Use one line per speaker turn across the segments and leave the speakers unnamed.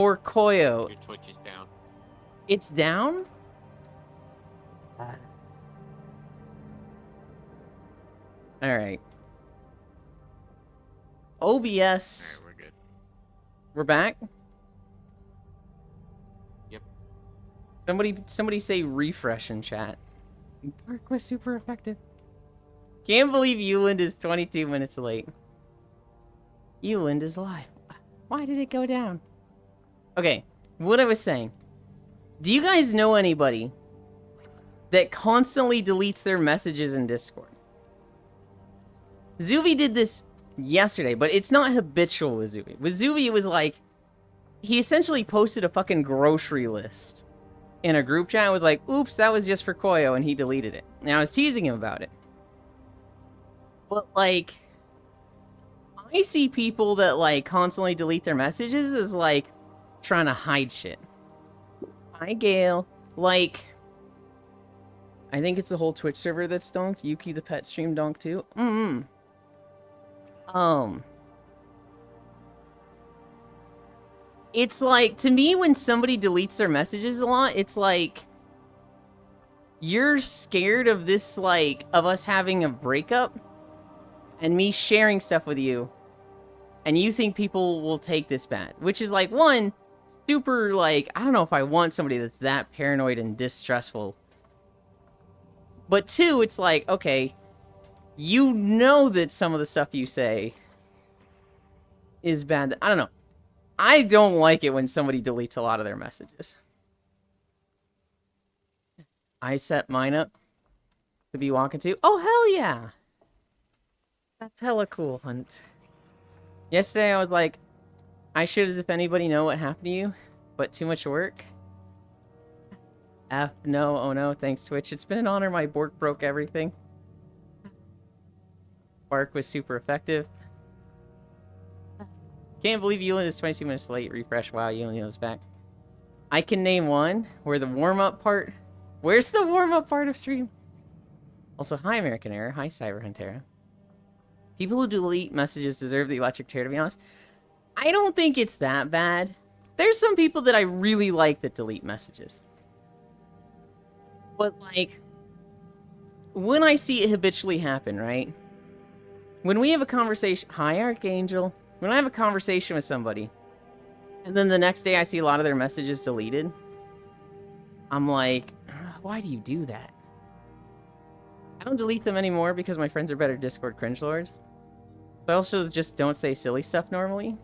Or Koyo.
Your Twitch is down.
It's down? Alright. OBS.
Alright, we're good.
We're back?
Yep.
Somebody say refresh in chat. Park was super effective. Can't believe Euland is 22 minutes late. Euland is live. Why did it go down? Okay, what I was saying. Do you guys know anybody that constantly deletes their messages in Discord? Zuvi did this yesterday, but it's not habitual with Zuvi. With Zuvi, it was like, he essentially posted a fucking grocery list in a group chat and was like, oops, that was just for Koyo, and he deleted it. And I was teasing him about it. But, like, I see people that, like, constantly delete their messages as, like, trying to hide shit. Hi, Gail. Like, I think it's the whole Twitch server that's donked. Yuki the pet stream donked too. It's like, to me, when somebody deletes their messages a lot, it's like, you're scared of this, like, of us having a breakup and me sharing stuff with you, and you think people will take this bad, which is like, one, super, like, I don't know if I want somebody that's that paranoid and distrustful. But two, it's like, okay, you know that some of the stuff you say is bad. I don't know. I don't like it when somebody deletes a lot of their messages. I set mine up to be walking to. Oh, hell yeah. That's hella cool, Hunt. Yesterday I was like, I should as if anybody know what happened to you, but too much work. F, no, oh no, thanks Twitch. It's been an honor, my Bork broke everything. Bark was super effective. Can't believe Euland is 22 minutes late. Refresh, wow, Euland's back. I can name one where the warm-up part... Where's the warm-up part of stream? Also, hi American Error, hi Cyber Huntera. People who delete messages deserve the electric chair, to be honest. I don't think it's that bad. There's some people that I really like that delete messages. But, like, when I see it habitually happen, right? When we have a conversation... Hi, Archangel. When I have a conversation with somebody, and then the next day I see a lot of their messages deleted, I'm like, why do you do that? I don't delete them anymore because my friends are better Discord cringe lords. So I also just don't say silly stuff normally.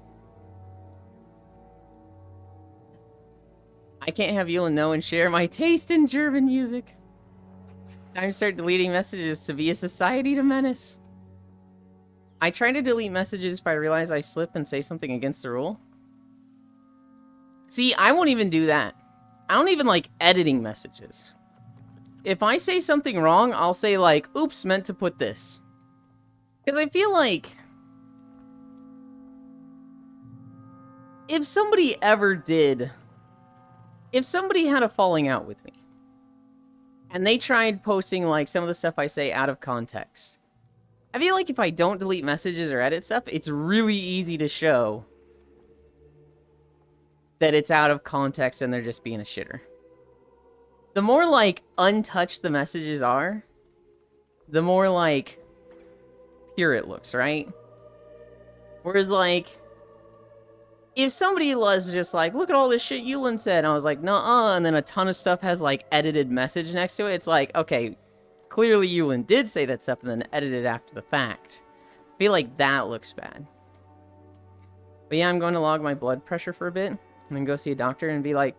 I can't have Euland know and share my taste in German music. Time to start deleting messages to be a society to menace. I try to delete messages if I realize I slip and say something against the rule. See, I won't even do that. I don't even like editing messages. If I say something wrong, I'll say like, oops, meant to put this. Because I feel like if somebody ever did, if somebody had a falling out with me, and they tried posting like some of the stuff I say out of context, I feel like if I don't delete messages or edit stuff, it's really easy to show that it's out of context and they're just being a shitter. The more, like, untouched the messages are, the more, like, pure it looks, right? Whereas, like, if somebody was just like, look at all this shit Euland said, and I was like, nuh-uh, and then a ton of stuff has, like, edited message next to it, it's like, okay, clearly Euland did say that stuff and then edited after the fact. I feel like that looks bad. But yeah, I'm going to log my blood pressure for a bit, and then go see a doctor and be like,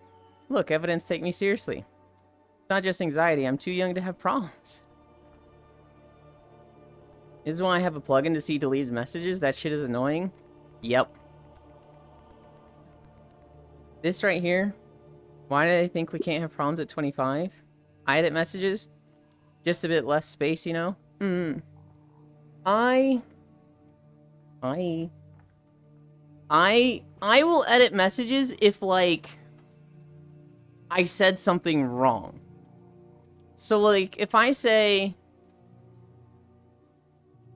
look, evidence, take me seriously. It's not just anxiety, I'm too young to have problems. This is why I have a plugin to see deleted messages. That shit is annoying. Yep. This right here. Why do they think we can't have problems at 25? I edit messages. Just a bit less space, you know? I will edit messages if, like, I said something wrong. So, like, if I say,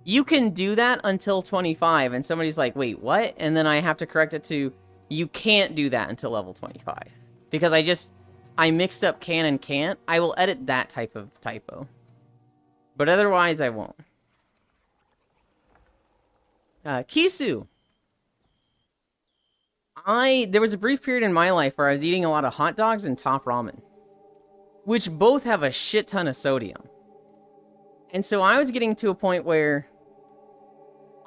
you can do that until 25, and somebody's like, wait, what? And then I have to correct it to, You can't do that until level 25. Because I mixed up can and can't. I will edit that type of typo. But otherwise, I won't. Kisu. There was a brief period in my life where I was eating a lot of hot dogs and top ramen, which both have a shit ton of sodium. And so I was getting to a point where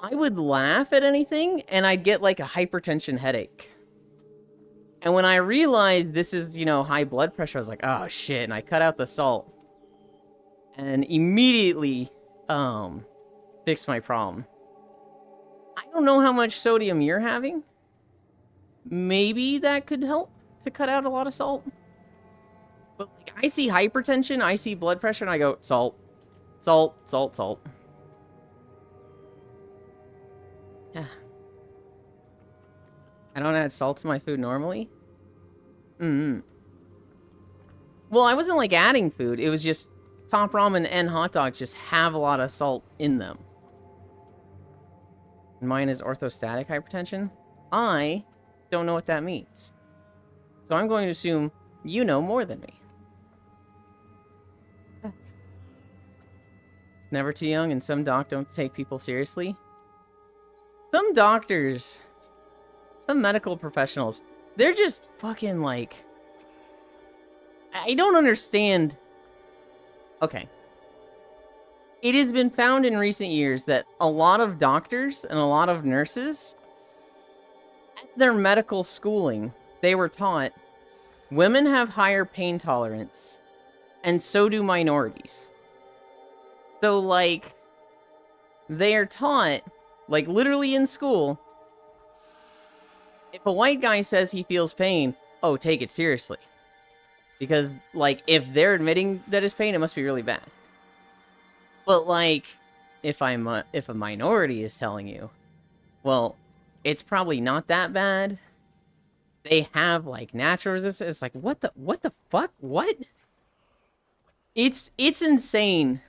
I would laugh at anything and I'd get like a hypertension headache. And when I realized this is, you know, high blood pressure, I was like, oh shit, and I cut out the salt. And immediately fixed my problem. I don't know how much sodium you're having. Maybe that could help to cut out a lot of salt. But like, I see hypertension, I see blood pressure, and I go, salt. Salt, salt, salt. Yeah. I don't add salt to my food normally. Well, I wasn't like adding food. It was just top ramen and hot dogs just have a lot of salt in them. Mine is orthostatic hypertension. I don't know what that means. So I'm going to assume you know more than me. It's never too young, and some docs don't take people seriously. Some doctors, some medical professionals, they're just fucking like... I don't understand. Okay. It has been found in recent years that a lot of doctors and a lot of nurses, at their medical schooling, they were taught women have higher pain tolerance, and so do minorities. So, like, they are taught, like, literally in school, if a white guy says he feels pain, oh, take it seriously. Because, like, if they're admitting that it's pain, it must be really bad. But, like, if a minority is telling you, well, it's probably not that bad. They have, like, natural resistance. It's like, what the fuck? What? It's insane.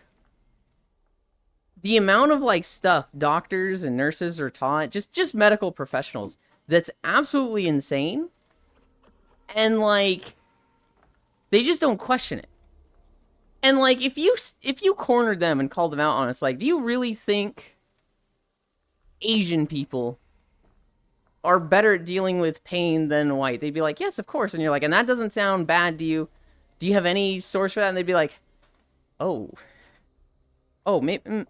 The amount of, like, stuff doctors and nurses are taught, just medical professionals, that's absolutely insane. And, like, they just don't question it. And, like, if you cornered them and called them out on it, it's like, do you really think Asian people are better at dealing with pain than white? They'd be like, yes, of course. And you're like, and that doesn't sound bad. Do you have any source for that? And they'd be like, oh, maybe,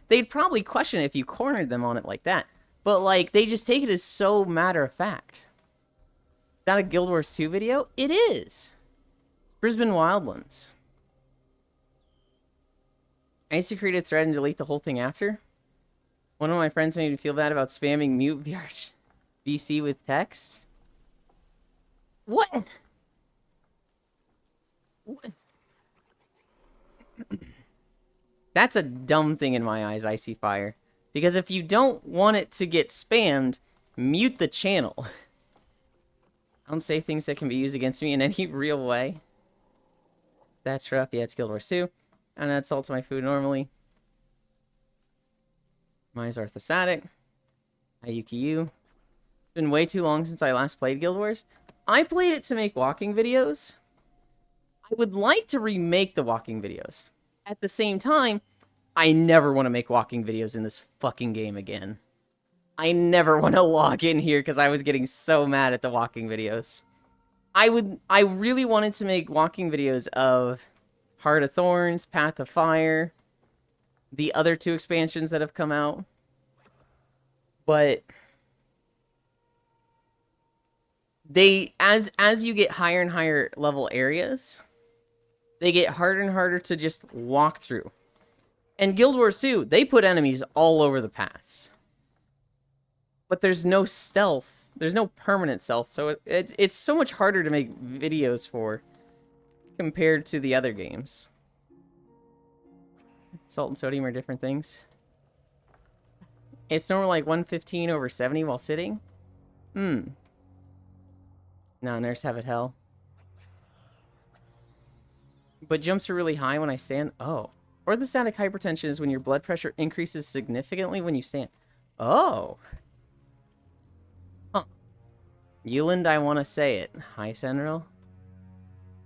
They'd probably question it if you cornered them on it like that. But, like, they just take it as so matter of fact. Is that a Guild Wars 2 video? It is. It's Brisbane Wildlands. I used to create a thread and delete the whole thing after. One of my friends made me feel bad about spamming mute VC with text. What? What? That's a dumb thing in my eyes, Icy Fire. Because if you don't want it to get spammed, mute the channel. I don't say things that can be used against me in any real way. That's rough. Yeah, it's Guild Wars 2. I don't add salt to my food normally. Mine's orthostatic. IUKU. It's been way too long since I last played Guild Wars. I played it to make walking videos. I would like to remake the walking videos. At the same time, I never want to make walking videos in this fucking game again. I never want to log in here because I was getting so mad at the walking videos. I really wanted to make walking videos of Heart of Thorns, Path of Fire, the other 2 expansions that have come out. But they, as you get higher and higher level areas, they get harder and harder to just walk through. And Guild Wars 2, they put enemies all over the paths. But there's no stealth. There's no permanent stealth, so it's so much harder to make videos for compared to the other games. Salt and sodium are different things. It's normally like 115 over 70 while sitting. No, nurse have it hell. But jumps are really high when I stand. Oh. Orthostatic hypertension is when your blood pressure increases significantly when you stand. Oh. Huh. Euland, I want to say it. Hi, Senril.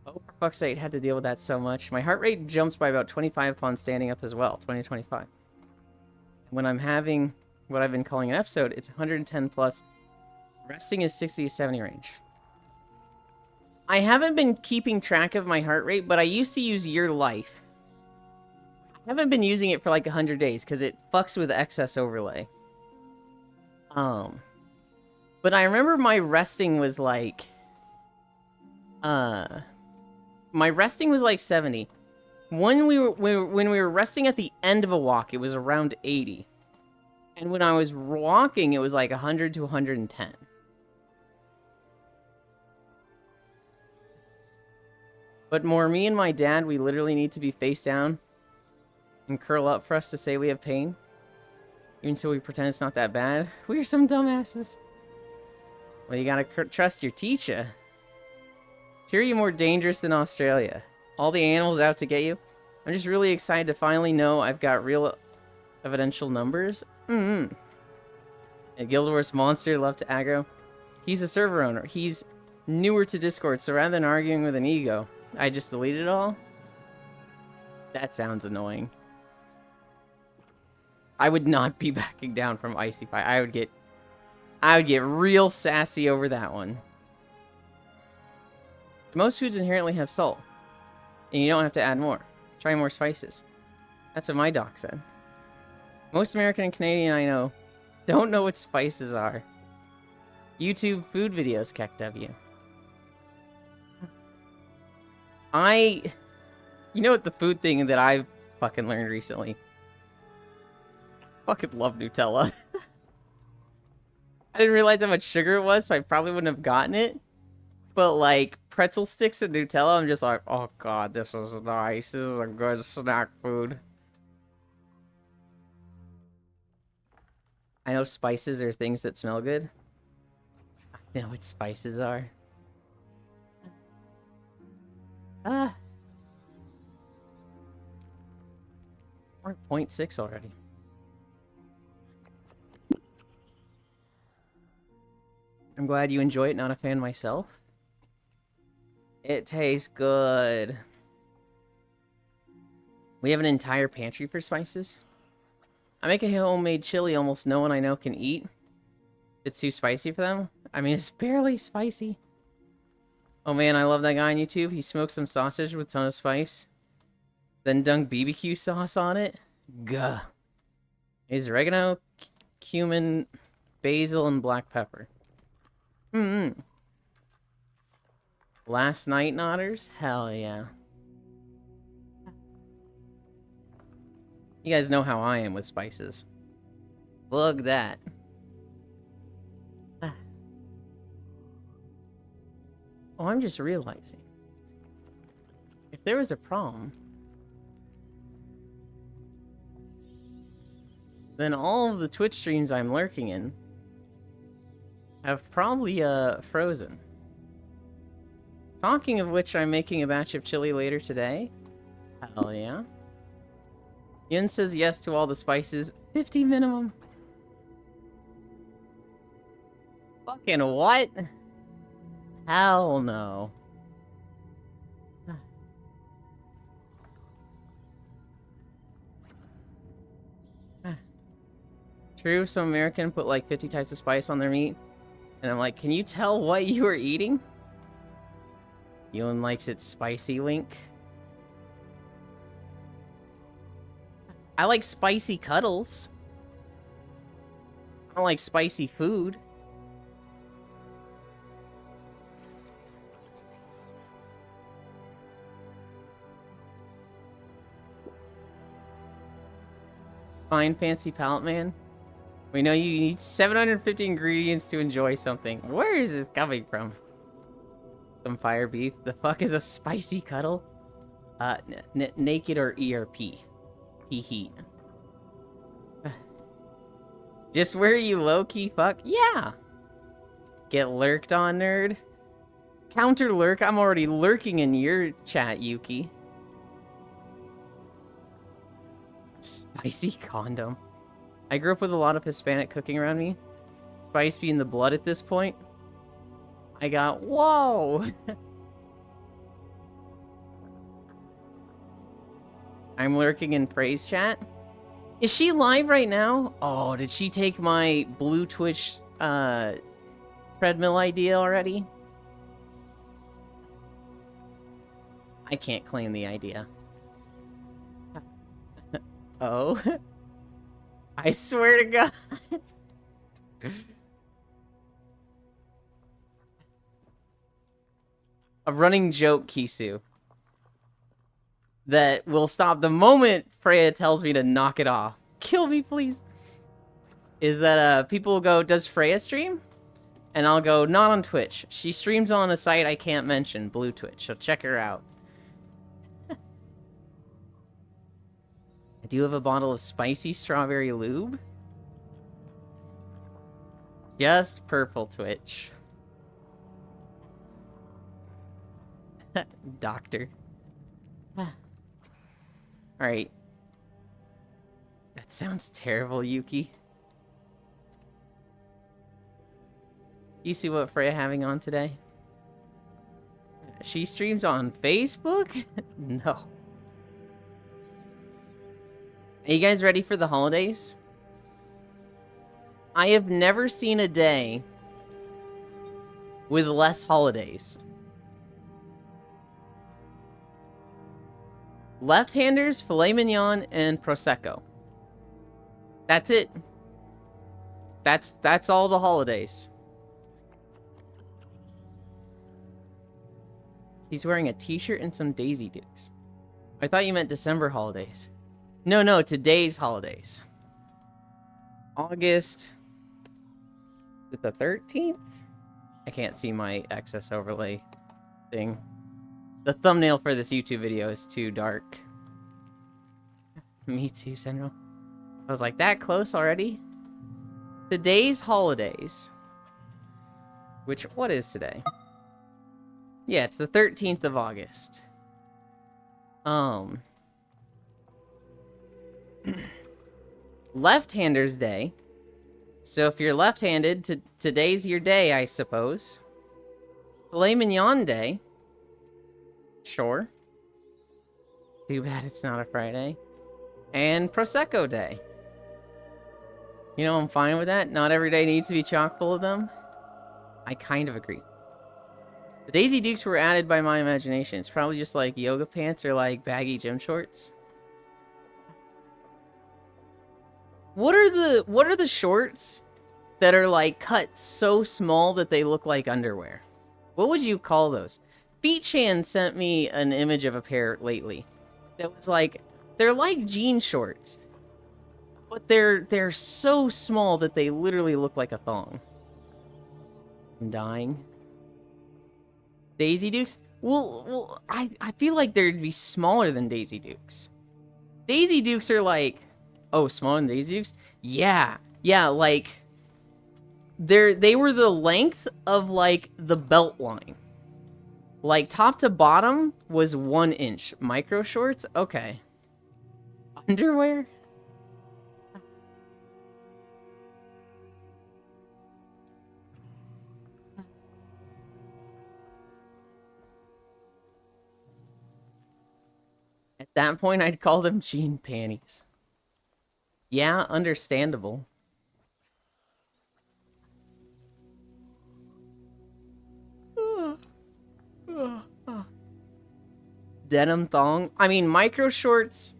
Oh, for fuck's sake, had to deal with that so much. My heart rate jumps by about 25 upon standing up as well. 20-25. When I'm having what I've been calling an episode, it's 110 plus. Resting is 60 to 70 range. I haven't been keeping track of my heart rate, but I used to use Your Life. I haven't been using it for like 100 days because it fucks with excess overlay. But I remember my resting was like... My resting was like 70. When we were resting at the end of a walk, it was around 80. And when I was walking, it was like 100 to 110. But more me and my dad, we literally need to be face down and curl up for us to say we have pain. Even so we pretend it's not that bad. We are some dumbasses. Well, you gotta trust your teacher. Here you're more dangerous than Australia. All the animals out to get you. I'm just really excited to finally know I've got real evidential numbers. And Guild Wars Monster love to aggro. He's a server owner. He's newer to Discord, so rather than arguing with an ego, I just deleted it all. That sounds annoying. I would not be backing down from Icy Pie. I would get real sassy over that one. Most foods inherently have salt, and you don't have to add more. Try more spices. That's what my doc said. Most American and Canadian I know don't know what spices are. YouTube food videos, KekW. You know what the food thing that I've fucking learned recently? I fucking love Nutella. I didn't realize how much sugar it was, so I probably wouldn't have gotten it. But like pretzel sticks and Nutella, I'm just like, oh god, this is nice. This is a good snack food. I know spices are things that smell good. I know what spices are. We're at 0.6 already. I'm glad you enjoy it, not a fan myself. It tastes good. We have an entire pantry for spices. I make a homemade chili almost no one I know can eat. It's too spicy for them. I mean, it's barely spicy. Oh man, I love that guy on YouTube. He smoked some sausage with a ton of spice. Then dunked BBQ sauce on it. Gah. It's oregano, cumin, basil, and black pepper. Last night, Nodders? Hell yeah. You guys know how I am with spices. Look that. Oh, I'm just realizing. If there was a problem, then all of the Twitch streams I'm lurking in have probably, frozen. Talking of which, I'm making a batch of chili later today. Hell yeah. Yin says yes to all the spices. 50 minimum. Fucking what? Hell no. True, some American put like 50 types of spice on their meat. And I'm like, can you tell what you are eating? Elon likes it spicy, Link. I like spicy cuddles. I don't like spicy food. It's fine, fancy palate man. We know you need 750 ingredients to enjoy something. Where is this coming from? Some fire beef. The fuck is a spicy cuddle? Naked or ERP? Heat. Just where you low-key fuck? Yeah! Get lurked on, nerd. Counter lurk? I'm already lurking in your chat, Yuki. Spicy condom. I grew up with a lot of Hispanic cooking around me. Spice being the blood at this point. I got, whoa! I'm lurking in Praise chat. Is she live right now? Oh, did she take my blue Twitch treadmill idea already? I can't claim the idea. Oh. I swear to God. A running joke, Kisu, that will stop the moment Freya tells me to knock it off. Kill me, please. Is that people will go, does Freya stream? And I'll go, not on Twitch. She streams on a site I can't mention, Blue Twitch, so check her out. I do have a bottle of spicy strawberry lube. Just purple Twitch. Doctor. Alright. That sounds terrible, Yuki. You see what Freya having on today? She streams on Facebook? No. Are you guys ready for the holidays? I have never seen a day with less holidays. Left-handers, filet mignon, and prosecco. That's it. That's all the holidays. He's wearing a t-shirt and some Daisy Dukes. I thought you meant December holidays. No, today's holidays. August the 13th? I can't see my excess overlay thing. The thumbnail for this YouTube video is too dark. Me too, Senro. I was like, that close already? Today's holidays. What is today? Yeah, it's the 13th of August. Left-handers day. So if you're left-handed, today's your day, I suppose. Filet mignon day. Sure. Too bad it's not a Friday. And Prosecco day. You know, I'm fine with that. Not every day needs to be chock full of them. I kind of agree. The Daisy Dukes were added by my imagination. It's probably just like yoga pants or like baggy gym shorts. What are the shorts that are like cut so small that they look like underwear? What would you call those? Feetchan sent me an image of a pair lately. That was like, they're like jean shorts, but they're so small that they literally look like a thong. I'm dying. Daisy Dukes? Well, I feel like they'd be smaller than Daisy Dukes. Daisy Dukes are like, oh, smaller than Daisy Dukes? Yeah, like, they were the length of, like, the belt line. Like, top to bottom was 1 inch. Micro shorts? Okay. Underwear? At that point, I'd call them jean panties. Yeah, understandable. Denim thong? I mean, micro shorts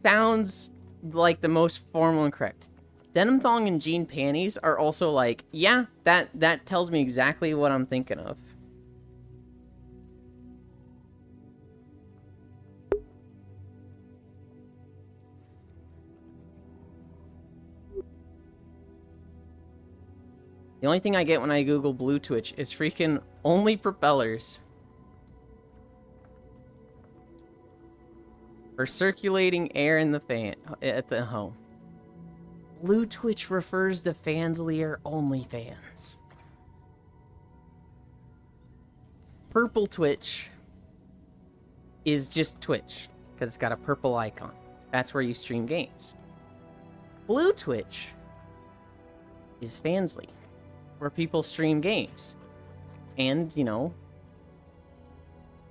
sounds like the most formal and correct. Denim thong and jean panties are also like, yeah, that tells me exactly what I'm thinking of. The only thing I get when I Google Blue Twitch is freaking only propellers. For circulating air in the fan at the home. Blue Twitch refers to Fansly or OnlyFans. Purple Twitch is just Twitch, because it's got a purple icon. That's where you stream games. Blue Twitch is Fansly, where people stream games. And, you know,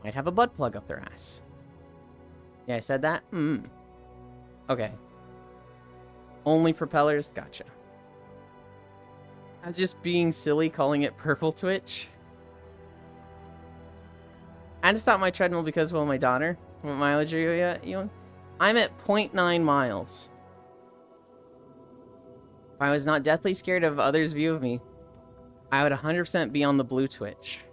might have a butt plug up their ass. Yeah, I said that? Okay. Only propellers? Gotcha. I was just being silly calling it Purple Twitch. I had to stop my treadmill because, well, my daughter. What mileage are you at, Ewan? I'm at 0.9 miles. If I was not deathly scared of others' view of me, I would 100% be on the blue Twitch.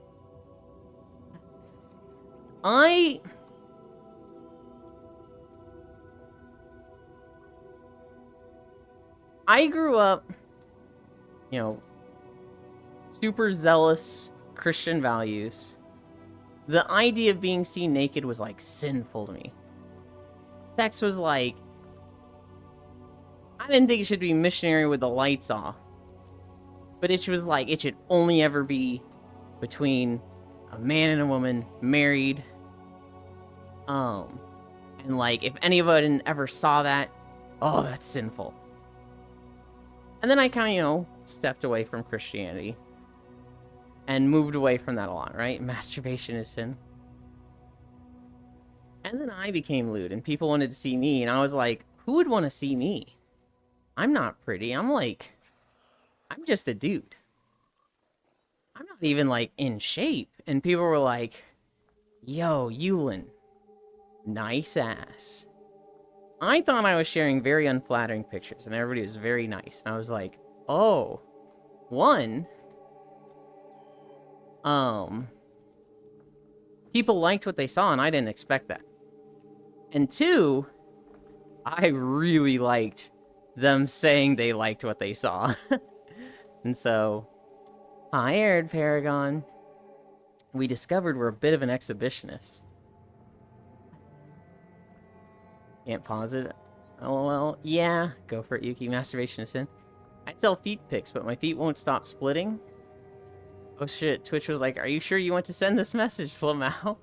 I grew up, you know, super zealous Christian values. The idea of being seen naked was, like, sinful to me. Sex was like... I didn't think it should be missionary with the lights off. But it was like, it should only ever be between a man and a woman, married. And, like, if any of us ever saw that, oh, that's sinful. And then I kind of, you know, stepped away from Christianity. And moved away from that a lot, right? Masturbation is sin. And then I became lewd, and people wanted to see me, and I was like, who would want to see me? I'm not pretty. I'm just a dude. I'm not even, like, in shape. And people were like, yo, Yulin, nice ass. I thought I was sharing very unflattering pictures, and everybody was very nice. And I was like, oh, one... people liked what they saw, and I didn't expect that. And two, I really liked them saying they liked what they saw. And so, hi, Arid Paragon. We discovered we're a bit of an exhibitionist. Can't pause it. LOL. Yeah, go for it, Yuki. Masturbation is sin. I sell feet pics, but my feet won't stop splitting. Oh shit, Twitch was like, are you sure you want to send this message, Lamau?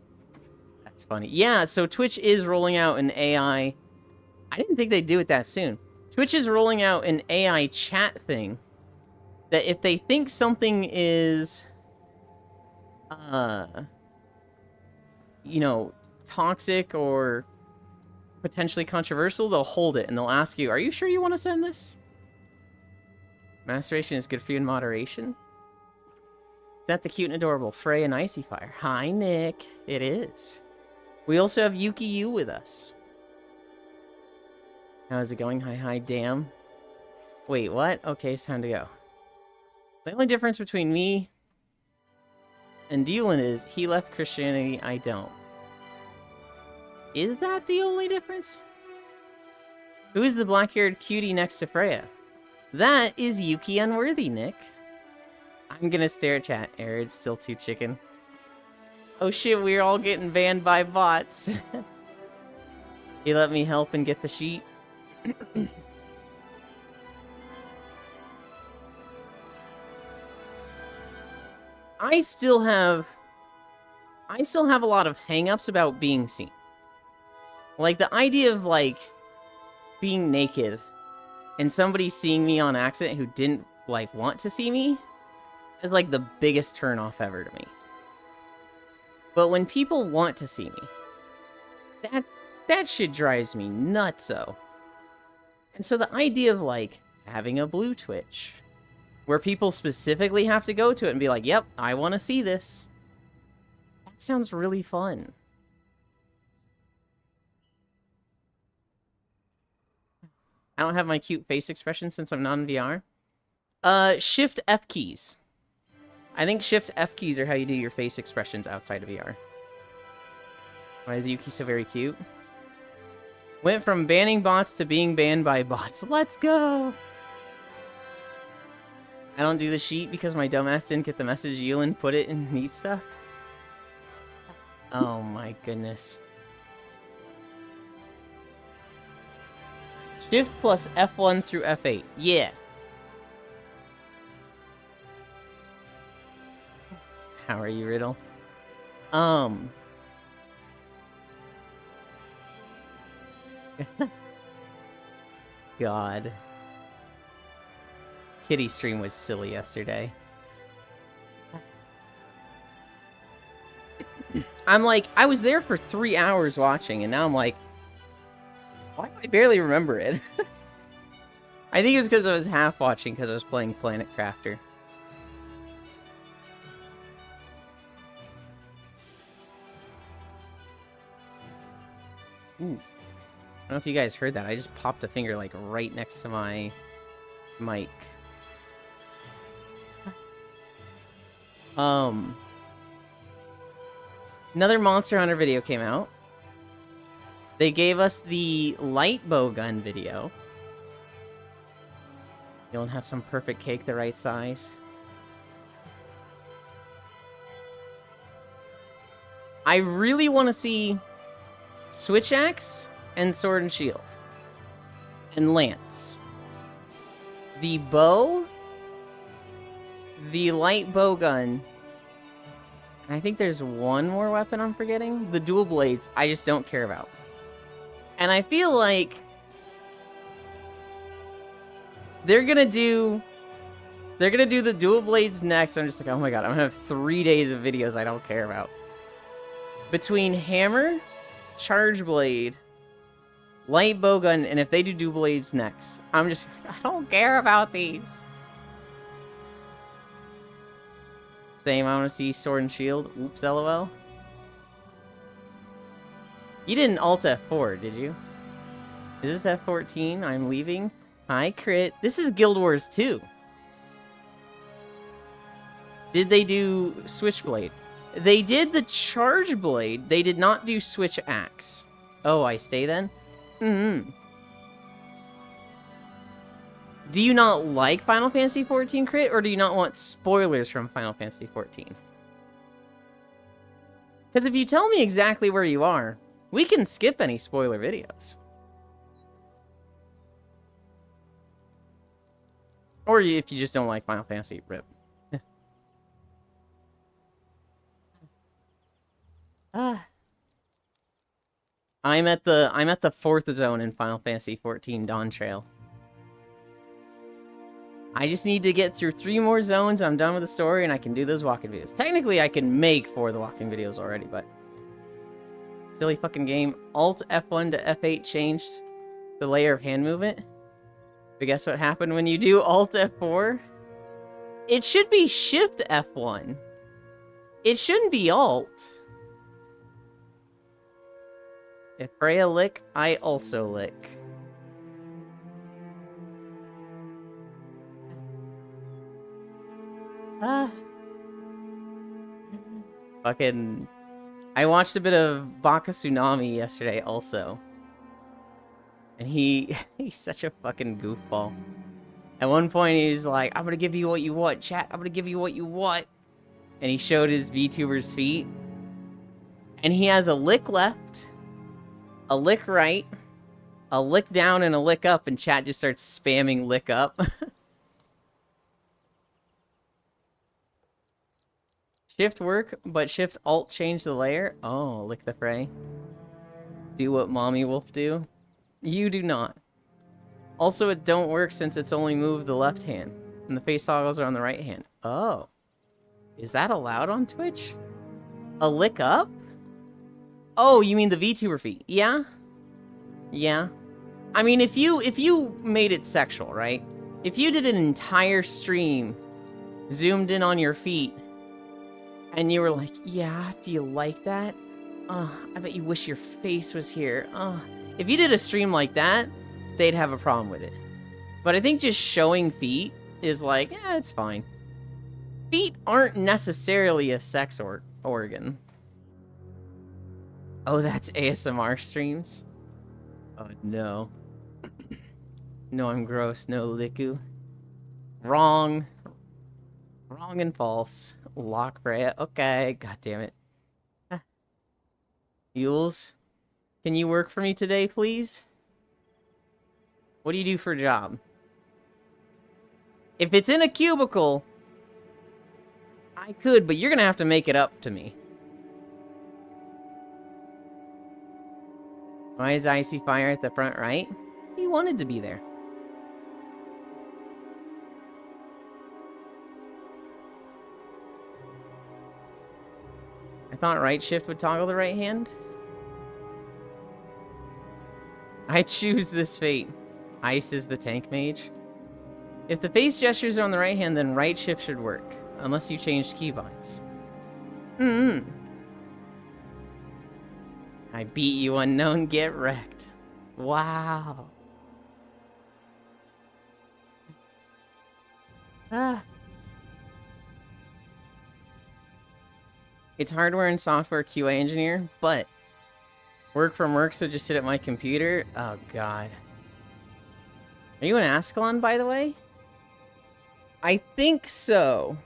That's funny. Yeah, so Twitch is rolling out an AI... I didn't think they'd do it that soon. Twitch is rolling out an AI chat thing that if they think something is... you know, toxic or potentially controversial, they'll hold it and they'll ask you, are you sure you want to send this? Masturbation is good for you in moderation? Is that the cute and adorable Freya and Icy Fire? Hi, Nick. It is. We also have Yuki Yu with us. How's it going? Hi, damn. Wait, what? Okay, it's time to go. The only difference between me and Dylan is he left Christianity, I don't. Is that the only difference? Who is the black-haired cutie next to Freya? That is Yuki Unworthy, Nick. I'm gonna stare at chat. Arid's still too chicken. Oh shit, we're all getting banned by bots. You let me help and get the sheet? I still have a lot of hang-ups about being seen. Like, the idea of, like, being naked and somebody seeing me on accident who didn't, like, want to see me is, like, the biggest turn-off ever to me. But when people want to see me, that shit drives me nutso. And so the idea of, like, having a blue Twitch, where people specifically have to go to it and be like, yep, I want to see this. That sounds really fun. I don't have my cute face expression since I'm not in VR. Shift F keys. I think Shift F keys are how you do your face expressions outside of VR. Why is Yuki so very cute? Went from banning bots to being banned by bots. Let's go! I don't do the sheet because my dumbass didn't get the message Yulin put it in neat stuff. Oh my goodness. Shift plus F1 through F8. Yeah. How are you, Riddle? God. Kitty stream was silly yesterday. I'm like, I was there for 3 hours watching, and now I'm like, why do I barely remember it? I think it was because I was half watching because I was playing Planet Crafter. Ooh. I don't know if you guys heard that. I just popped a finger like right next to my mic. Another Monster Hunter video came out. They gave us the light bow gun video. You'll have some perfect cake the right size. I really want to see Switch Axe and Sword and Shield. And Lance. The bow. The light bow gun. And I think there's one more weapon I'm forgetting. The dual blades, I just don't care about. And I feel like they're gonna do the dual blades next. I'm just like, oh my god, I'm gonna have 3 days of videos I don't care about. Between hammer, charge blade, light bowgun, and if they do dual blades next, I'm just, I don't care about these. Same, I want to see Sword and Shield. Oops, lol. You didn't alt F4, did you? Is this F14? I'm leaving. Hi, Crit. This is Guild Wars 2. Did they do Switchblade? They did the Charge Blade. They did not do Switch Axe. Oh, I stay then? Mm-hmm. Do you not like Final Fantasy XIV, Crit, or do you not want spoilers from Final Fantasy XIV? Because if you tell me exactly where you are, we can skip any spoiler videos. Or if you just don't like Final Fantasy, rip. I'm at the 4th zone in Final Fantasy XIV Dawntrail. I just need to get through 3 more zones, I'm done with the story, and I can do those walking videos. Technically, I can make 4 of the walking videos already, but... Silly fucking game. Alt F1 to F8 changed the layer of hand movement. But guess what happened when you do Alt F4? It should be Shift F1. It shouldn't be Alt. If Freya lick, I also lick. Fucking... I watched a bit of Baka Tsunami yesterday also. And he's such a fucking goofball. At one point he's like, I'm gonna give you what you want, chat. I'm gonna give you what you want. And he showed his VTuber's feet. And he has a lick left, a lick right, a lick down, and a lick up, and chat just starts spamming lick up. Shift work, but Shift Alt change the layer? Oh, lick the fray. Do what Mommy Wolf do? You do not. Also, it don't work since it's only moved the left hand, and the face toggles are on the right hand. Oh. Is that allowed on Twitch? A lick up? Oh, you mean the VTuber feet? Yeah? Yeah. I mean, if you made it sexual, right? If you did an entire stream, zoomed in on your feet, and you were like, yeah, do you like that? I bet you wish your face was here. If you did a stream like that, they'd have a problem with it. But I think just showing feet is like, yeah, it's fine. Feet aren't necessarily a sex organ. Oh, that's ASMR streams? Oh, no. No, I'm gross. No, Liku. Wrong. Wrong and false. Lock Freya. Okay, god damn it. Yules, can you work for me today, please? What do you do for a job? If it's in a cubicle, I could, but you're gonna have to make it up to me. Why is Icy Fire at the front right? He wanted to be there. I thought right shift would toggle the right hand. I choose this fate. Ice is the tank mage. If the face gestures are on the right hand, then right shift should work. Unless you changed keybinds. I beat you, unknown. Get wrecked. Wow. It's hardware and software QA engineer, but work from work, so just sit at my computer. Oh, God. Are you in Ascalon, by the way? I think so.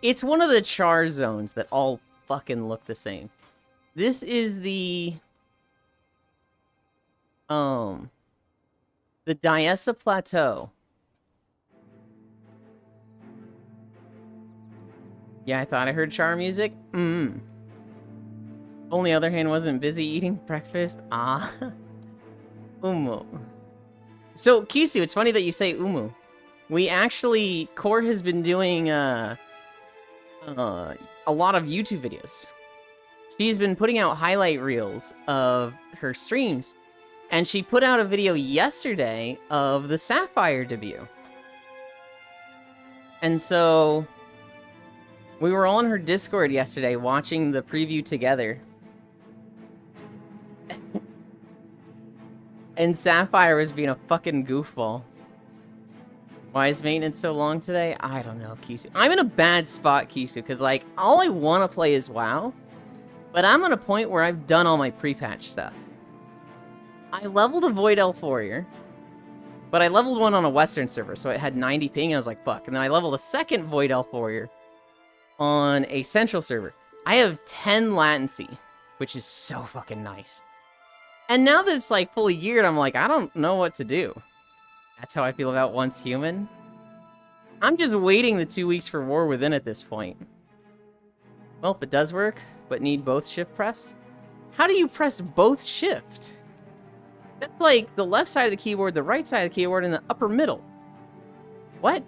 It's one of the char zones that all fucking look the same. This is the Diessa Plateau. Yeah, I thought I heard char music. Only other hand wasn't busy eating breakfast. Ah. Umu. So, Kisu, it's funny that you say Umu. We actually, Core has been doing a lot of YouTube videos. She's been putting out highlight reels of her streams. And she put out a video yesterday of the Sapphire debut. And so we were all on her Discord yesterday watching the preview together. And Sapphire was being a fucking goofball. Why is maintenance so long today? I don't know, Kisu. I'm in a bad spot, Kisu, because, like, all I want to play is WoW. But I'm at a point where I've done all my pre-patch stuff. I leveled a Void Elf Warrior. But I leveled one on a Western server, so it had 90 ping, and I was like, fuck. And then I leveled a second Void Elf Warrior on a Central server. I have 10 latency, which is so fucking nice. And now that it's, like, fully geared, I'm like, I don't know what to do. That's how I feel about Once Human. I'm just waiting the 2 weeks for War Within at this point. Well, if it does work, but need both shift press. How do you press both shift? That's like the left side of the keyboard, the right side of the keyboard, and the upper middle. What?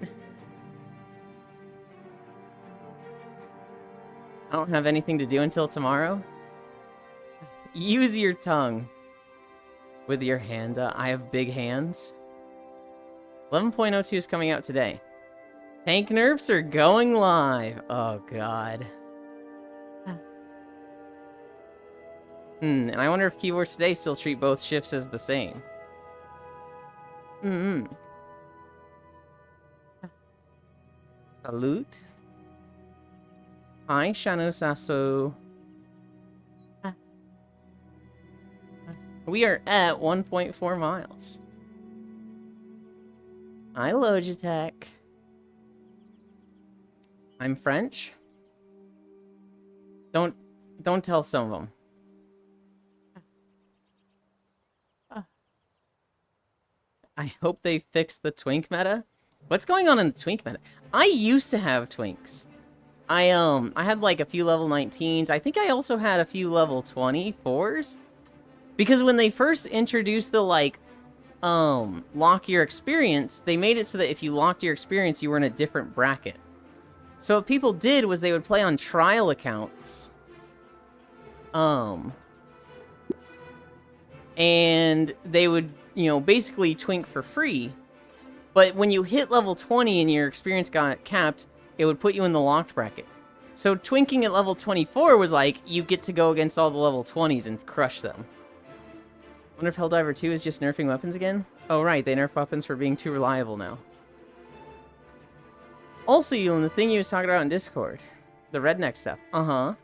I don't have anything to do until tomorrow. Use your tongue. With your hand, I have big hands. 11.02 is coming out today. Tank nerfs are going live. Oh, God. And I wonder if keyboards today still treat both shifts as the same. Salute. Hi, Shano Sasso. We are at 1.4 miles. Hi, Logitech. I'm French. Don't tell some of them. I hope they fix the twink meta. What's going on in the twink meta? I used to have twinks. I had like a few level 19s. I think I also had a few level 24s. Because when they first introduced the, like, lock your experience, they made it so that if you locked your experience, you were in a different bracket. So what people did was they would play on trial accounts. And they would, you know, basically twink for free. But when you hit level 20 and your experience got capped, it would put you in the locked bracket. So twinking at level 24 was like, you get to go against all the level 20s and crush them. Wonder if Helldiver 2 is just nerfing weapons again? Oh, right, they nerf weapons for being too reliable now. Also, Yulin, the thing you was talking about in Discord. The redneck stuff. Uh-huh.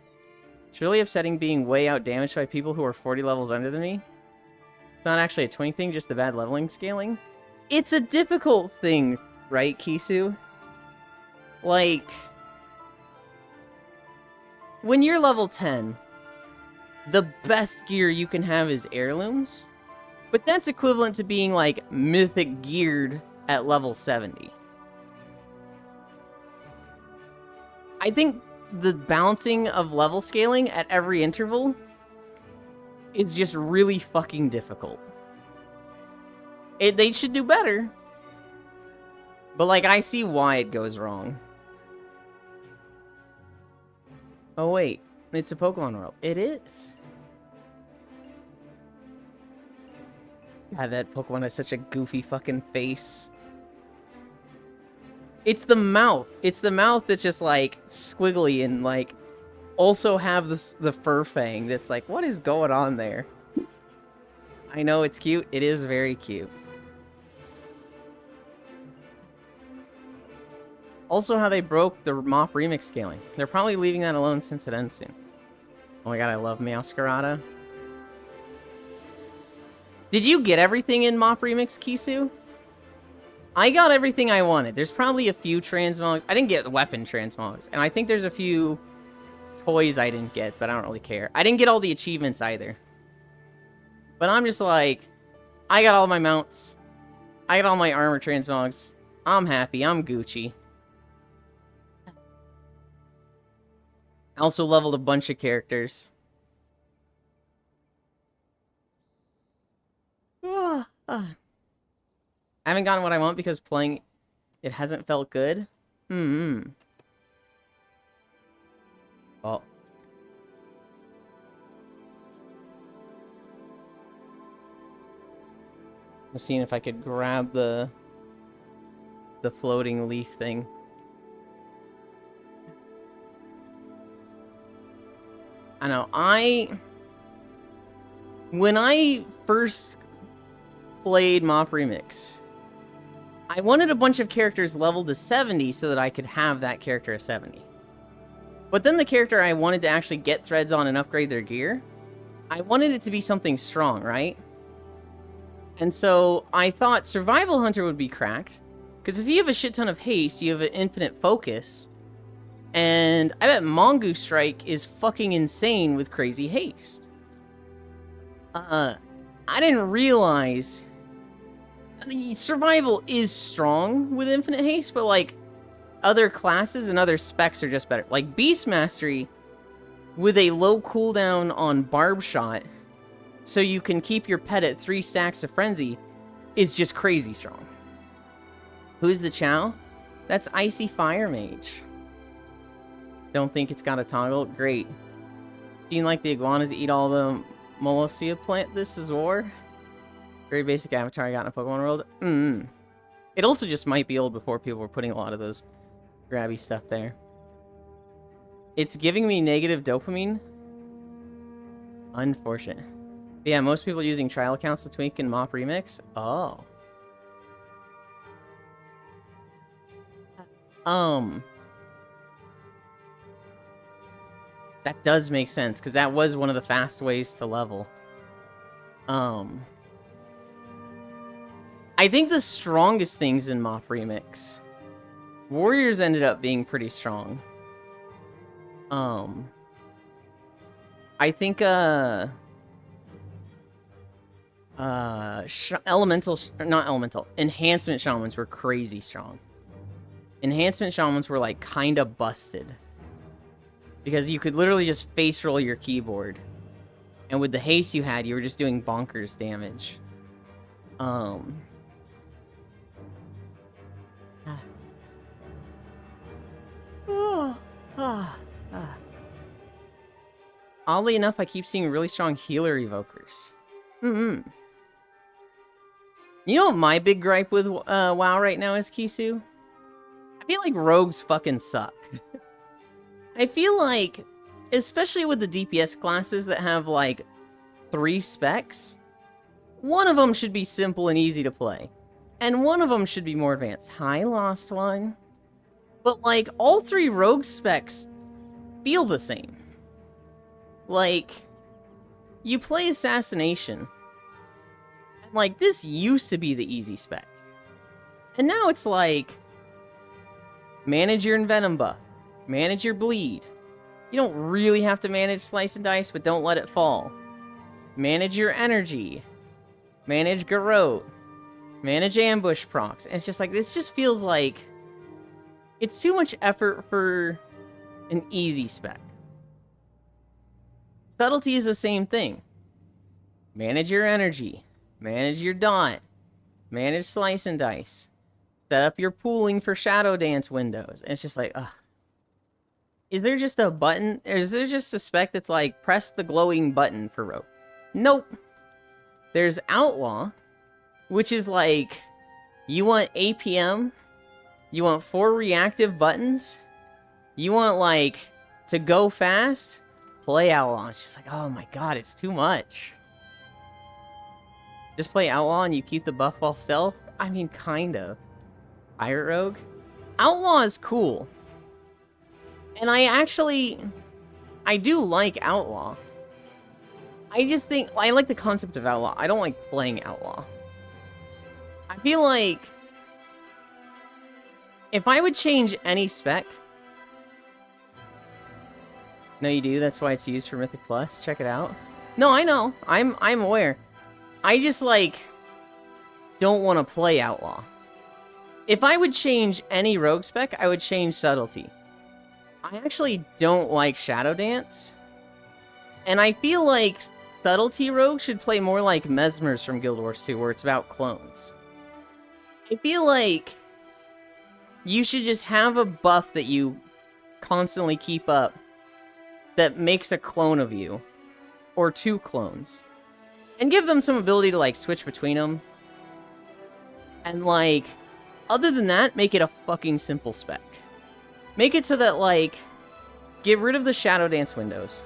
It's really upsetting being way outdamaged by people who are 40 levels under than me. It's not actually a twink thing, just the bad leveling scaling. It's a difficult thing, right, Kisu? Like, when you're level 10, the best gear you can have is heirlooms, but that's equivalent to being, like, mythic geared at level 70. I think the balancing of level scaling at every interval is just really fucking difficult. They should do better, but, like, I see why it goes wrong. Oh, wait. It's a Pokemon world. It is. God, that Pokemon has such a goofy fucking face. It's the mouth. It's the mouth that's just, like, squiggly and, like, also have the fur fang that's like, what is going on there? I know it's cute. It is very cute. Also how they broke the Mop remix scaling. They're probably leaving that alone since it ends soon. Oh my god, I love Meowscarada. Did you get everything in Mop remix, Kisu? I got everything I wanted. There's probably a few transmogs. I didn't get the weapon transmogs. And I think there's a few toys I didn't get, but I don't really care. I didn't get all the achievements either. But I'm just like, I got all my mounts. I got all my armor transmogs. I'm happy. I'm Gucci. I also leveled a bunch of characters. I haven't gotten what I want because playing it hasn't felt good. Oh. I'm seeing if I could grab the floating leaf thing. I know, when I first played Mop Remix, I wanted a bunch of characters leveled to 70 so that I could have that character at 70. But then the character I wanted to actually get threads on and upgrade their gear, I wanted it to be something strong, right? And so I thought Survival Hunter would be cracked, because if you have a shit ton of haste, you have an infinite focus, and I bet Mongoose Strike is fucking insane with crazy haste. I didn't realize the survival is strong with infinite haste, but like other classes and other specs are just better. Like Beast Mastery with a low cooldown on Barb Shot, so you can keep your pet at 3 stacks of Frenzy, is just crazy strong. Who's the Chow? That's Icy Fire Mage. Don't think it's got a toggle. Great. Seeing like the iguanas eat all the Molossia plant. This is war. Very basic avatar I got in a Pokemon world. It also just might be old before people were putting a lot of those grabby stuff there. It's giving me negative dopamine. Unfortunate. But yeah, most people using trial accounts to tweak in Mop Remix. Oh. That does make sense, because that was one of the fast ways to level. I think the strongest things in Mop Remix, Warriors ended up being pretty strong. I think, Enhancement Shamans were crazy strong. Enhancement Shamans were, like, kinda busted. Because you could literally just face roll your keyboard. And with the haste you had, you were just doing bonkers damage. Oddly enough, I keep seeing really strong healer evokers. You know what my big gripe with WoW right now is, Kisu? I feel like rogues fucking suck. I feel like, especially with the DPS classes that have, like, 3 specs, one of them should be simple and easy to play. And one of them should be more advanced. Hi, Lost One. But, like, all 3 rogue specs feel the same. Like, you play Assassination, and, like, this used to be the easy spec. And now it's like, manage your Envenom buff. Manage your bleed. You don't really have to manage Slice and Dice, but don't let it fall. Manage your energy. Manage Garrote. Manage ambush procs. And it's just like, this just feels like it's too much effort for an easy spec. Subtlety is the same thing. Manage your energy. Manage your dot. Manage Slice and Dice. Set up your pooling for Shadow Dance windows. And it's just like, ugh. Is there just a button? Or is there just a spec that's like, press the glowing button for rogue? Nope. There's outlaw, which is like, you want APM, you want 4 reactive buttons, you want like, to go fast, play outlaw. It's just like, oh my god, it's too much. Just play outlaw and you keep the buff while stealth? I mean, kind of. Pirate rogue? Outlaw is cool. And I do like outlaw. I just think, I like the concept of outlaw. I don't like playing outlaw. I feel like if I would change any spec... No, you do? That's why it's used for Mythic Plus? Check it out. No, I know. I'm aware. I just, like, don't want to play outlaw. If I would change any rogue spec, I would change subtlety. I actually don't like Shadow Dance. And I feel like subtlety rogue should play more like Mesmers from Guild Wars 2, where it's about clones. I feel like you should just have a buff that you constantly keep up that makes a clone of you. Or 2 clones. And give them some ability to, like, switch between them. And, like, other than that, make it a fucking simple spec. Make it so that, like, get rid of the Shadow Dance windows.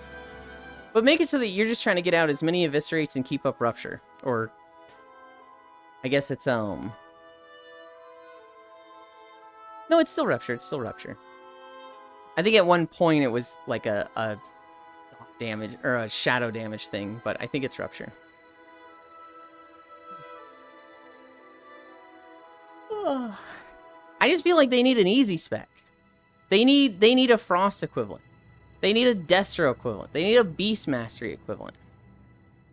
But make it so that you're just trying to get out as many eviscerates and keep up Rupture. Or, I guess it's, No, it's still Rupture, it's still Rupture. I think at one point it was, like, a damage, or a shadow damage thing, but I think it's Rupture. I just feel like they need an easy spec. They need a Frost equivalent. They need a Destro equivalent. They need a Beast Mastery equivalent.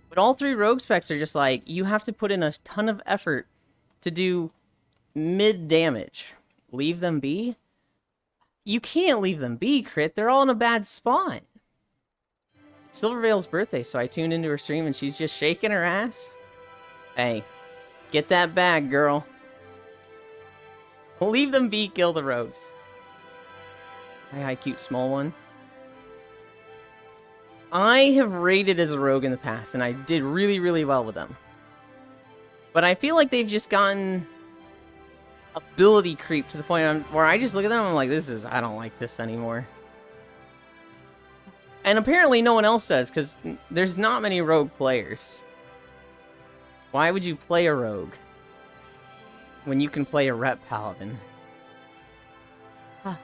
But all 3 rogue specs are just like, you have to put in a ton of effort to do mid damage. Leave them be? You can't leave them be, Crit. They're all in a bad spot. Silverveil's birthday, so I tuned into her stream and she's just shaking her ass. Hey, get that bag, girl. Leave them be, kill the rogues. Hi, cute small one. I have raided as a rogue in the past, and I did really, really well with them. But I feel like they've just gotten ability creep to the point where I just look at them and I'm like, I don't like this anymore. And apparently no one else does, because there's not many rogue players. Why would you play a rogue when you can play a rep paladin? Huh.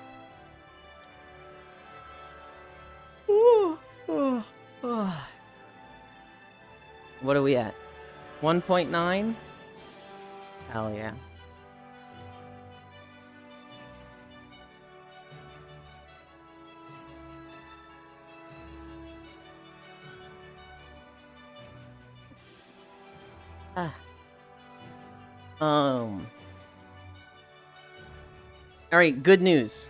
What are we at? 1.9? Hell yeah. Alright, good news.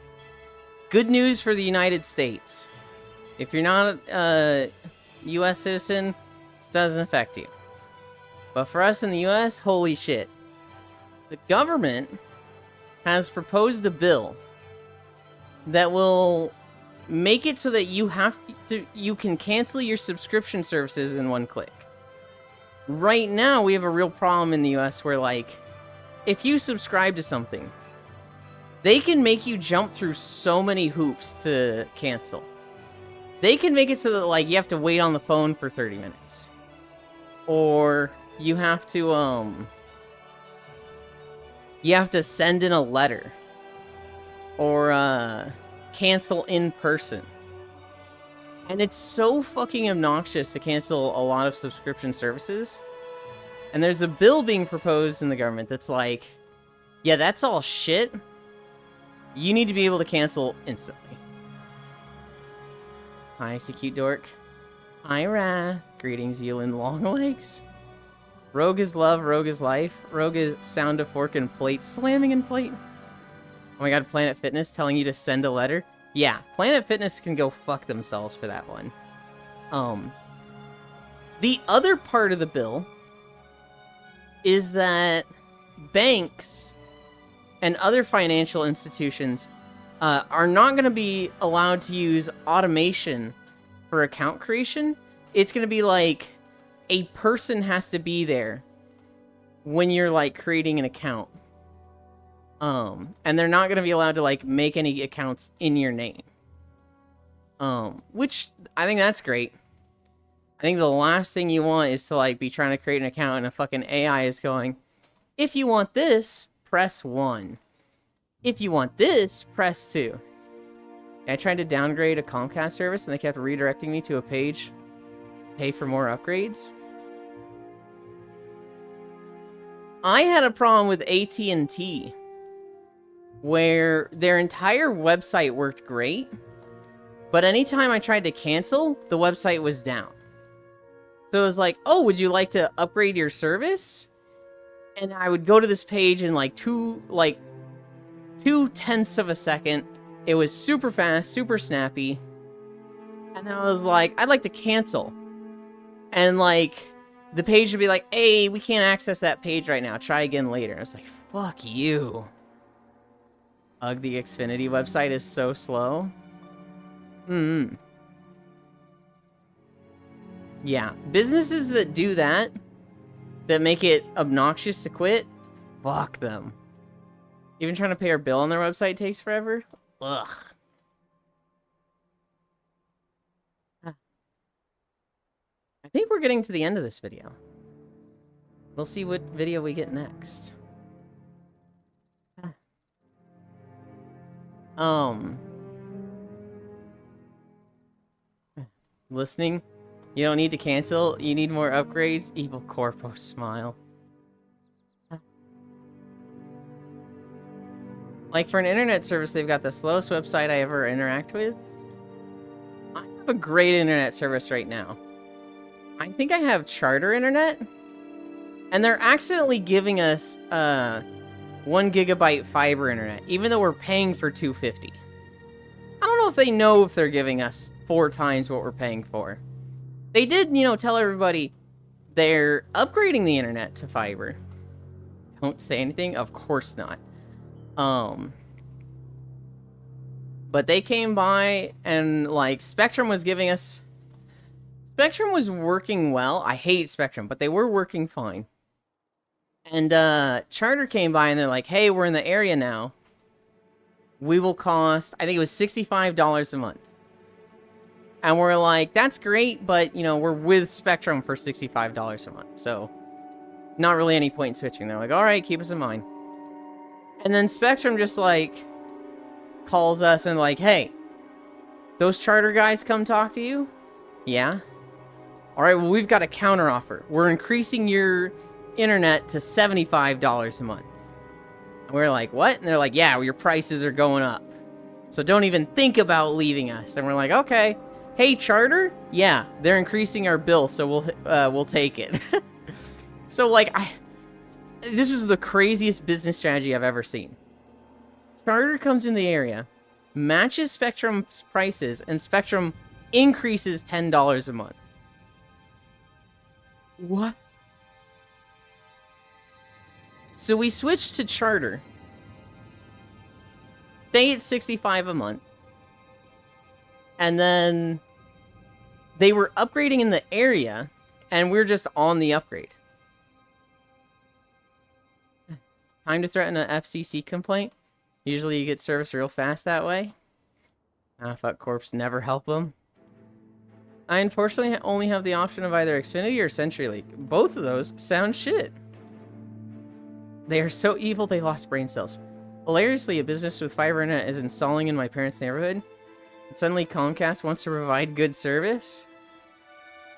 Good news for the United States. If you're not a US citizen, this doesn't affect you. But for us in the US, holy shit. The government has proposed a bill that will make it so that you can cancel your subscription services in one click. Right now, we have a real problem in the US where, like, if you subscribe to something, they can make you jump through so many hoops to cancel. They can make it so that, like, you have to wait on the phone for 30 minutes. Or you have to send in a letter. Or, cancel in person. And it's so fucking obnoxious to cancel a lot of subscription services. And there's a bill being proposed in the government that's like, yeah, that's all shit. You need to be able to cancel instantly. Hi, cute dork. Hi, Ra. Greetings, you in long legs. Rogue is love, rogue is life. Rogue is sound of fork and plate slamming in plate. Oh my god, Planet Fitness telling you to send a letter? Yeah, Planet Fitness can go fuck themselves for that one. The other part of the bill is that banks and other financial institutions are not going to be allowed to use automation for account creation. It's going to be like a person has to be there when you're like creating an account. And they're not going to be allowed to like make any accounts in your name. Which I think that's great. I think the last thing you want is to like be trying to create an account and a fucking AI is going, if you want this, press 1. If you want this, press 2. And I tried to downgrade a Comcast service and they kept redirecting me to a page to pay for more upgrades. I had a problem with AT&T where their entire website worked great, but anytime I tried to cancel, the website was down. So it was like, oh, would you like to upgrade your service? And I would go to this page in like 2/10 of a second. It was super fast, super snappy. And then I was like, I'd like to cancel. And like, the page would be like, hey, we can't access that page right now. Try again later. I was like, fuck you. Ugh, the Xfinity website is so slow. Yeah, businesses that do that make it obnoxious to quit, fuck them. Even trying to pay our bill on their website takes forever. Ugh. I think we're getting to the end of this video. We'll see what video we get next. Listening? You don't need to cancel. You need more upgrades. Evil Corpo smile. Like, for an internet service, they've got the slowest website I ever interact with. I have a great internet service right now. I think I have Charter internet. And they're accidentally giving us 1 gigabyte fiber internet, even though we're paying for $250. I don't know if they know if they're giving us 4 times what we're paying for. They did, tell everybody they're upgrading the internet to fiber. Don't say anything? Of course not. But they came by and, like, Spectrum was giving us... Spectrum was working well. I hate Spectrum, but they were working fine. And, Charter came by and they're like, hey, we're in the area now. We will cost, I think it was $65 a month. And we're like, that's great, but, we're with Spectrum for $65 a month. So, not really any point in switching. They're like, all right, keep us in mind. And then Spectrum just, like, calls us and like, hey, those Charter guys come talk to you? Yeah? All right, well, we've got a counter offer. We're increasing your internet to $75 a month. And we're like, what? And they're like, yeah, well, your prices are going up. So don't even think about leaving us. And we're like, okay. Hey, Charter? Yeah, they're increasing our bill, so we'll take it. So, like, this was the craziest business strategy I've ever seen. Charter comes in the area, matches Spectrum's prices, and Spectrum increases $10 a month. What? So we switched to Charter. Stay at $65 a month. And then they were upgrading in the area, and we're just on the upgrade. Time to threaten an FCC complaint. Usually you get service real fast that way. Fuck Corps, never help them. I unfortunately only have the option of either Xfinity or CenturyLink. Both of those sound shit. They are so evil they lost brain cells. Hilariously, a business with fiber internet is installing in my parents' neighborhood. And suddenly Comcast wants to provide good service?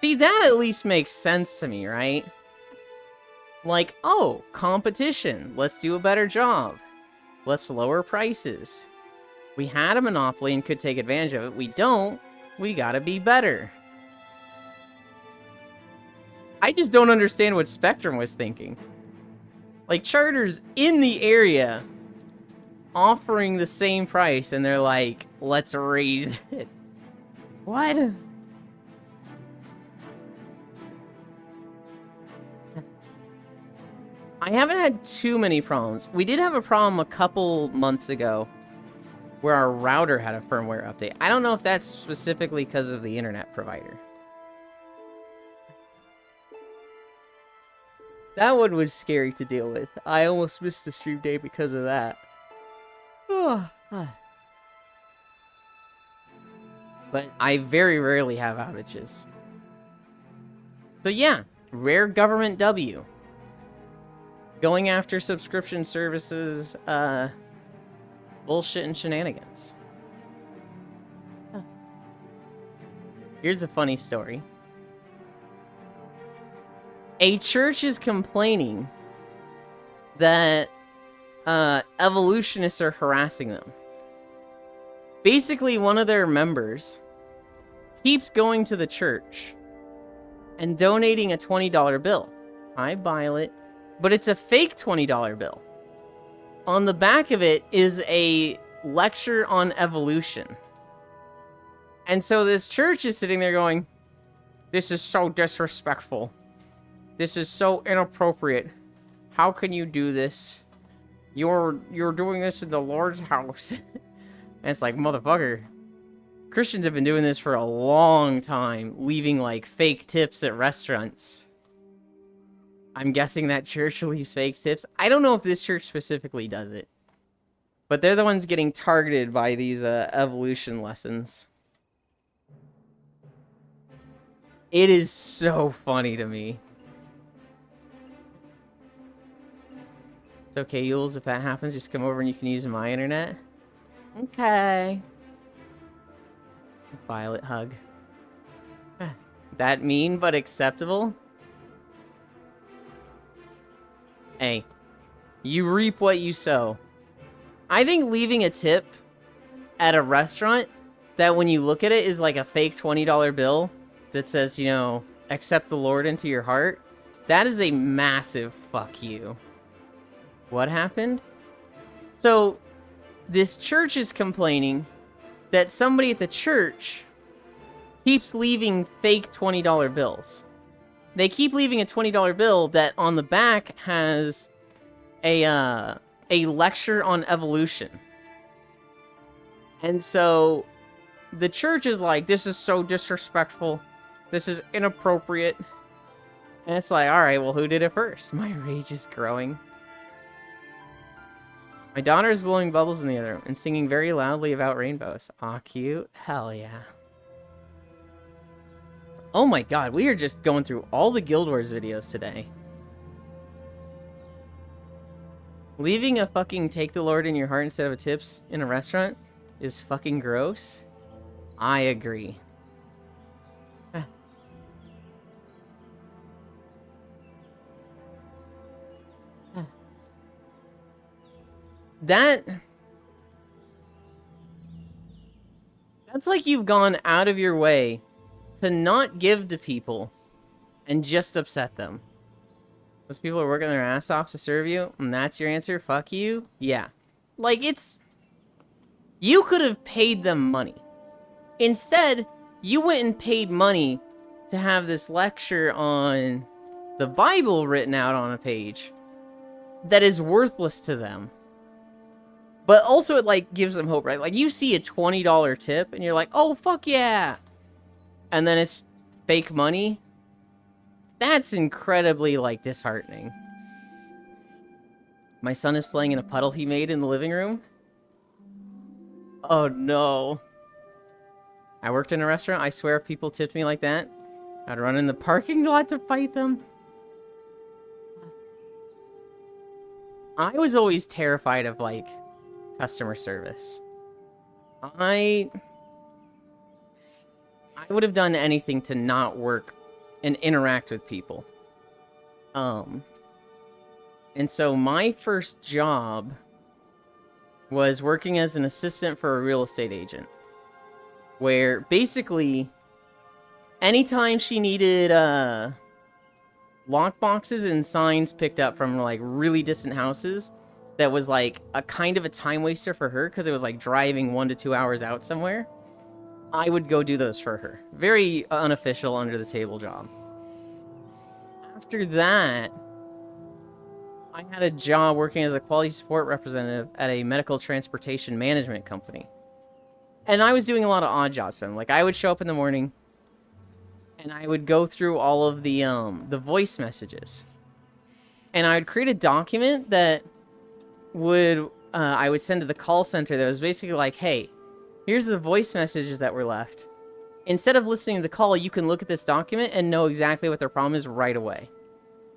See, that at least makes sense to me, right? Like, oh, competition. Let's do a better job. Let's lower prices. We had a monopoly and could take advantage of it. We don't. We gotta be better. I just don't understand what Spectrum was thinking. Like, Charter's in the area offering the same price, and they're like, let's raise it. What? I haven't had too many problems. We did have a problem a couple months ago where our router had a firmware update. I don't know if that's specifically because of the internet provider. That one was scary to deal with. I almost missed the stream day because of that. But I very rarely have outages. So yeah, rare government W. Going after subscription services, bullshit and shenanigans. Here's a funny story. A church is complaining that evolutionists are harassing them. Basically, one of their members keeps going to the church and donating a $20 bill. I buy it, but it's a fake $20 bill. On the back of it is a lecture on evolution. And so this church is sitting there going, "This is so disrespectful. This is so inappropriate. How can you do this? You're doing this in the Lord's house." And it's like, motherfucker, Christians have been doing this for a long time, leaving like fake tips at restaurants. I'm guessing that church leaves fake tips. I don't know if this church specifically does it, but they're the ones getting targeted by these evolution lessons. It is so funny to me. It's okay, Yules, if that happens, just come over and you can use my internet. Okay. Violet hug. That mean but acceptable? Hey, you reap what you sow. I think leaving a tip at a restaurant that when you look at it is like a fake $20 bill that says, you know, accept the Lord into your heart, that is a massive fuck you. What happened? So, this church is complaining that somebody at the church keeps leaving fake $20 bills. They keep leaving a $20 bill that on the back has a lecture on evolution. And so the church is like, "This is so disrespectful. This is inappropriate." And it's like, all right, well, who did it first? My rage is growing. My daughter is blowing bubbles in the other room and singing very loudly about rainbows. Aw, cute. Hell yeah. Oh my god, we are just going through all the Guild Wars videos today. Leaving a fucking take the Lord in your heart instead of a tips in a restaurant is fucking gross. I agree. That's like you've gone out of your way to not give to people and just upset them. Those people are working their ass off to serve you, and that's your answer? Fuck you? Yeah. Like, it's... You could have paid them money. Instead, you went and paid money to have this lecture on the Bible written out on a page that is worthless to them. But also it, like, gives them hope, right? Like, you see a $20 tip, and you're like, oh, fuck yeah! And then it's fake money. That's incredibly, like, disheartening. My son is playing in a puddle he made in the living room. Oh, no. I worked in a restaurant. I swear if people tipped me like that, I'd run in the parking lot to fight them. I was always terrified of, like, customer service. I would have done anything to not work and interact with people. And so my first job was working as an assistant for a real estate agent, where basically anytime she needed lock boxes and signs picked up from like really distant houses, that was like a kind of a time waster for her because it was like driving 1 to 2 hours out somewhere, I would go do those for her. Very unofficial, under the table job. After that, I had a job working as a quality support representative at a medical transportation management company. And I was doing a lot of odd jobs for them. Like, I would show up in the morning, and I would go through all of the voice messages. And I would create a document that I would send to the call center that was basically like, hey, here's the voice messages that were left. Instead of listening to the call, you can look at this document and know exactly what their problem is right away.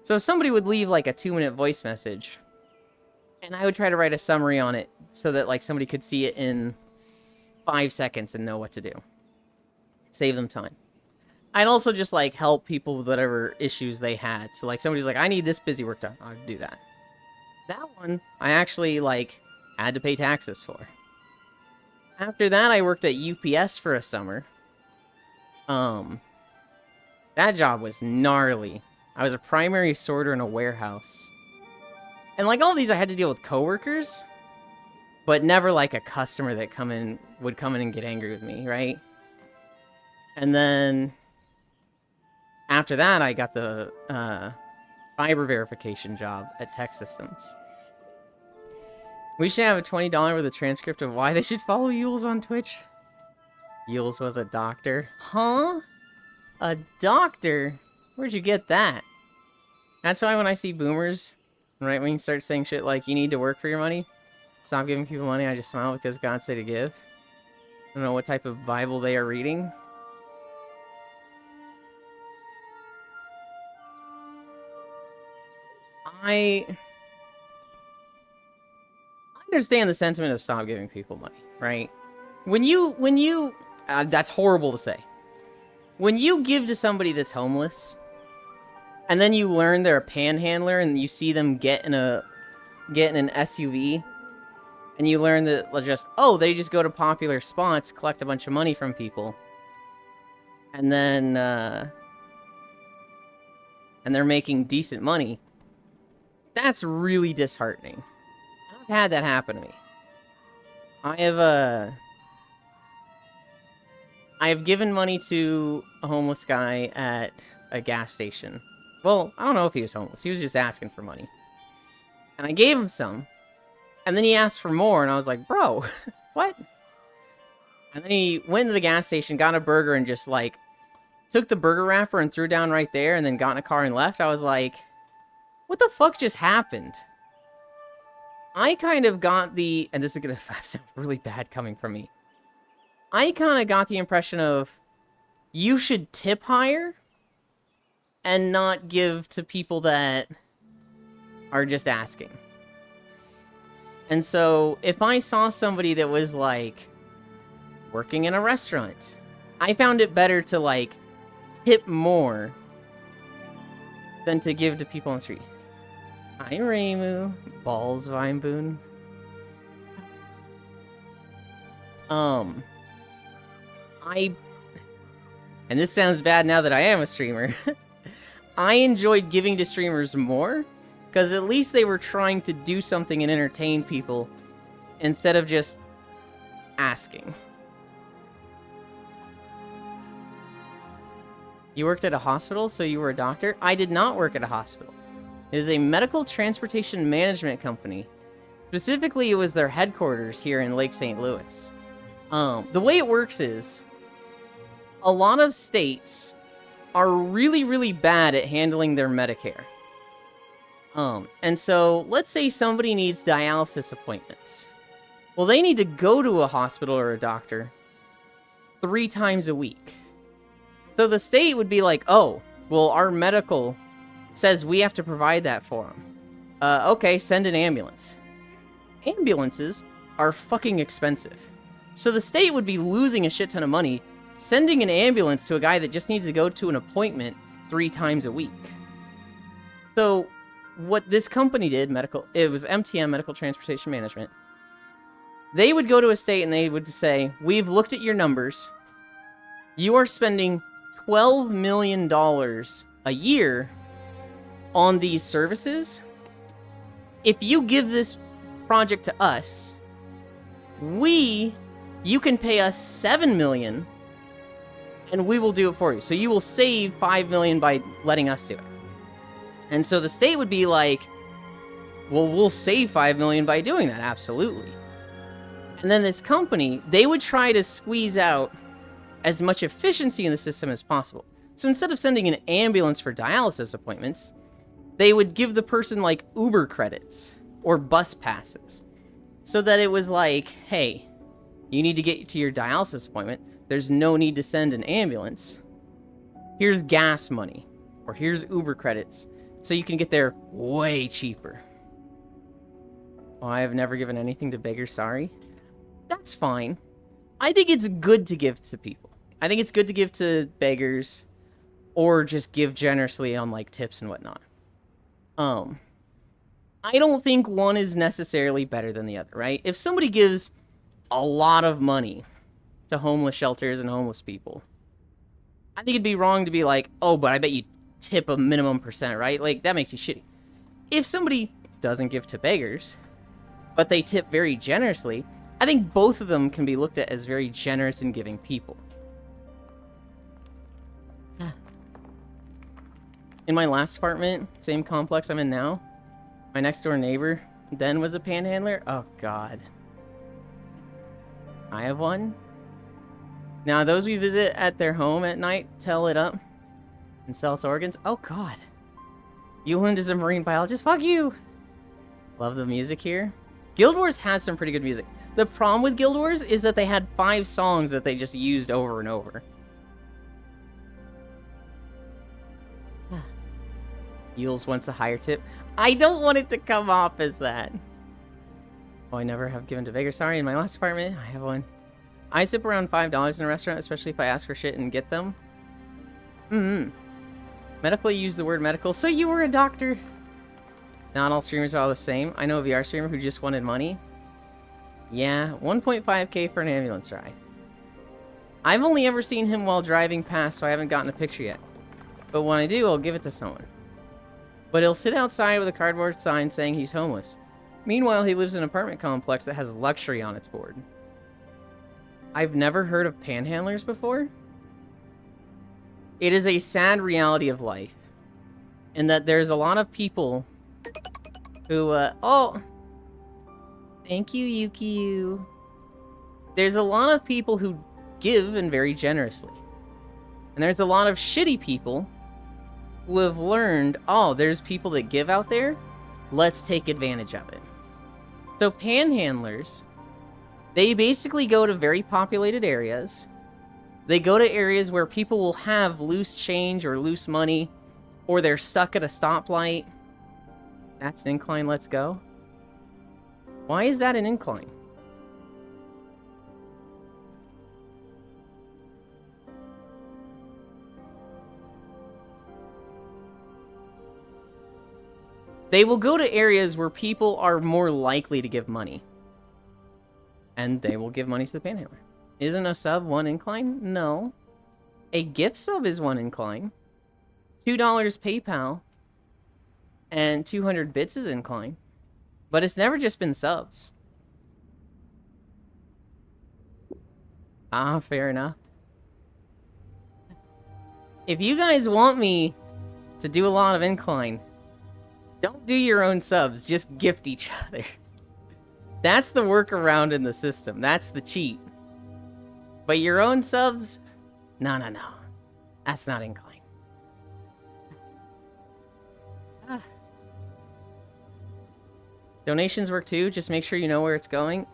So if somebody would leave like a 2-minute voice message, and I would try to write a summary on it so that like somebody could see it in 5 seconds and know what to do. Save them time. I'd also just like help people with whatever issues they had. So like somebody's like, I need this busy work done. I'd do that. That one, I actually like had to pay taxes for. After that, I worked at UPS for a summer. That job was gnarly. I was a primary sorter in a warehouse. And like all these, I had to deal with coworkers, but never like a customer that would come in and get angry with me, right? And then after that, I got the fiber verification job at Tech Systems. We should have a $20 with a transcript of why they should follow Yules on Twitch. Yules was a doctor. Huh? A doctor? Where'd you get that? That's why when I see boomers, right when you start saying shit like, you need to work for your money, stop giving people money, I just smile because God said to give. I don't know what type of Bible they are reading. I understand the sentiment of stop giving people money, right? When you that's horrible to say. When you give to somebody that's homeless, and then you learn they're a panhandler, and you see them get in an SUV, and you learn that they just go to popular spots, collect a bunch of money from people, and then and they're making decent money. That's really disheartening. I've had that happen to me. I have given money to a homeless guy at a gas station. Well, I don't know if he was homeless. He was just asking for money. And I gave him some. And then he asked for more, and I was like, bro, what? And then he went to the gas station, got a burger, and just, like, took the burger wrapper and threw down right there, and then got in a car and left. I was like, what the fuck just happened? I kind of got the... And this is going to sound really bad coming from me. I kind of got the impression of, you should tip higher and not give to people that are just asking. And so, if I saw somebody that was, like, working in a restaurant, I found it better to, like, tip more than to give to people on the street. Hi, Reimu. Balls, Vineboon. And this sounds bad now that I am a streamer. I enjoyed giving to streamers more, because at least they were trying to do something and entertain people, instead of just asking. You worked at a hospital, so you were a doctor? I did not work at a hospital. It is a medical transportation management company. Specifically, it was their headquarters here in Lake St. Louis. The way it works is, a lot of states are really, really bad at handling their Medicare. And so, let's say somebody needs dialysis appointments. Well, they need to go to a hospital or a doctor 3 times a week. So the state would be like, oh, well, our medical says we have to provide that for them. Okay, send an ambulance. Ambulances are fucking expensive. So the state would be losing a shit ton of money sending an ambulance to a guy that just needs to go to an appointment 3 times a week. So what this company did, it was MTM, Medical Transportation Management. They would go to a state and they would say, we've looked at your numbers. You are spending $12 million a year on these services. If you give this project to us, you can pay us $7 million and we will do it for you. So you will save $5 million by letting us do it. And so the state would be like, well, we'll save 5 million by doing that, absolutely. And then this company, they would try to squeeze out as much efficiency in the system as possible. So instead of sending an ambulance for dialysis appointments, they would give the person like Uber credits or bus passes. So that it was like, hey, you need to get to your dialysis appointment. There's no need to send an ambulance. Here's gas money, or here's Uber credits, so you can get there way cheaper. Oh, I have never given anything to beggars, sorry. That's fine. I think it's good to give to people. I think it's good to give to beggars, or just give generously on, like, tips and whatnot. I don't think one is necessarily better than the other, right? If somebody gives a lot of money to homeless shelters and homeless people, I think it'd be wrong to be like, oh, but I bet you tip a minimum percent, right? Like, that makes you shitty. If somebody doesn't give to beggars, but they tip very generously, I think both of them can be looked at as very generous and giving people. In my last apartment, same complex I'm in now, my next door neighbor then was a panhandler. Oh, God. I have one. Now, those we visit at their home at night tell it up and sell its organs. Oh, God. Euland is a marine biologist. Fuck you. Love the music here. Guild Wars has some pretty good music. The problem with Guild Wars is that they had 5 songs that they just used over and over. Yules wants a higher tip. I don't want it to come off as that. Oh, I never have given to beggars. Sorry, in my last apartment, I have one. I tip around $5 in a restaurant, especially if I ask for shit and get them. Medically, use the word medical. So you were a doctor? Not all streamers are all the same. I know a VR streamer who just wanted money. Yeah, 1.5k for an ambulance ride. I've only ever seen him while driving past, so I haven't gotten a picture yet. But when I do, I'll give it to someone. But he'll sit outside with a cardboard sign saying he's homeless. Meanwhile, he lives in an apartment complex that has luxury on its board. I've never heard of panhandlers before. It is a sad reality of life. In that there's a lot of people who, oh! Thank you, Yukiyu. There's a lot of people who give and very generously. And there's a lot of shitty people who have learned, oh, there's people that give out there, let's take advantage of it. So panhandlers, they basically go to very populated areas. They go to areas where people will have loose change or loose money, or they're stuck at a stoplight. That's an incline, let's go. Why is that an incline? They will go to areas where people are more likely to give money. And they will give money to the panhandler. Isn't a sub 1 incline? No. A gift sub is 1 incline. $2 PayPal. And 200 bits is incline. But it's never just been subs. Ah, fair enough. If you guys want me to do a lot of incline, don't do your own subs, just gift each other. That's the workaround in the system. That's the cheat. But your own subs? No. That's not incline. Donations work too, just make sure you know where it's going.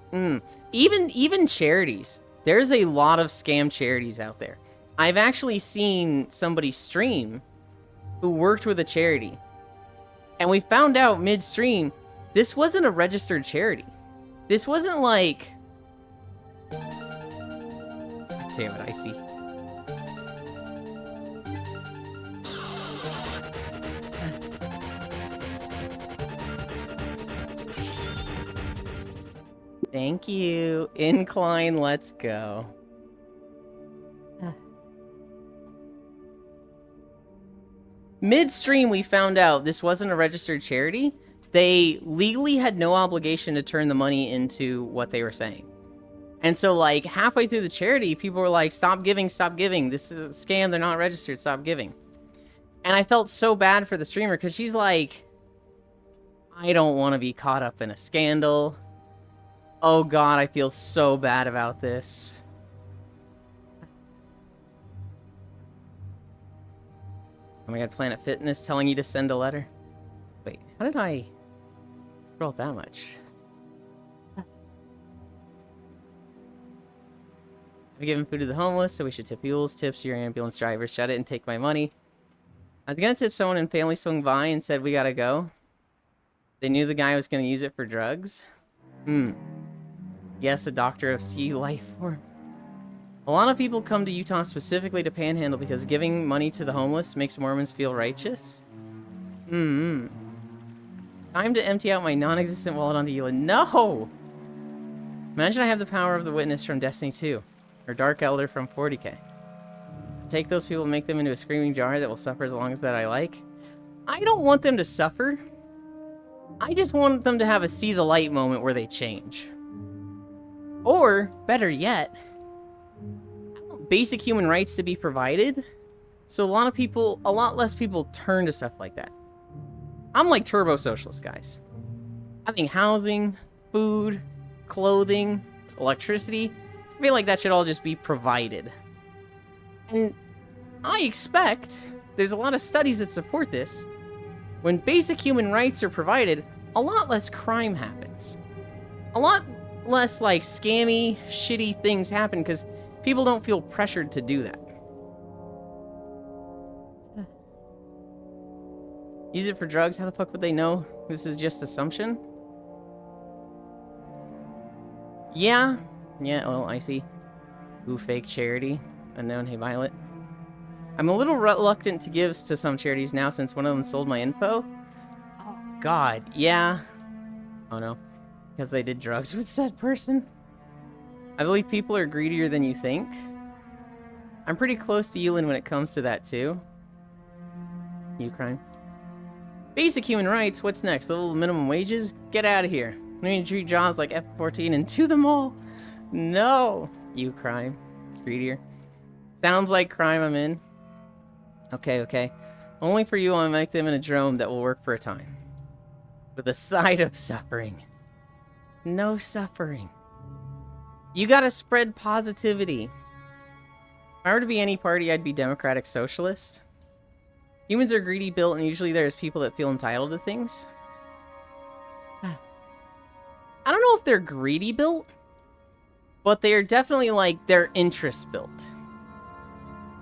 Even charities. There's a lot of scam charities out there. I've actually seen somebody stream who worked with a charity. And we found out midstream, this wasn't a registered charity. This wasn't like... Damn it, I see. Thank you. Incline, let's go. Midstream, we found out this wasn't a registered charity. They legally had no obligation to turn the money into what they were saying. And so, like, halfway through the charity, people were like, stop giving, stop giving. This is a scam. They're not registered. Stop giving. And I felt so bad for the streamer because she's like, I don't want to be caught up in a scandal. Oh god, I feel so bad about this. Oh my god, Planet Fitness telling you to send a letter. Wait, how did I scroll that much? I've given food to the homeless, so we should tip mules. Tips your ambulance drivers. Shut it and take my money. I was gonna tip someone and family swung by and said we gotta go. They knew the guy was gonna use it for drugs. Yes, a doctor of sea life form. A lot of people come to Utah specifically to panhandle because giving money to the homeless makes Mormons feel righteous. Time to empty out my non-existent wallet onto Eula. No! Imagine I have the power of the witness from Destiny 2. Or Dark Elder from 40k. Take those people and make them into a screaming jar that will suffer as long as that I like. I don't want them to suffer. I just want them to have a see the light moment where they change. Or, better yet, I want basic human rights to be provided, so a lot less people turn to stuff like that. I'm like turbo socialist, guys. I think housing, food, clothing, electricity, I feel like that should all just be provided. And I expect there's a lot of studies that support this. When basic human rights are provided, a lot less crime happens. A lot less, like, scammy, shitty things happen because people don't feel pressured to do that. Use it for drugs? How the fuck would they know? This is just assumption? Yeah, well, I see. Ooh, fake charity. Unknown, hey Violet. I'm a little reluctant to give to some charities now since one of them sold my info. Oh, God, yeah. Oh, no. Because they did drugs with said person? I believe people are greedier than you think. I'm pretty close to Yulin when it comes to that, too. You crime. Basic human rights, what's next? Little minimum wages? Get out of here. We need to treat jobs like F-14 and do them all. No! You crime. It's greedier. Sounds like crime I'm in. Okay. Only for you I'll make them in a drone that will work for a time. With a side of suffering. No suffering. You gotta spread positivity. If I were to be any party, I'd be Democratic Socialist. Humans are greedy built, and usually there's people that feel entitled to things. I don't know if they're greedy built, but they are definitely, like, their interests built.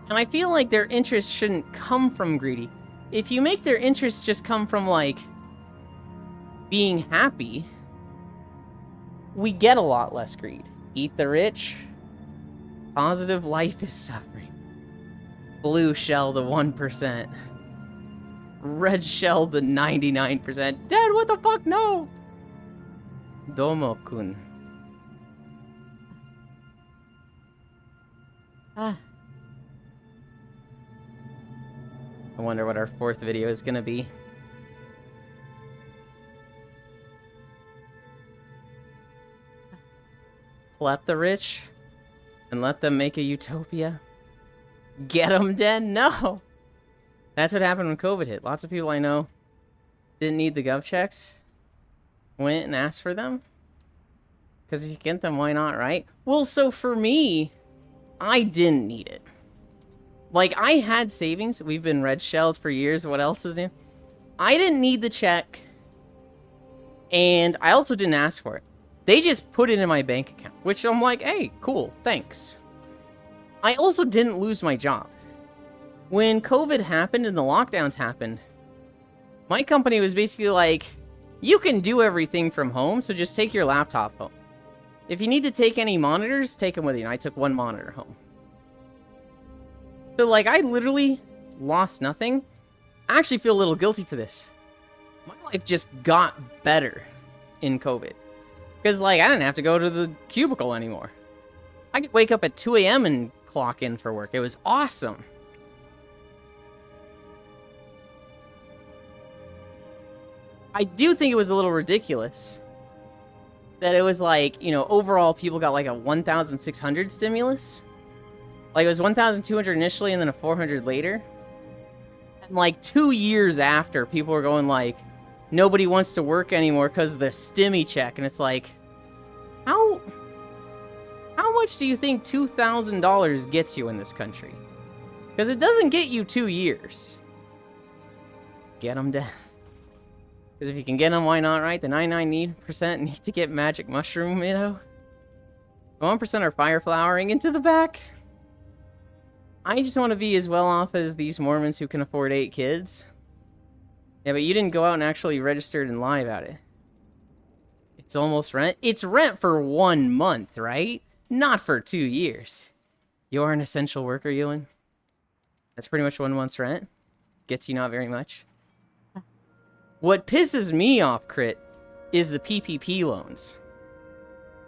And I feel like their interests shouldn't come from greedy. If you make their interests just come from, like, being happy, we get a lot less greed. Eat the rich. Positive life is suffering. Blue shell the 1%. Red shell the 99%. Dad, what the fuck? No! Domo-kun. I wonder what our fourth video is gonna be. Plep the rich and let them make a utopia. Get them dead? No! That's what happened when COVID hit. Lots of people I know didn't need the gov checks. Went and asked for them. Because if you get them, why not, right? Well, so for me, I didn't need it. Like, I had savings. We've been red shelled for years. What else is new? I didn't need the check. And I also didn't ask for it. They just put it in my bank account. Which I'm like, hey, cool, thanks. I also didn't lose my job. When COVID happened and the lockdowns happened, my company was basically like, you can do everything from home, so just take your laptop home. If you need to take any monitors, take them with you. And I took one monitor home. So, like, I literally lost nothing. I actually feel a little guilty for this. My life just got better in COVID. Because, like, I didn't have to go to the cubicle anymore. I could wake up at 2 a.m. and clock in for work. It was awesome. I do think it was a little ridiculous that it was like, you know, overall people got like a 1,600 stimulus. Like it was 1,200 initially and then a 400 later. And like 2 years after, people were going like, nobody wants to work anymore because of the stimmy check. And it's like, how much do you think $2,000 gets you in this country? Because it doesn't get you 2 years. Get them down. Because if you can get them, why not, right? The 99% need to get magic mushroom, you know? 1% are fire flowering into the back. I just want to be as well off as these Mormons who can afford 8 kids. Yeah, but you didn't go out and actually register and lie about it. It's almost rent. It's rent for 1 month, right? Not for 2 years. You're an essential worker, Ewan. That's pretty much 1 month's rent. Gets you not very much. What pisses me off, Crit, is the PPP loans.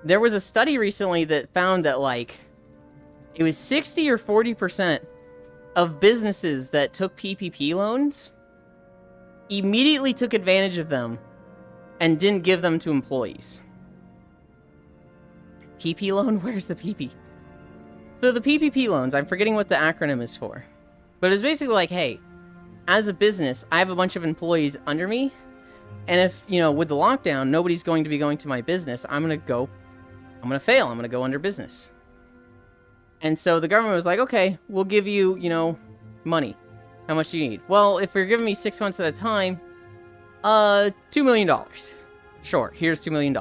There was a study recently that found that, like, it was 60 or 40% of businesses that took PPP loans immediately took advantage of them and didn't give them to employees. PP loan? Where's the PP? So the PPP loans, I'm forgetting what the acronym is for. But it's basically like, hey, as a business, I have a bunch of employees under me. And if, you know, with the lockdown, nobody's going to be going to my business, I'm going to fail. I'm going to go under business. And so the government was like, okay, we'll give you, you know, money. How much do you need? Well, if you're giving me 6 months at a time, $2 million. Sure, here's $2 million.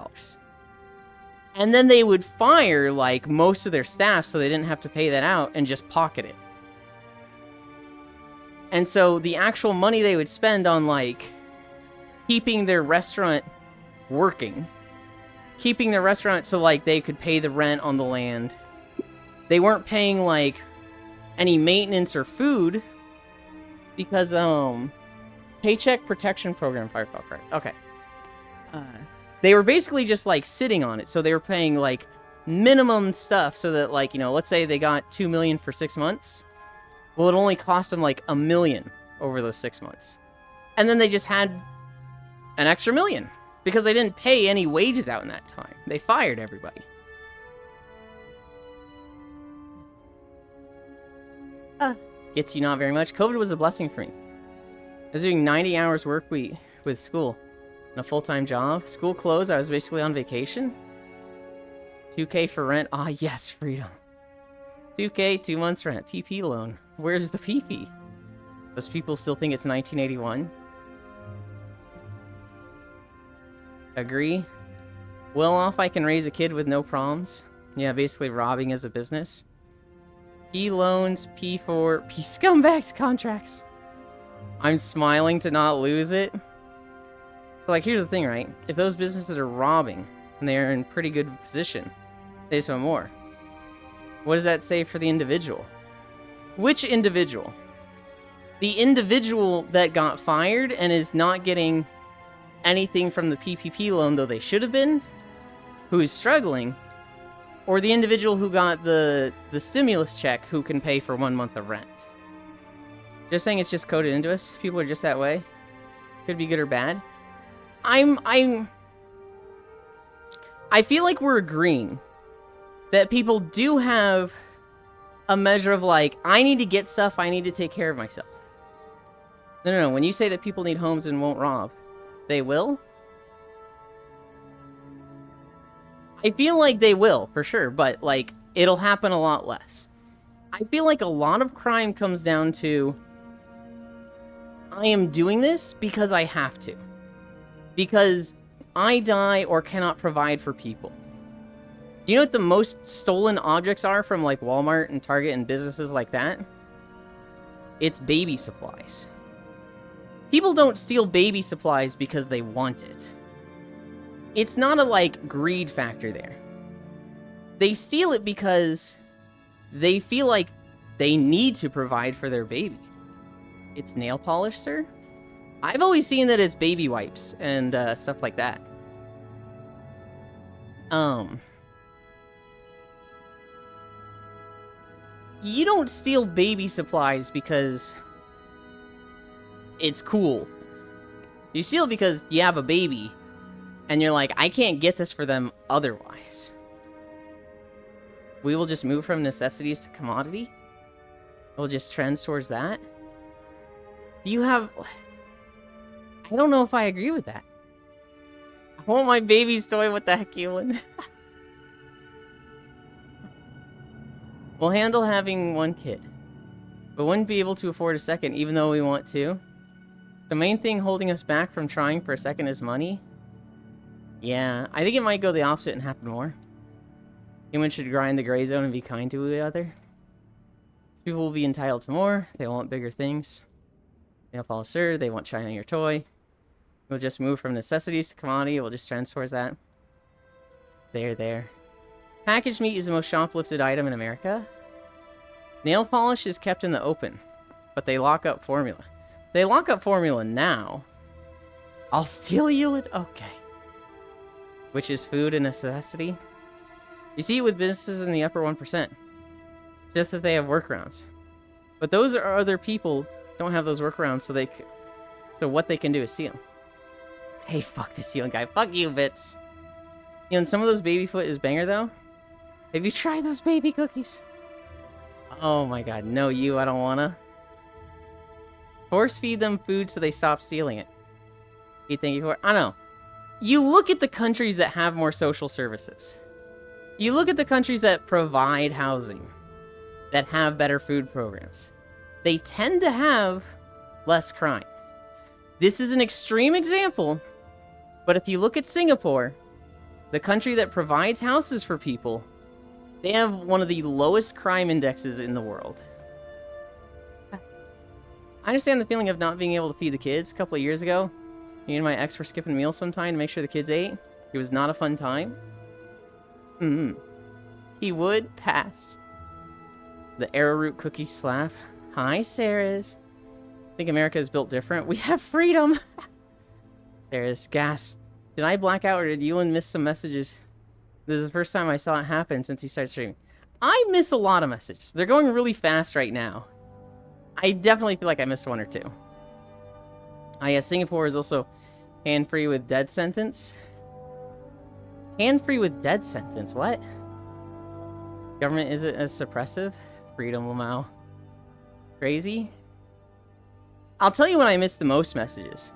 And then they would fire, like, most of their staff so they didn't have to pay that out and just pocket it. And so the actual money they would spend on, like, keeping their restaurant working, keeping their restaurant so, like, they could pay the rent on the land. They weren't paying, like, any maintenance or food because, Paycheck Protection Program, if I recall correct. Okay. They were basically just, like, sitting on it. So they were paying, like, minimum stuff so that, like, you know, let's say they got $2 million for 6 months. Well, it only cost them, like, $1 million over those 6 months. And then they just had an extra $1 million because they didn't pay any wages out in that time. They fired everybody. Gets you not very much. COVID was a blessing for me. I was doing 90 hours work week with school and a full-time job. School closed. I was basically on vacation. $2K for rent. Ah, yes, freedom. $2K, 2 months rent. PP loan. Where's the PP? Those people still think it's 1981. Agree. Well off I can raise a kid with no problems. Yeah, basically robbing as a business. P loans, P4, P scumbags contracts. I'm smiling to not lose it. So, like, here's the thing, right? If those businesses are robbing and they are in pretty good position, they just want more. What does that say for the individual? Which individual? The individual that got fired and is not getting anything from the PPP loan, though they should have been, who is struggling, or the individual who got the stimulus check who can pay for 1 month of rent? Just saying it's just coded into us. People are just that way. Could be good or bad. I feel like we're agreeing that people do have a measure of, like, I need to get stuff, I need to take care of myself. No. When you say that people need homes and won't rob, they will? I feel like they will, for sure, but, like, it'll happen a lot less. I feel like a lot of crime comes down to, I am doing this because I have to. Because I die or cannot provide for people. Do you know what the most stolen objects are from, like, Walmart and Target and businesses like that? It's baby supplies. People don't steal baby supplies because they want it. It's not a, like, greed factor there. They steal it because they feel like they need to provide for their baby. It's nail polish, sir? I've always seen that it's baby wipes and stuff like that. You don't steal baby supplies because it's cool. You steal because you have a baby and you're like, I can't get this for them otherwise. We will just move from necessities to commodity? We'll just trend towards that? Do you have... I don't know if I agree with that. I want my baby's toy. What the heck, Keelan? We'll handle having one kid, but wouldn't be able to afford a second even though we want to. The main thing holding us back from trying for a second is money. Yeah, I think it might go the opposite and happen more. Humans should grind the gray zone and be kind to each other. People will be entitled to more. They want bigger things. They'll follow sir. They want China your toy. We'll just move from necessities to commodity. We'll just trend towards that. There. Packaged meat is the most shoplifted item in America. Nail polish is kept in the open, but they lock up formula. They lock up formula now. I'll steal you it? Okay. Which is food a necessity? You see it with businesses in the upper 1%. Just that they have workarounds. But those are other people don't have those workarounds, so what they can do is steal. Hey, fuck this young guy. Fuck you, Bits. You know, and some of those baby foot is banger, though. Have you tried those baby cookies? Oh my god, no, I don't wanna. Force feed them food so they stop stealing it. You think you for? I know. You look at the countries that have more social services. You look at the countries that provide housing, that have better food programs. They tend to have less crime. This is an extreme example, but if you look at Singapore, the country that provides houses for people, they have one of the lowest crime indexes in the world. I understand the feeling of not being able to feed the kids. A couple of years ago, me and my ex were skipping meals sometime to make sure the kids ate. It was not a fun time. He would pass. The arrowroot cookie slap. Hi, Sarah's. I think America is built different. We have freedom. Sarah's gas. Did I black out or did Ewan miss some messages? This is the first time I saw it happen since he started streaming. I miss a lot of messages. They're going really fast right now. I definitely feel like I missed one or two. Singapore is also hand-free with death sentence. Hand-free with death sentence? What? Government isn't as suppressive? Freedom, Lamau. Crazy? I'll tell you when I miss the most messages.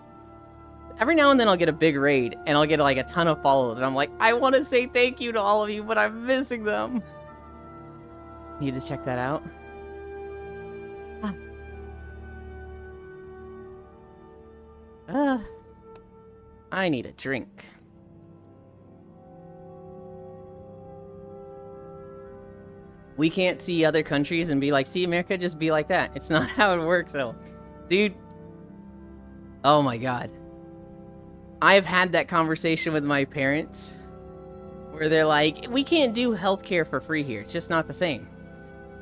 Every now and then I'll get a big raid, and I'll get like a ton of follows, and I'm like, I want to say thank you to all of you, but I'm missing them. Need to check that out. I need a drink. We can't see other countries and be like, see, America, just be like that. It's not how it works, though. Dude. Oh my god. I've had that conversation with my parents where they're like, we can't do healthcare for free here. It's just not the same.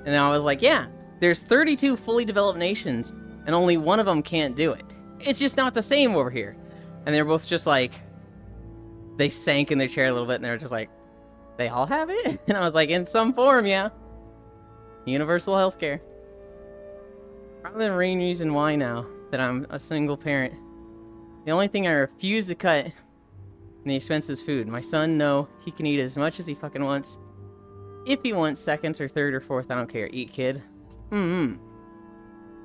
And I was like, yeah, there's 32 fully developed nations and only one of them can't do it. It's just not the same over here. And they're both just like, they sank in their chair a little bit and they're just like, they all have it? And I was like, in some form, yeah. Universal healthcare. Probably the main reason why now that I'm a single parent. The only thing I refuse to cut in the expense is food. My son, no, he can eat as much as he fucking wants. If he wants seconds or third or fourth, I don't care. Eat, kid. You're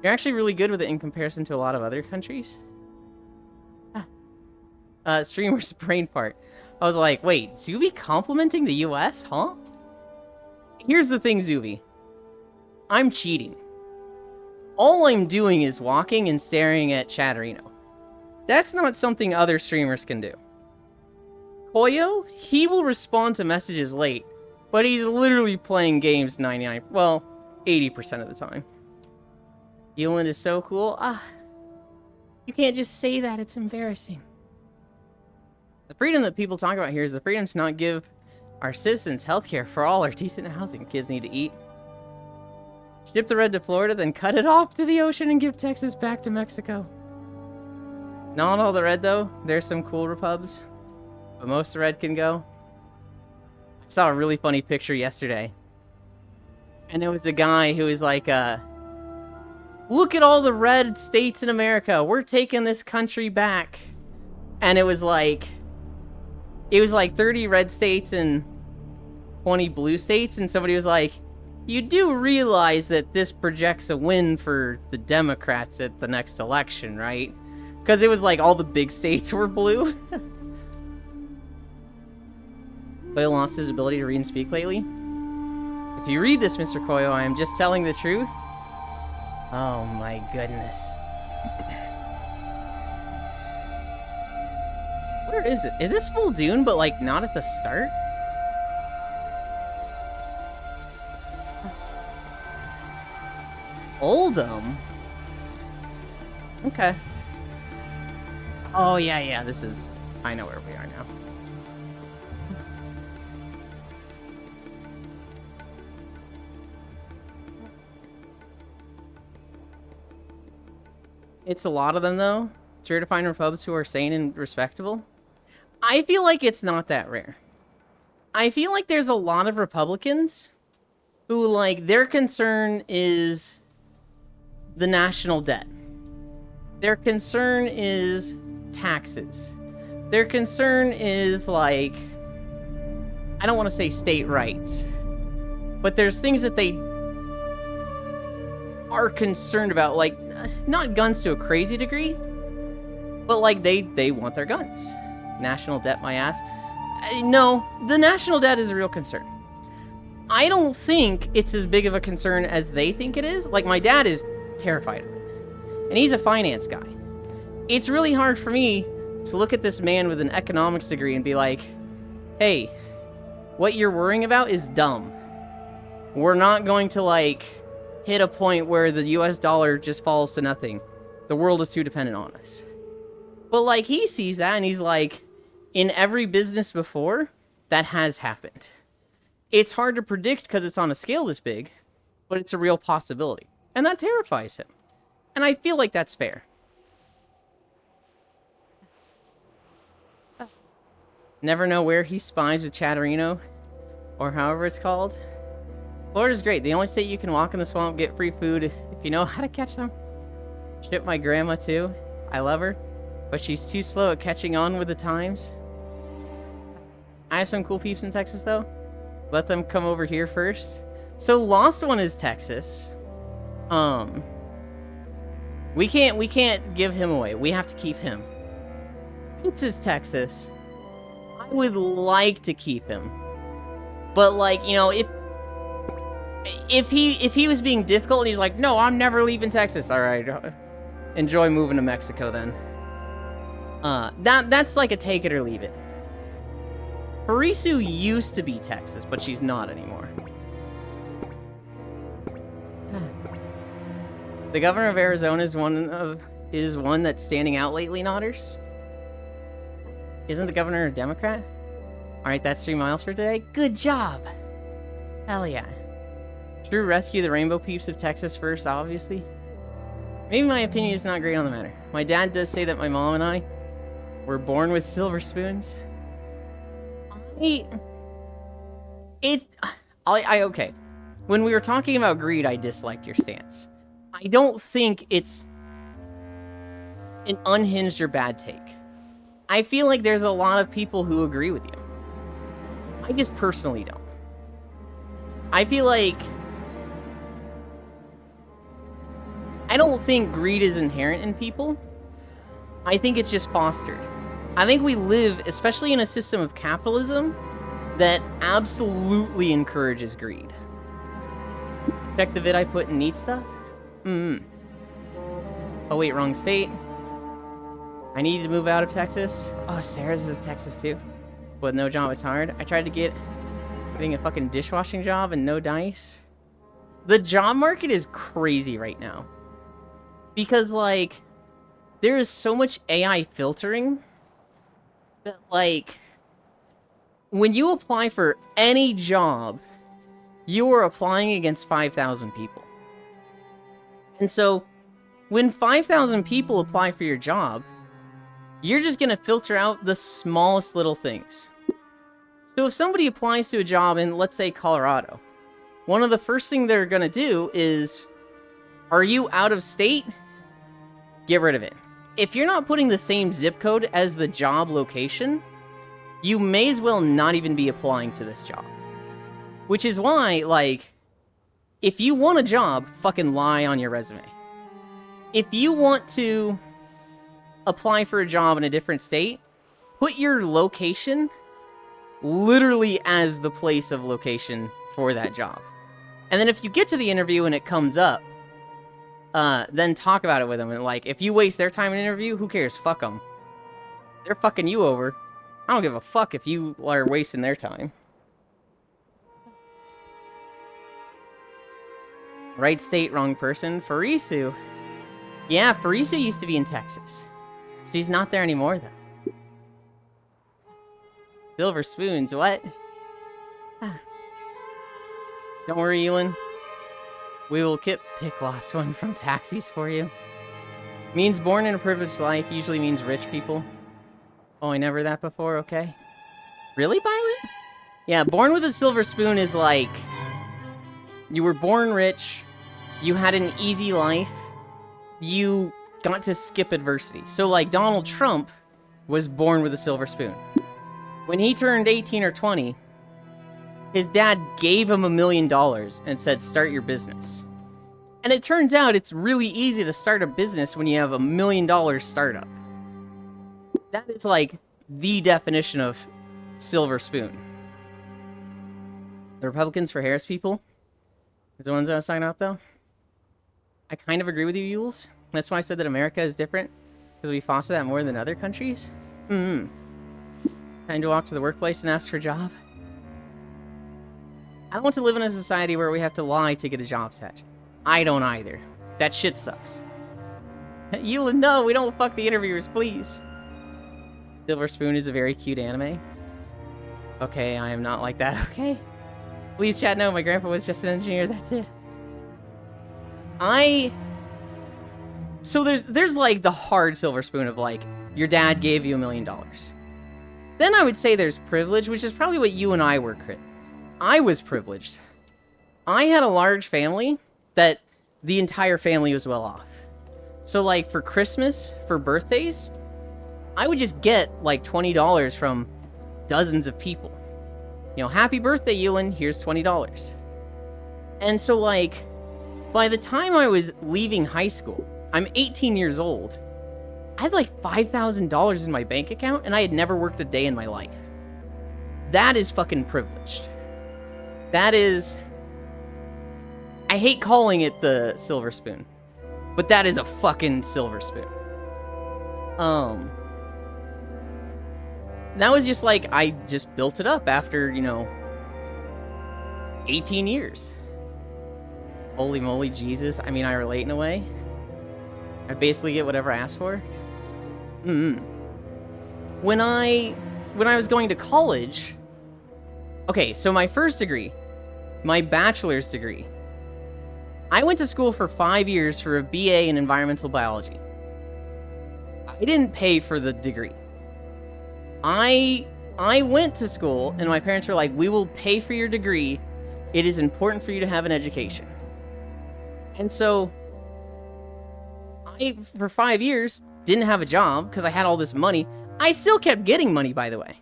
actually really good with it in comparison to a lot of other countries. Streamer's brain part. I was like, wait, Zuby complimenting the US, huh? Here's the thing, Zuby. I'm cheating. All I'm doing is walking and staring at Chatterino. That's not something other streamers can do. Koyo, he will respond to messages late, but he's literally playing games 80% of the time. Ewan is so cool. You can't just say that, it's embarrassing. The freedom that people talk about here is the freedom to not give our citizens healthcare for all or decent housing. Kids need to eat. Ship the red to Florida, then cut it off to the ocean and give Texas back to Mexico. Not all the red, though. There's some cool repubs, but most of the red can go. I saw a really funny picture yesterday, and it was a guy who was like, look at all the red states in America. We're taking this country back. And it was like 30 red states and 20 blue states, and somebody was like, you do realize that this projects a win for the Democrats at the next election, right? Because it was like all the big states were blue. Koyo lost his ability to read and speak lately. If you read this, Mr. Koyo, I am just telling the truth. Oh my goodness. Where is it? Is this Muldoon, but like not at the start? Oldham? Okay. Oh yeah, this is... I know where we are now. It's a lot of them, though. It's rare to find Republicans who are sane and respectable. I feel like it's not that rare. I feel like there's a lot of Republicans who, like, their concern is the national debt. Their concern is taxes. Their concern is, like, I don't want to say state rights, but there's things that they are concerned about, like, not guns to a crazy degree, but like they want their guns. National debt, my ass. No, the national debt is a real concern. I don't think it's as big of a concern as they think it is. Like, my dad is terrified of it, and he's a finance guy. It's really hard for me to look at this man with an economics degree and be like, hey, what you're worrying about is dumb. We're not going to, like, hit a point where the US dollar just falls to nothing. The world is too dependent on us. But, like, he sees that and he's like, in every business before, that has happened. It's hard to predict because it's on a scale this big, but it's a real possibility. And that terrifies him. And I feel like that's fair. Never know where he spies with Chatterino, or however it's called. Florida's great. The only state you can walk in the swamp, get free food if you know how to catch them. Ship my grandma too. I love her, but she's too slow at catching on with the times. I have some cool peeps in Texas though. Let them come over here first. So Lost One is Texas. We can't give him away. We have to keep him. This is Texas. I would like to keep him, but like, you know, if he was being difficult and he's like, no, I'm never leaving Texas. All right, enjoy moving to Mexico then. That's like a take it or leave it. Harisu used to be Texas, but she's not anymore. The governor of Arizona is one that's standing out lately, Nodders. Isn't the governor a Democrat? All right, that's 3 miles for today. Good job. Hell yeah. True, rescue the rainbow peeps of Texas first, obviously. Maybe my opinion is not great on the matter. My dad does say that my mom and I were born with silver spoons. Okay. When we were talking about greed, I disliked your stance. I don't think it's an unhinged or bad take. I feel like there's a lot of people who agree with you. I just personally don't. I feel like... I don't think greed is inherent in people. I think it's just fostered. I think we live, especially in a system of capitalism, that absolutely encourages greed. Check the vid I put in Neat Stuff? Oh wait, wrong state. I needed to move out of Texas. Oh, Sarah's is Texas too. With no job, it's hard. I tried to getting a fucking dishwashing job and no dice. The job market is crazy right now. Because, like, there is so much AI filtering that, like, when you apply for any job, you are applying against 5,000 people. And so, when 5,000 people apply for your job, you're just going to filter out the smallest little things. So if somebody applies to a job in, let's say, Colorado, one of the first things they're going to do is, are you out of state? Get rid of it. If you're not putting the same zip code as the job location, you may as well not even be applying to this job. Which is why, like, if you want a job, fucking lie on your resume. If you want to apply for a job in a different state, put your location literally as the place of location for that job. And then if you get to the interview and it comes up, then talk about it with them. And like, if you waste their time in an interview, who cares? Fuck them. They're fucking you over. I don't give a fuck if you are wasting their time. Right state, wrong person. Farisu. Yeah, Farisu used to be in Texas. She's not there anymore, though. Silver spoons, what? Ah. Don't worry, Elin. We will pick lost one from taxis for you. Means born in a privileged life usually means rich people. Oh, I never heard that before, okay. Really, Violet? Yeah, born with a silver spoon is like... You were born rich, you had an easy life, you got to skip adversity. So like Donald Trump was born with a silver spoon. When he turned 18 or 20, his dad gave him $1 million and said, start your business. And it turns out it's really easy to start a business when you have $1 million startup. That is like the definition of silver spoon. The Republicans for Harris people is the ones I was talking about, though. I kind of agree with you, Yules. That's why I said that America is different, because we foster that more than other countries. Time to walk to the workplace and ask for a job. I don't want to live in a society where we have to lie to get a job set. I don't either. That shit sucks. Ewan, no, we don't fuck the interviewers, please. Silver Spoon is a very cute anime. Okay, I am not like that, okay? Please, chat, no, my grandpa was just an engineer, that's it. So there's like the hard silver spoon of like, your dad gave you $1 million. Then I would say there's privilege, which is probably what you and I were, Crit. I was privileged. I had a large family that the entire family was well off. So like for Christmas, for birthdays, I would just get like $20 from dozens of people. You know, happy birthday, Ewan, here's $20. And so like, by the time I was leaving high school, I'm 18 years old, I had like $5,000 in my bank account and I had never worked a day in my life. That is fucking privileged. That is... I hate calling it the silver spoon, but that is a fucking silver spoon. That was just like, I just built it up after, 18 years. Holy moly, Jesus. I mean, I relate in a way. I basically get whatever I ask for. When I was going to college... Okay, so my first degree, my bachelor's degree, I went to school for 5 years for a BA in environmental biology. I didn't pay for the degree. I went to school, and my parents were like, we will pay for your degree. It is important for you to have an education. And so, I, for 5 years, didn't have a job because I had all this money. I still kept getting money, by the way.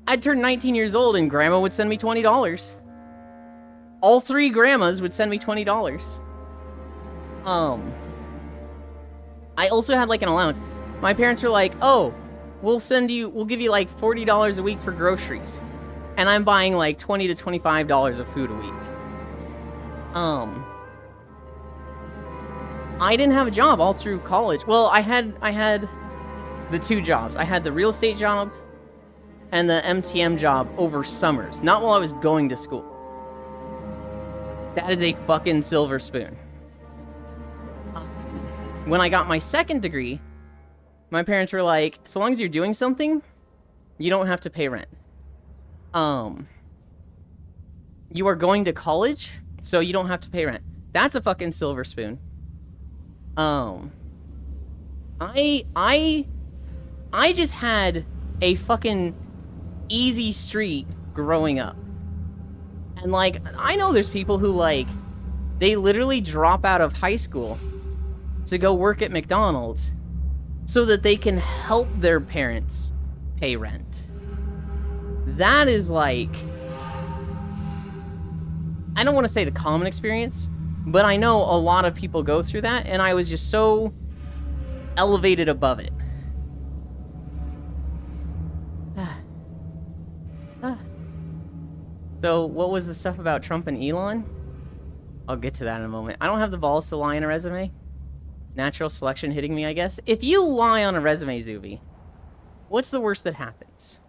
I'd turn 19 years old, and Grandma would send me $20. All 3 grandmas would send me $20. I also had, like, an allowance. My parents were like, oh, we'll give you, like, $40 a week for groceries. And I'm buying, like, $20 to $25 of food a week. I didn't have a job all through college. Well, I had the 2 jobs. I had the real estate job and the MTM job over summers, not while I was going to school. That is a fucking silver spoon. When I got my second degree, my parents were like, so long as you're doing something, you don't have to pay rent. You are going to college, so you don't have to pay rent. That's a fucking silver spoon. I just had a fucking easy street growing up. And, like, I know there's people who, like, they literally drop out of high school to go work at McDonald's so that they can help their parents pay rent. That is, like... I don't want to say the common experience, but I know a lot of people go through that, and I was just so elevated above it. So, what was the stuff about Trump and Elon? I'll get to that in a moment. I don't have the balls to lie on a resume. Natural selection hitting me, I guess. If you lie on a resume, Zuby, what's the worst that happens?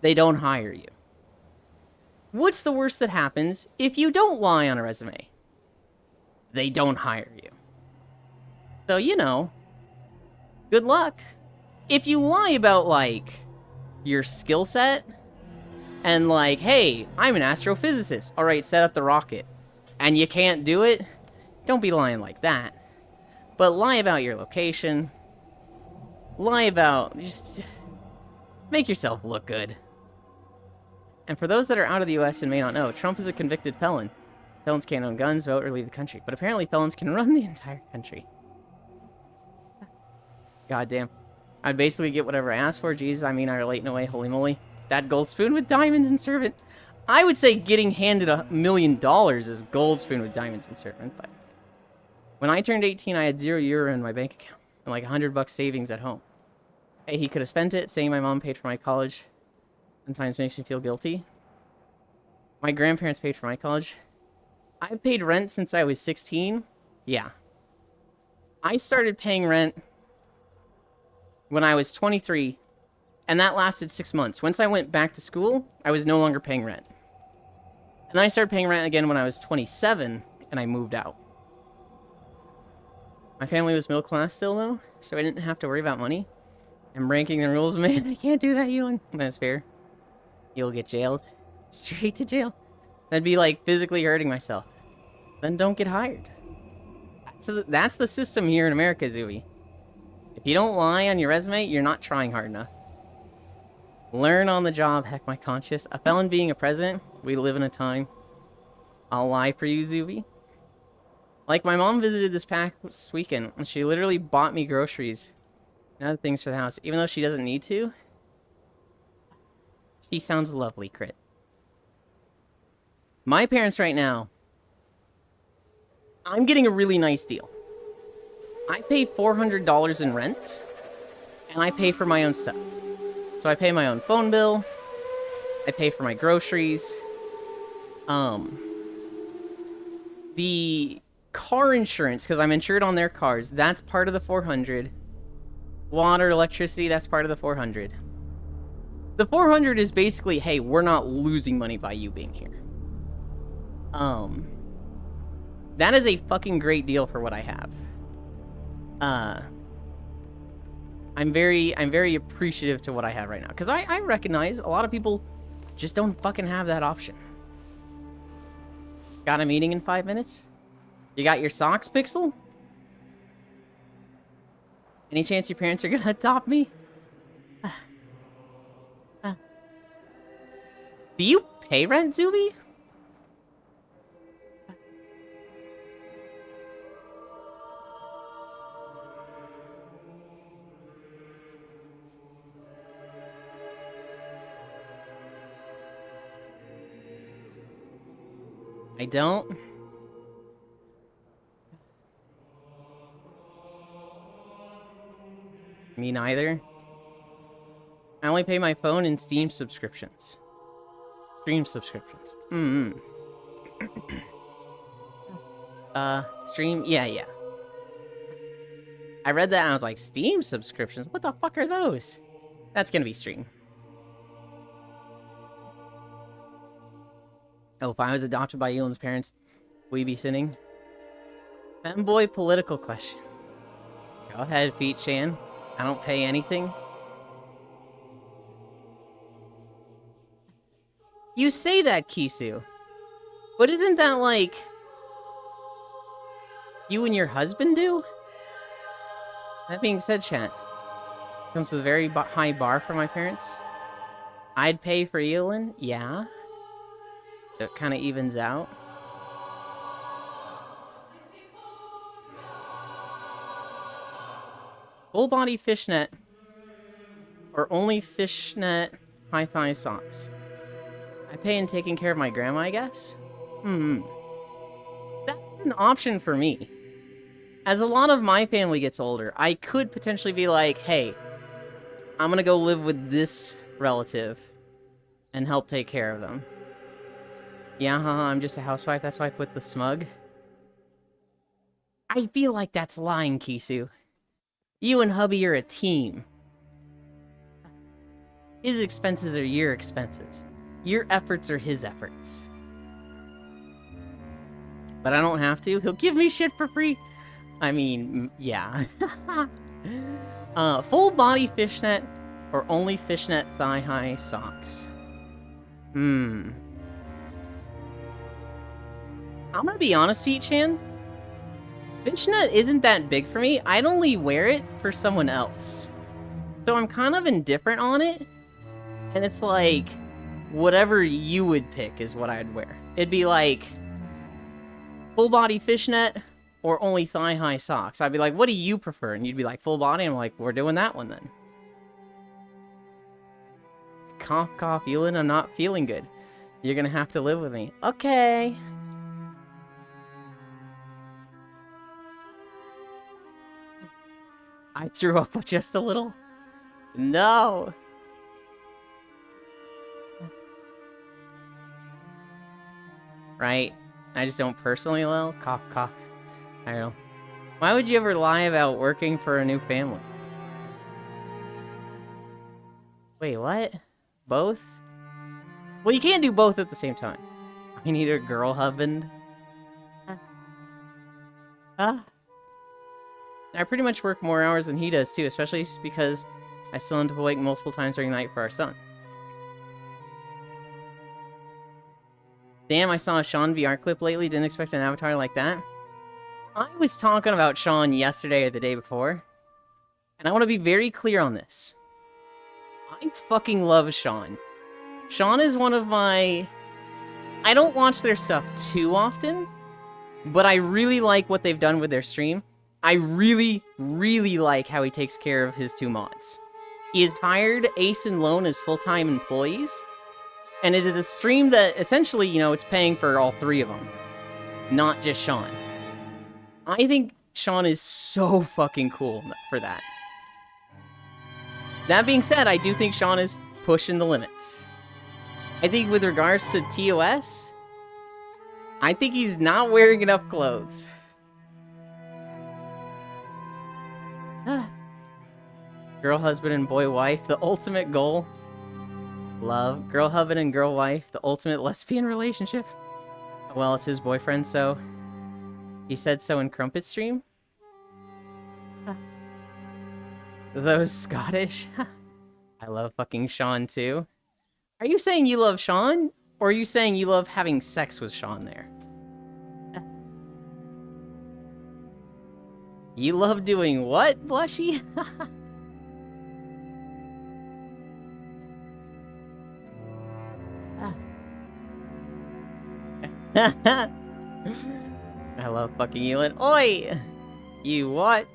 They don't hire you. What's the worst that happens if you don't lie on a resume? They don't hire you. So, you know, good luck. If you lie about, like, your skill set, and like, hey, I'm an astrophysicist. All right, set up the rocket. And you can't do it? Don't be lying like that. But lie about your location. Lie about... Just make yourself look good. And for those that are out of the US and may not know, Trump is a convicted felon. Felons can't own guns, vote, or leave the country. But apparently felons can run the entire country. Goddamn. I'd basically get whatever I asked for. Jesus, I mean, I relate in a way. Holy moly. That gold spoon with diamonds and servant. I would say getting handed $1 million is gold spoon with diamonds and servant, but... When I turned 18, I had €0 in my bank account and like $100 savings at home. Hey, he could have spent it, saying my mom paid for my college. Sometimes makes me feel guilty. My grandparents paid for my college. I've paid rent since I was 16. Yeah. I started paying rent when I was 23, and that lasted 6 months. Once I went back to school, I was no longer paying rent. And then I started paying rent again when I was 27, and I moved out. My family was middle class still, though, so I didn't have to worry about money. I'm breaking the rules, man. I can't do that, Ewan. That's fair. You'll get jailed. Straight to jail. That'd be like physically hurting myself. Then don't get hired. So that's the system here in America, Zooey. If you don't lie on your resume, you're not trying hard enough. Learn on the job, heck my conscience. A felon being a president, we live in a time. I'll lie for you, Zooey. Like, my mom visited this past weekend, and she literally bought me groceries and other things for the house, even though she doesn't need to. She sounds lovely, Crit. My parents right now, I'm getting a really nice deal. I pay $400 in rent, and I pay for my own stuff. So I pay my own phone bill, I pay for my groceries. The car insurance, because I'm insured on their cars, that's part of the 400. Water, electricity, that's part of the 400. The 400 is basically, hey, we're not losing money by you being here. That is a fucking great deal for what I have. I'm very appreciative to what I have right now, because I recognize a lot of people just don't fucking have that option. Got a meeting in 5 minutes? You got your socks, Pixel? Any chance your parents are gonna adopt me? Do you pay rent, Zuby? I don't. Me neither. I only pay my phone and Steam subscriptions. Stream subscriptions. Stream? Yeah. I read that and I was like, Steam subscriptions? What the fuck are those? That's gonna be Stream. Oh, if I was adopted by Elon's parents, would we be sinning? Femboy political question. Go ahead, Pete Chan. I don't pay anything. You say that, Kisu. But isn't that like... you and your husband do? That being said, chat. Comes with a very high bar for my parents. I'd pay for Elon, yeah. So it kind of evens out. Full body fishnet. Or only fishnet high thigh socks. I pay in taking care of my grandma, I guess? That's an option for me. As a lot of my family gets older, I could potentially be like, hey, I'm gonna go live with this relative and help take care of them. Yeah, I'm just a housewife. That's why I put the smug. I feel like that's lying, Kisu. You and hubby are a team. His expenses are your expenses. Your efforts are his efforts. But I don't have to. He'll give me shit for free. I mean, yeah. Full body fishnet or only fishnet thigh-high socks? I'm gonna be honest, Heat-chan. Fishnet isn't that big for me. I'd only wear it for someone else. So I'm kind of indifferent on it. And it's like, whatever you would pick is what I'd wear. It'd be like, full body fishnet or only thigh-high socks. I'd be like, what do you prefer? And you'd be like, full body. I'm like, we're doing that one then. Cough, cough, Ewan, I'm not feeling good. You're gonna have to live with me. Okay. I threw up just a little. No. Right? I just don't personally well. Cough, cough. I don't know. Why would you ever lie about working for a new family? Wait, what? Both? Well, you can't do both at the same time. I need a girl husband. Huh? I pretty much work more hours than he does too, especially because I still end up awake multiple times during the night for our son. Damn, I saw a Sean VR clip lately. Didn't expect an avatar like that. I was talking about Sean yesterday or the day before. And I want to be very clear on this. I fucking love Sean. Sean is one of my... I don't watch their stuff too often. But I really like what they've done with their stream. I really, really like how he takes care of his two mods. He has hired Ace and Lone as full-time employees. And it is a stream that, essentially, you know, it's paying for all three of them. Not just Sean. I think Sean is so fucking cool for that. That being said, I do think Sean is pushing the limits. I think with regards to TOS, I think he's not wearing enough clothes. Girl husband and boy wife, the ultimate goal. Love. Girl husband and girl wife, the ultimate lesbian relationship. Well, it's his boyfriend, so... He said so in Crumpet stream? Those Scottish? I love fucking Sean, too. Are you saying you love Sean? Or are you saying you love having sex with Sean there? You love doing what, Blushy? I love fucking Elon. Oi! You what?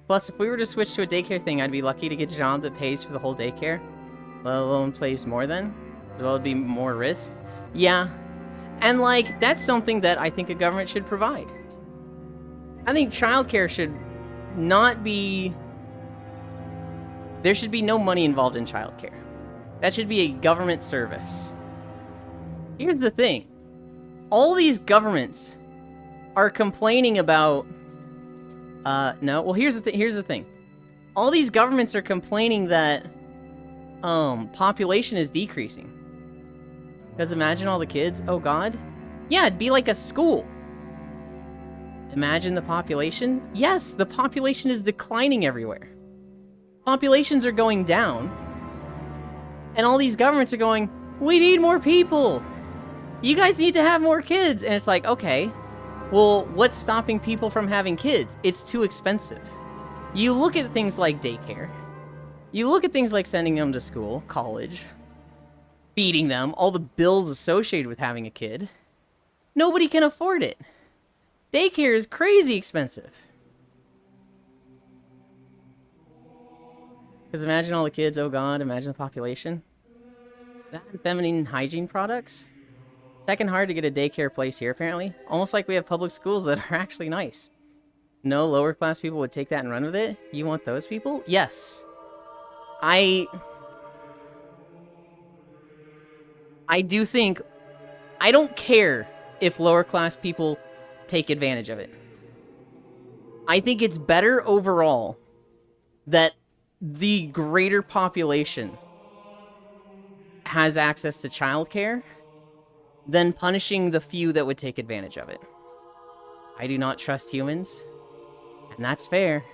Plus, if we were to switch to a daycare thing, I'd be lucky to get a job that pays for the whole daycare. Let alone plays more then. As well, it'd be more risk. Yeah. And, like, that's something that I think a government should provide. I think childcare should not be... There should be no money involved in childcare. That should be a government service. Here's the thing. All these governments are complaining about... no. Well, here's the thing. All these governments are complaining that population is decreasing. Because imagine all the kids. Oh, God. Yeah, it'd be like a school. Imagine the population. Yes, the population is declining everywhere. Populations are going down. And all these governments are going, we need more people. You guys need to have more kids. And it's like, okay, well, what's stopping people from having kids? It's too expensive. You look at things like daycare. You look at things like sending them to school, college, feeding them, all the bills associated with having a kid. Nobody can afford it. Daycare is crazy expensive. Because imagine all the kids, oh God, imagine the population. That and feminine hygiene products. Second hard to get a daycare place here, apparently. Almost like we have public schools that are actually nice. No lower class people would take that and run with it? You want those people? Yes. I do think I don't care if lower class people take advantage of it. I think it's better overall that the greater population has access to childcare than punishing the few that would take advantage of it. I do not trust humans, and that's fair.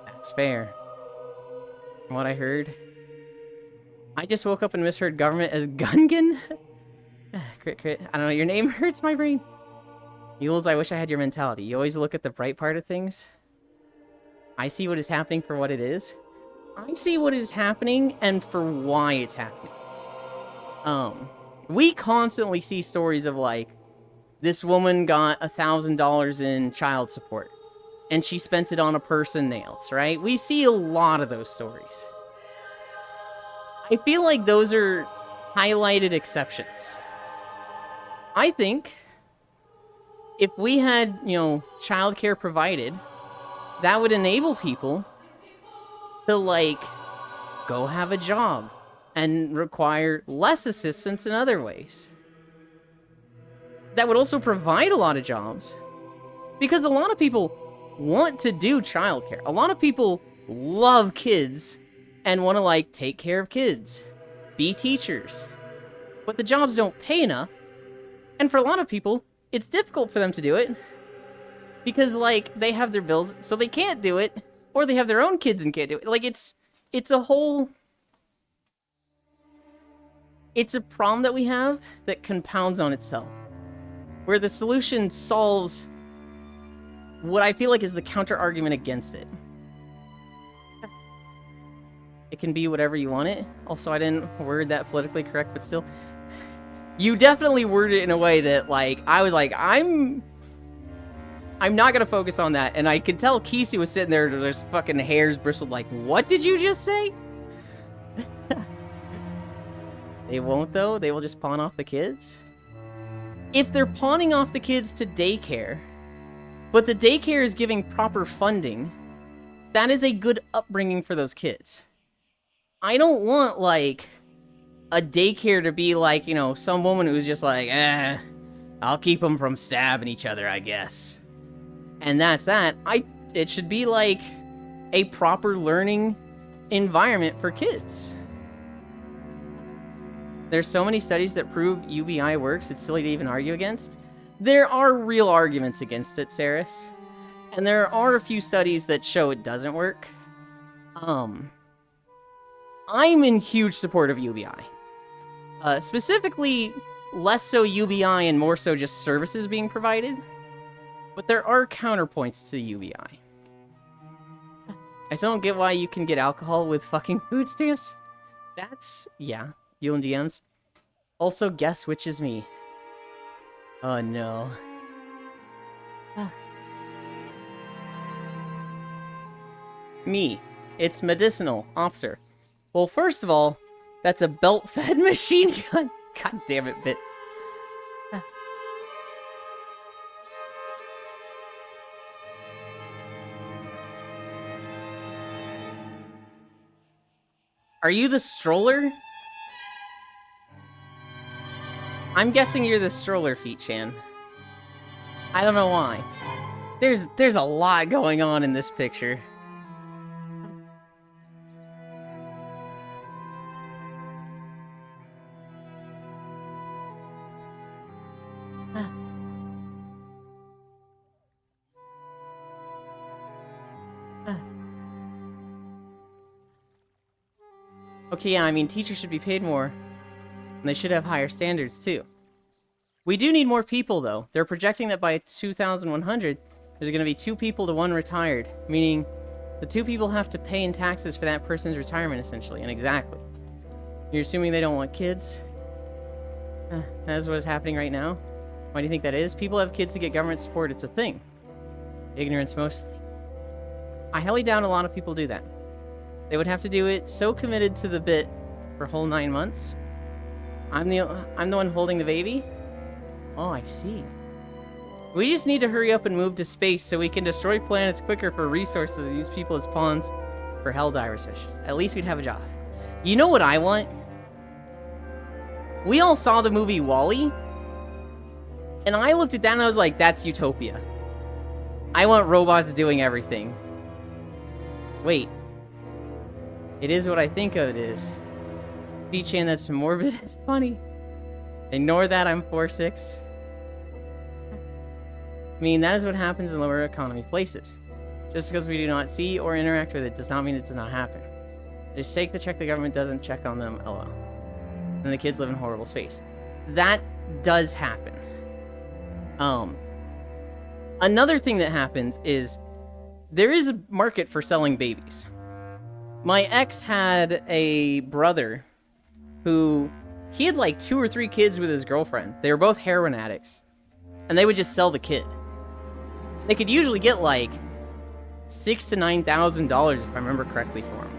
That's fair. From what I heard, I just woke up and misheard government as Gungan. Crit. I don't know, your name hurts my brain. Yules, I wish I had your mentality. You always look at the bright part of things. I see what is happening for what it is. I see what is happening and for why it's happening. We constantly see stories of, like, this woman got $1,000 in child support, and she spent it on a purse and nails, right? We see a lot of those stories. I feel like those are highlighted exceptions. I think if we had, childcare provided, that would enable people to, like, go have a job and require less assistance in other ways. That would also provide a lot of jobs, because a lot of people want to do childcare. A lot of people love kids and want to, like, take care of kids, be teachers. But the jobs don't pay enough, and for a lot of people, it's difficult for them to do it because, like, they have their bills, so they can't do it, or they have their own kids and can't do it. Like, it's a whole... It's a problem that we have that compounds on itself, where the solution solves what I feel like is the counter-argument against it. It can be whatever you want it. Also, I didn't word that politically correct, but still. You definitely worded it in a way that, like, I was like, I'm not gonna focus on that. And I could tell Kesey was sitting there, there's fucking hairs bristled, like, what did you just say? They won't, though. They will just pawn off the kids. If they're pawning off the kids to daycare, but the daycare is giving proper funding, that is a good upbringing for those kids. I don't want, like, a daycare to be like, some woman who's just like, I'll keep them from stabbing each other, I guess. And that's that. It should be like a proper learning environment for kids. There's so many studies that prove UBI works, it's silly to even argue against. There are real arguments against it, Saris. And there are a few studies that show it doesn't work. I'm in huge support of UBI. Specifically, less so UBI and more so just services being provided. But there are counterpoints to UBI. I still don't get why you can get alcohol with fucking food stamps. Yeah, you and DMs. Also, guess which is me. Oh no. Me. It's medicinal, officer. Well, first of all, that's a belt-fed machine gun. God damn it, Bits. Are you the stroller? I'm guessing you're the stroller feet, Chan. I don't know why. There's a lot going on in this picture. Okay, yeah, I mean, teachers should be paid more, and they should have higher standards, too. We do need more people, though. They're projecting that by 2100, there's going to be 2 people to 1 retired, meaning the 2 people have to pay in taxes for that person's retirement, essentially, and exactly. You're assuming they don't want kids? That's what is happening right now? Why do you think that is? People have kids to get government support, it's a thing. Ignorance, mostly. I highly doubt a lot of people do that. They would have to do it so committed to the bit for a whole 9 months. I'm the one holding the baby? Oh, I see. We just need to hurry up and move to space so we can destroy planets quicker for resources and use people as pawns for Helldivers wishes. At least we'd have a job. You know what I want? We all saw the movie WALL-E, And I looked at that and I was like, that's utopia. I want robots doing everything. Wait. It is what I think it is. P-Chan, that's morbid and funny. Ignore that, I'm 4'6". I mean, that is what happens in lower economy places. Just because we do not see or interact with it does not mean it does not happen. Just take the check the government doesn't check on them, lol. And the kids live in horrible space. That does happen. Another thing that happens is there is a market for selling babies. My ex had a brother who, he had like 2 or 3 kids with his girlfriend. They were both heroin addicts. And they would just sell the kid. They could usually get like $6,000 to $9,000 if I remember correctly for him.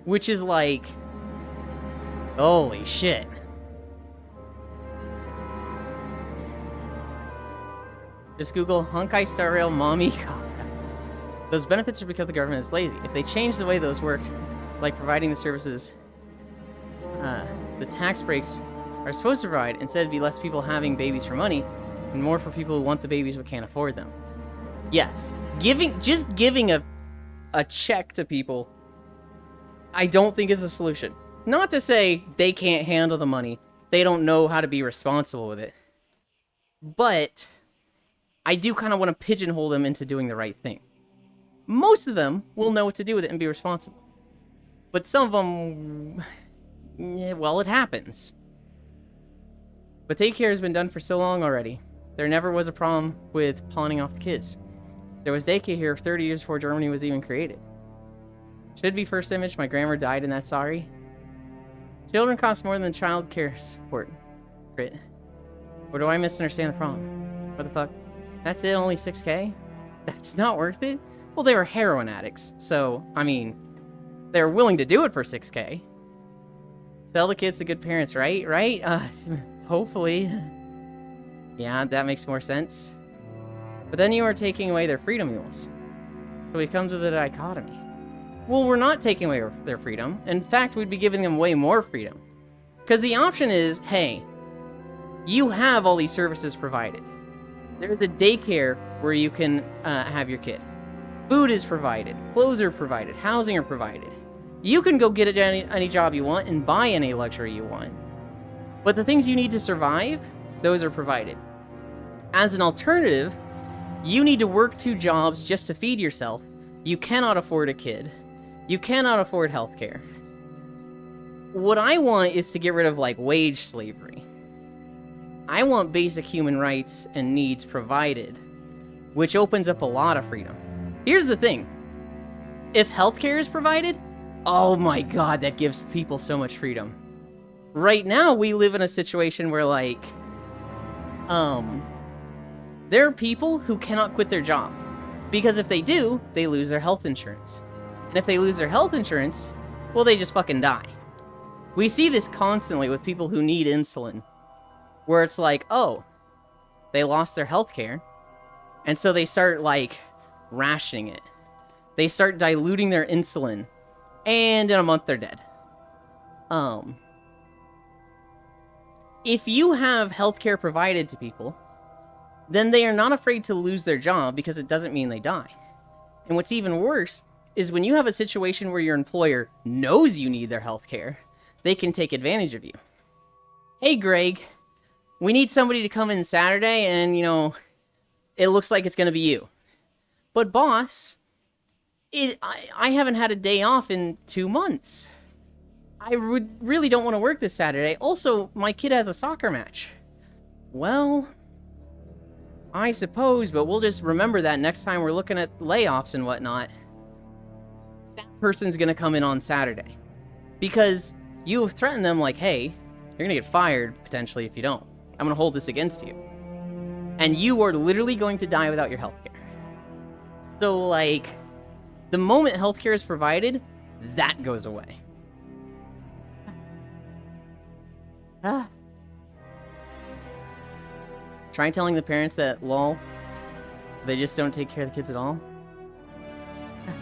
Which is like, holy shit. Just Google Honkai Star Rail Mommy Kaka. Those benefits are because the government is lazy. If they change the way those worked, like providing the services the tax breaks are supposed to provide, instead it'd be less people having babies for money and more for people who want the babies but can't afford them. Yes, just giving a check to people, I don't think is a solution. Not to say they can't handle the money, they don't know how to be responsible with it. But I do kind of want to pigeonhole them into doing the right thing. Most of them will know what to do with it and be responsible. But some of them, well, it happens. But daycare has been done for so long already. There never was a problem with pawning off the kids. There was daycare here 30 years before Germany was even created. Should be first image, my grandma died in that, sorry. Children cost more than child care support. Crit. Or do I misunderstand the problem? What the fuck? That's it, only 6K? That's not worth it? Well, they were heroin addicts, so, I mean, they were willing to do it for 6K. Sell the kids to good parents, right? Right? Hopefully. Yeah, that makes more sense. But then you are taking away their freedom mules. So we come to the dichotomy. Well, we're not taking away their freedom. In fact, we'd be giving them way more freedom. Because the option is, hey, you have all these services provided. There's a daycare where you can have your kid. Food is provided. Clothes are provided. Housing are provided. You can go get any job you want and buy any luxury you want. But the things you need to survive, those are provided. As an alternative, you need to work 2 jobs just to feed yourself. You cannot afford a kid. You cannot afford healthcare. What I want is to get rid of, like, wage slavery. I want basic human rights and needs provided, which opens up a lot of freedom. Here's the thing. If healthcare is provided, oh my god, that gives people so much freedom. Right now, we live in a situation where, like, there are people who cannot quit their job. Because if they do, they lose their health insurance. And if they lose their health insurance, well, they just fucking die. We see this constantly with people who need insulin. Where it's like, oh, they lost their health care. And so they start, like, rationing it. They start diluting their insulin. And in a month, they're dead. If you have healthcare provided to people, then they are not afraid to lose their job because it doesn't mean they die. And what's even worse is when you have a situation where your employer knows you need their healthcare, they can take advantage of you. Hey, Greg, we need somebody to come in Saturday and, you know, it looks like it's going to be you. But boss, I haven't had a day off in 2 months. I really don't want to work this Saturday. Also, my kid has a soccer match. Well, I suppose, but we'll just remember that next time we're looking at layoffs and whatnot. That person's going to come in on Saturday. Because you have threatened them like, hey, you're going to get fired potentially if you don't. I'm going to hold this against you. And you are literally going to die without your healthcare. So, like, the moment healthcare is provided, that goes away. Try telling the parents that, lol, they just don't take care of the kids at all.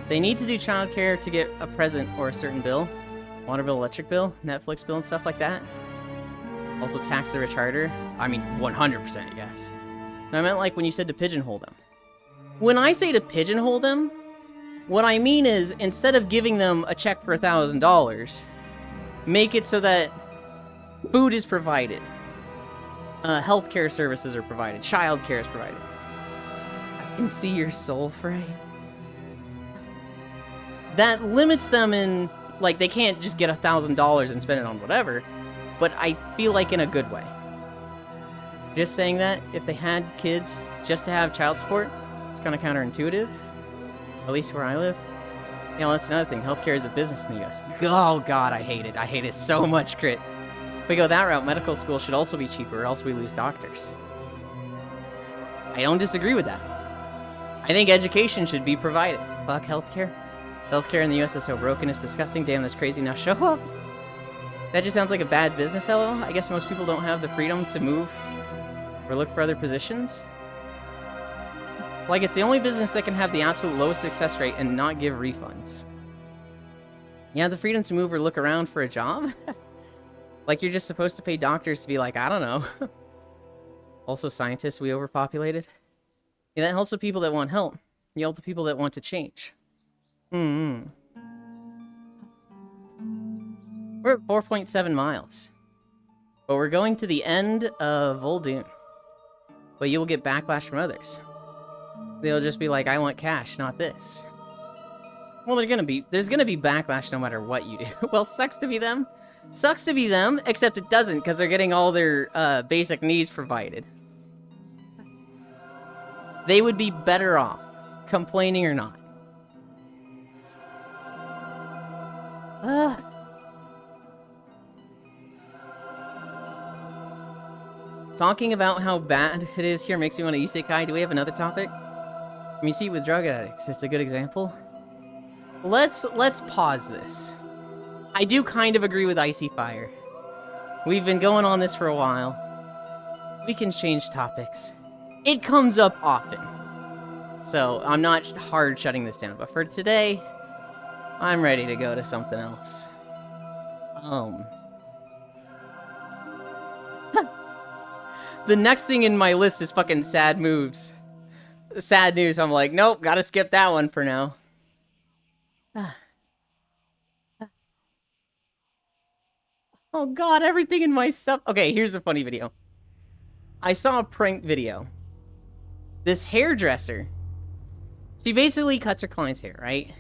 They need to do childcare to get a present or a certain bill. Water bill, electric bill, Netflix bill, and stuff like that. Also tax the rich harder. I mean, 100%, yes. No, I meant like when you said to pigeonhole them. When I say to pigeonhole them, what I mean is instead of giving them a check for $1,000, make it so that food is provided, healthcare services are provided, childcare is provided. I can see your soul, Frey. That limits them in, like, they can't just get $1,000 and spend it on whatever, but I feel like in a good way. Just saying that, if they had kids just to have child support, it's kind of counterintuitive. At least where I live. You know, that's another thing. Healthcare is a business in the US. Oh god, I hate it. I hate it so much, Crit. If we go that route, medical school should also be cheaper, or else we lose doctors. I don't disagree with that. I think education should be provided. Fuck healthcare. Healthcare in the US is so broken, it's disgusting. Damn, that's crazy. Now show up. That just sounds like a bad business, LL. I guess most people don't have the freedom to move or look for other positions. Like, it's the only business that can have the absolute lowest success rate and not give refunds. You have the freedom to move or look around for a job? Like, you're just supposed to pay doctors to be like, I don't know. Also, scientists, we overpopulated. Yeah, that helps the people that want help. You help the people that want to change. We're at 4.7 miles. But we're going to the end of Vol'dun. But you will get backlash from others. They'll just be like, I want cash, not this. Well, there's gonna be backlash no matter what you do. Well, sucks to be them. Sucks to be them, except it doesn't, because they're getting all their basic needs provided. They would be better off, complaining or not. Talking about how bad it is here makes me want to isekai. Do we have another topic? You see, with drug addicts, it's a good example. Let's pause this. I do kind of agree with Icy Fire. We've been going on this for a while. We can change topics. It comes up often. So, I'm not hard shutting this down, but for today, I'm ready to go to something else. The next thing in my list is fucking sad moves. Sad news, I'm like, nope, gotta skip that one for now. Oh god, everything in my stuff. Okay, here's a funny video. I saw a prank video. This hairdresser, she basically cuts her client's hair, right?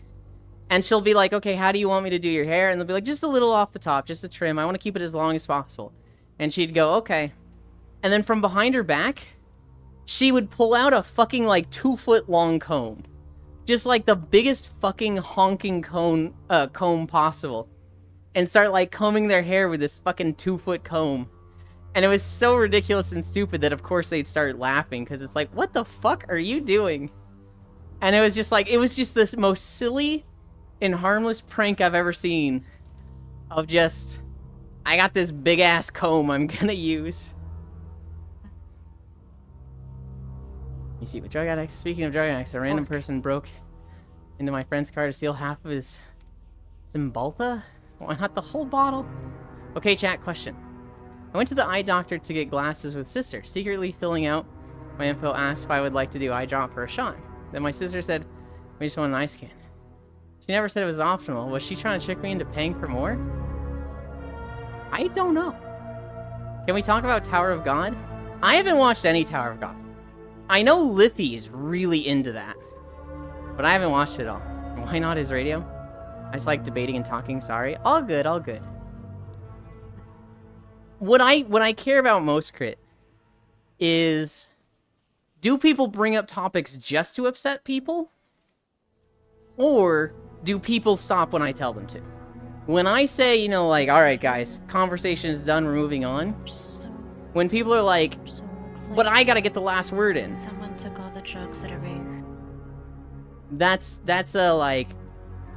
And she'll be like, okay, how do you want me to do your hair? And they'll be like, just a little off the top, just a trim. I want to keep it as long as possible. And she'd go, okay. And then from behind her back, she would pull out a fucking, like, 2-foot long comb. Just, like, the biggest fucking honking comb possible. And start, like, combing their hair with this fucking 2-foot comb. And it was so ridiculous and stupid that, of course, they'd start laughing. Because it's like, what the fuck are you doing? And it was just, like, it was just the most silly and harmless prank I've ever seen. Of just, I got this big-ass comb I'm gonna use. You see, with drug addicts, speaking of drug addicts, a random person broke into my friend's car to steal half of his Cymbalta? Why not the whole bottle? Okay, chat, question. I went to the eye doctor to get glasses with sister, secretly filling out my info, asked if I would like to do eye drop for a shot. Then my sister said, we just want an eye scan. She never said it was optional. Was she trying to trick me into paying for more? I don't know. Can we talk about Tower of God? I haven't watched any Tower of God. I know Liffy is really into that, but I haven't watched it all. Why not his radio? I just like debating and talking, sorry. All good, all good. What I care about most, Crit, is, do people bring up topics just to upset people? Or do people stop when I tell them to? When I say, you know, like, alright guys, conversation is done, we're moving on. When people are like, but I gotta get the last word in.
Someone took all the drugs at a rave.
That's a, like,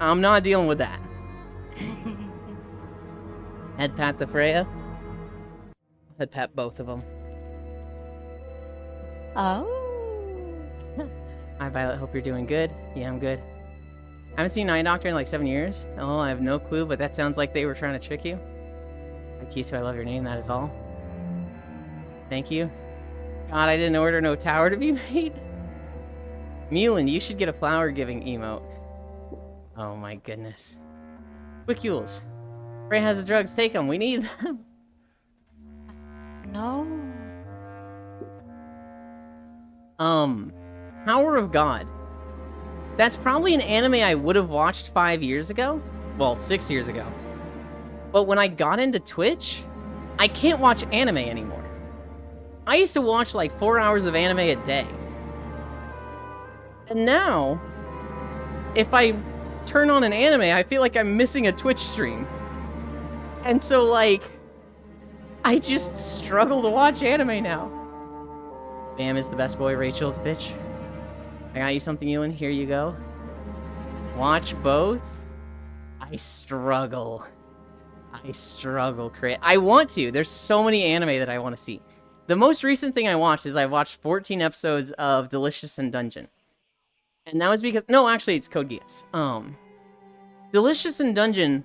I'm not dealing with that. Head pat the Freya. Head pat both of them.
Oh.
Hi Violet, hope you're doing good. Yeah, I'm good. I haven't seen an eye doctor in like 7 years. Oh, I have no clue, but that sounds like they were trying to trick you. Kisu, I love your name, that is all. Thank you. God, I didn't order no tower to be made. Mulin, you should get a flower giving emote. Oh my goodness. Quick Yules. Ray has the drugs, take them. We need them.
No.
Tower of God. That's probably an anime I would have watched 5 years ago. Well, 6 years ago. But when I got into Twitch, I can't watch anime anymore. I used to watch like 4 hours of anime a day. And now, if I turn on an anime, I feel like I'm missing a Twitch stream. And so, like, I just struggle to watch anime now. Bam is the best boy, Rachel's a bitch. I got you something, Ewan. Here you go. Watch both. I struggle. I want to. There's so many anime that I want to see. The most recent thing I watched is I watched 14 episodes of Delicious in Dungeon. And that was because... No, actually, it's Code Geass. Delicious in Dungeon,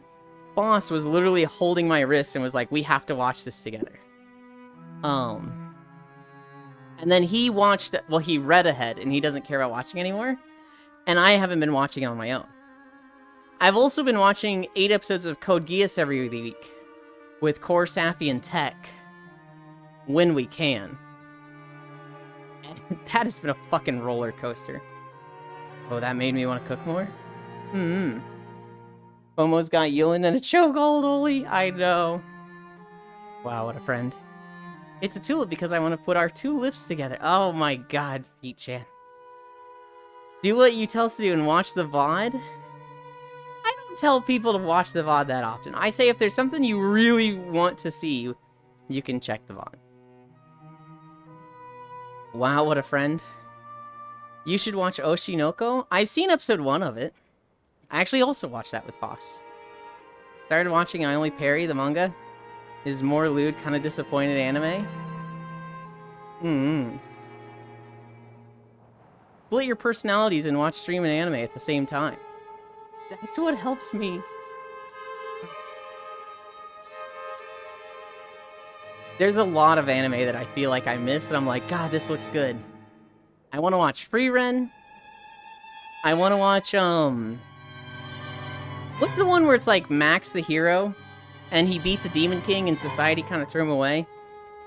boss was literally holding my wrist and was like, we have to watch this together. And then he watched... Well, he read ahead, and he doesn't care about watching anymore. And I haven't been watching it on my own. I've also been watching 8 episodes of Code Geass every week. With Core, Safi, and Tech. When we can. And that has been a fucking roller coaster. Oh, that made me want to cook more? Momo's got Yulin and a chokehold, holy. I know. Wow, what a friend. It's a tulip because I want to put our 2 lips together. Oh my god, Pete Chan. Do what you tell us to do and watch the VOD? I don't tell people to watch the VOD that often. I say if there's something you really want to see, you can check the VOD. Wow, what a friend. You should watch Oshinoko. I've seen episode 1 of it. I actually also watched that with Fox. Started watching I Only Parry, the manga. Is more lewd, kind of disappointed anime. Split your personalities and watch stream and anime at the same time. That's what helps me. There's a lot of anime that I feel like I missed, and I'm like, God, this looks good. I want to watch Frieren. I want to watch, what's the one where it's like Max the hero, and he beat the Demon King and society kind of threw him away?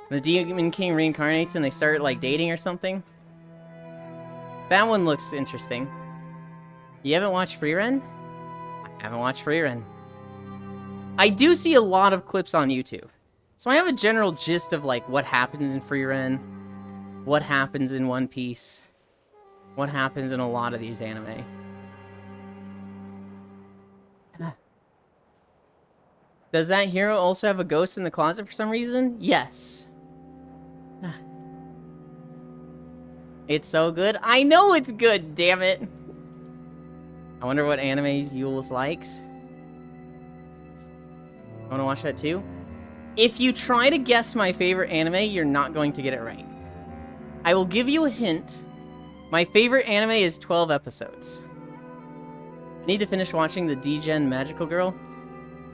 And the Demon King reincarnates and they start like dating or something? That one looks interesting. You haven't watched Frieren? I haven't watched Frieren. I do see a lot of clips on YouTube. So I have a general gist of like what happens in Frieren, what happens in One Piece, what happens in a lot of these anime. Does that hero also have a ghost in the closet for some reason? Yes. It's so good. I know it's good, damn it. I wonder what anime Yules likes. I want to watch that too. If you try to guess my favorite anime, you're not going to get it right. I will give you a hint. My favorite anime is 12 episodes. I need to finish watching the D-Gen Magical Girl.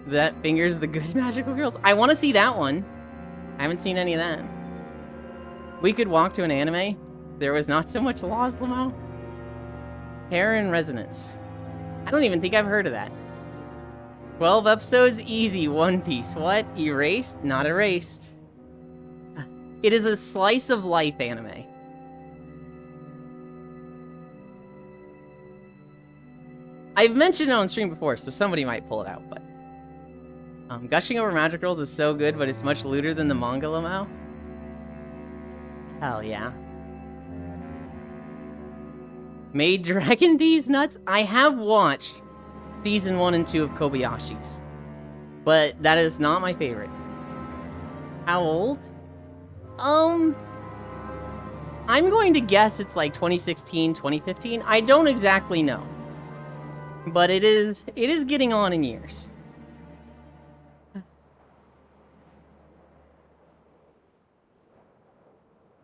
That fingers the good magical girls. I want to see that one. I haven't seen any of that. We could walk to an anime. There was not so much Laws, Lamo. Terror in Resonance. I don't even think I've heard of that. 12 episodes, easy, One Piece. What? Erased? Not erased. It is a slice of life anime. I've mentioned it on stream before, so somebody might pull it out, but... Gushing over Magic Girls is so good, but it's much looter than the manga, Lamau. Hell yeah. Made Dragon D's nuts? I have watched season 1 and 2 of Kobayashi's, but that is not my favorite. How old? I'm going to guess it's like 2016, 2015. I don't exactly know, but it is getting on in years.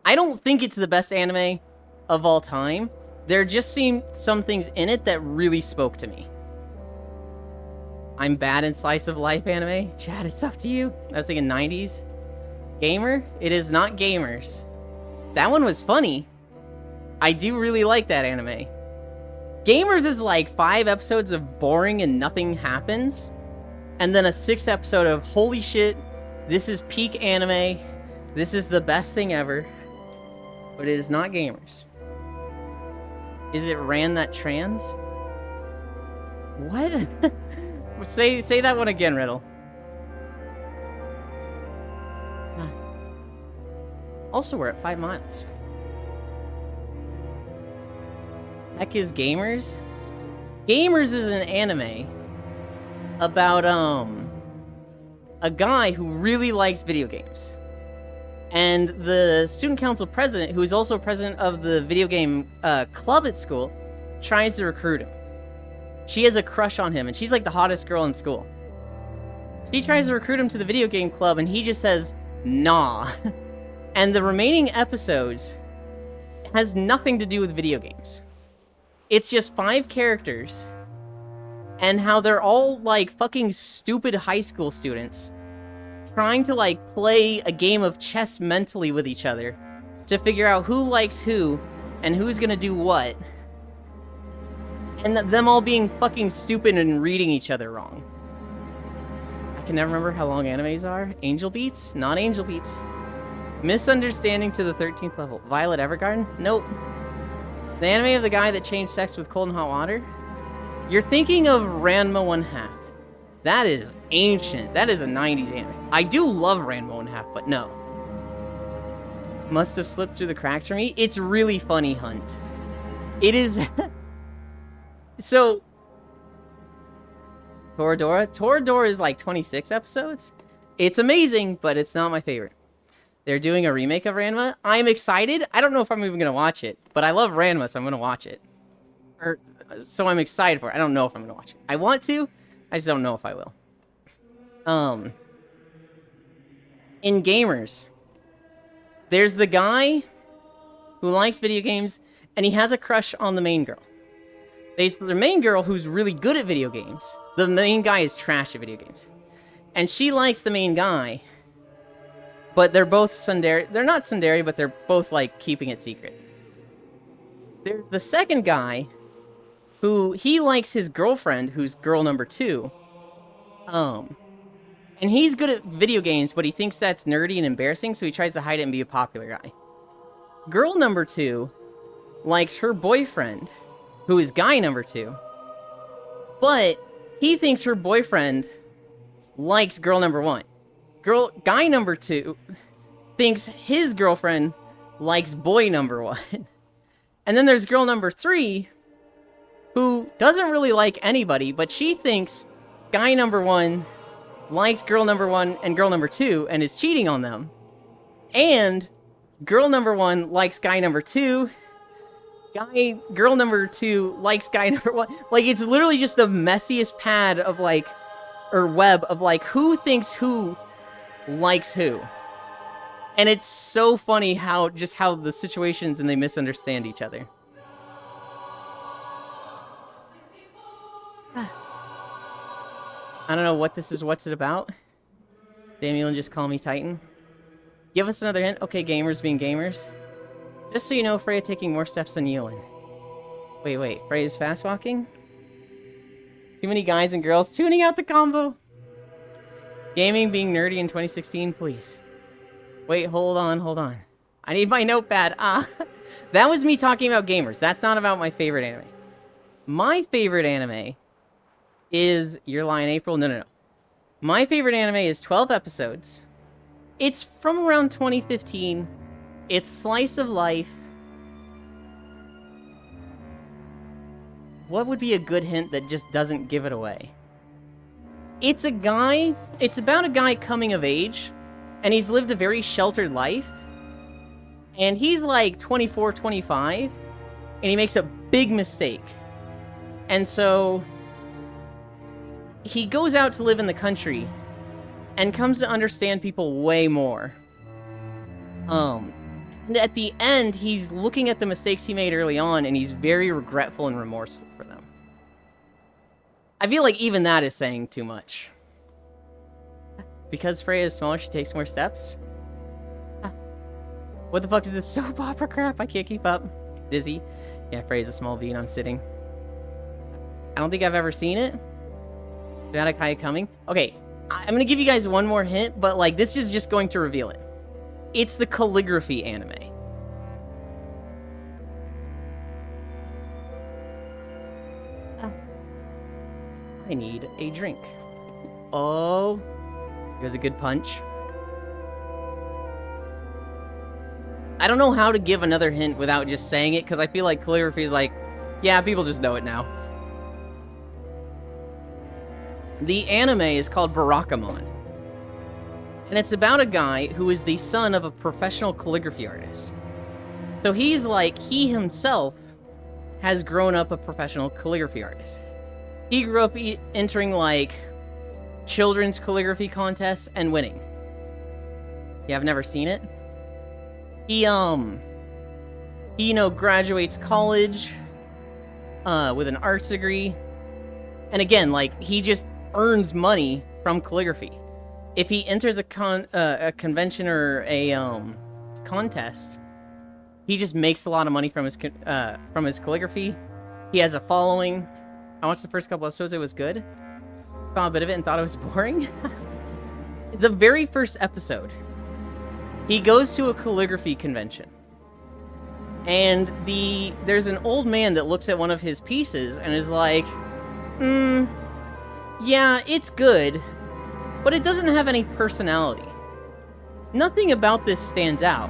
I don't think it's the best anime of all time. There just seemed some things in it that really spoke to me. I'm bad in slice of life anime. Chad, it's up to you. I was thinking 90s. Gamer? It is not Gamers. That one was funny. I do really like that anime. Gamers is like 5 episodes of boring and nothing happens, and then a 6th episode of holy shit, this is peak anime, this is the best thing ever. But it is not Gamers. Is it Ran That Trans? What? say that one again, Riddle. Also, we're at 5 miles. Heck is Gamers? Gamers is an anime about a guy who really likes video games. And the student council president, who is also president of the video game club at school, tries to recruit him. She has a crush on him, and she's like the hottest girl in school. She tries to recruit him to the video game club, and he just says, nah. And the remaining episodes has nothing to do with video games. It's just 5 characters, and how they're all like fucking stupid high school students trying to like play a game of chess mentally with each other to figure out who likes who and who's gonna do what. And them all being fucking stupid and reading each other wrong. I can never remember how long animes are. Angel Beats? Not Angel Beats. Misunderstanding to the 13th level. Violet Evergarden? Nope. The anime of the guy that changed sex with cold and hot water? You're thinking of Ranma 1/2. That is ancient. That is a 90s anime. I do love Ranma 1/2, but no. Must have slipped through the cracks for me. It's really funny, Hunt. It is... So... Toradora? Toradora is like 26 episodes. It's amazing, but it's not my favorite. They're doing a remake of Ranma. I'm excited. I don't know if I'm even going to watch it, but I love Ranma, so I'm going to watch it. So I'm excited for it. I don't know if I'm going to watch it. I want to. I just don't know if I will. In Gamers, there's the guy who likes video games, and he has a crush on the main girl. There's the main girl who's really good at video games. The main guy is trash at video games. And she likes the main guy, but they're both tsundere. They're not tsundere, but they're both, like, keeping it secret. There's the second guy who he likes his girlfriend, who's girl number 2. And he's good at video games, but he thinks that's nerdy and embarrassing, so he tries to hide it and be a popular guy. Girl number 2 likes her boyfriend, who is guy number 2, but he thinks her boyfriend likes girl number 1. Guy number 2 thinks his girlfriend likes boy number 1. And then there's girl number 3, who doesn't really like anybody, but she thinks guy number 1 likes girl number 1 and girl number 2 and is cheating on them. And girl number 1 likes guy number 2. Girl number 2 likes guy number 1. Like, it's literally just the messiest pad of, like, or web of, like, who thinks who likes who. And it's so funny how the situations and they misunderstand each other. I don't know what this is. What's it about? Damien, just call me Titan. Give us another hint. Okay, gamers being gamers. Just so you know, Freya taking more steps than Yulin. Wait. Freya's fast walking? Too many guys and girls tuning out the combo. Gaming being nerdy in 2016, please. Wait, hold on. I need my notepad. That was me talking about gamers. That's not about my favorite anime. My favorite anime is Your Lie in April. No. My favorite anime is 12 episodes. It's from around 2015. It's slice of life. What would be a good hint that just doesn't give it away? It's about a guy coming of age, and he's lived a very sheltered life. And he's like 24, 25, and he makes a big mistake. And so he goes out to live in the country and comes to understand people way more. And at the end, he's looking at the mistakes he made early on, and he's very regretful and remorseful for them. I feel like even that is saying too much. Because Freya is smaller, she takes more steps? What the fuck is this soap opera crap? I can't keep up. Dizzy. Yeah, praise a small V and I'm sitting. I don't think I've ever seen it. Dramatic High coming. Okay, I'm gonna give you guys one more hint, but like this is just going to reveal it. It's the calligraphy anime. I need a drink. Oh, here's a good punch. I don't know how to give another hint without just saying it, because I feel like calligraphy is like, yeah, people just know it now. The anime is called Barakamon. And it's about a guy who is the son of a professional calligraphy artist. So he's like, he himself has grown up a professional calligraphy artist. He grew up entering like children's calligraphy contests and winning. Yeah, I've never seen it. He graduates college with an arts degree. And again, like, he just earns money from calligraphy. If he enters a convention or a contest, he just makes a lot of money from his calligraphy. He has a following. I watched the first couple episodes, it was good. Saw a bit of it and thought it was boring. The very first episode, he goes to a calligraphy convention. And there's an old man that looks at one of his pieces and is like, yeah, it's good, but it doesn't have any personality. Nothing about this stands out.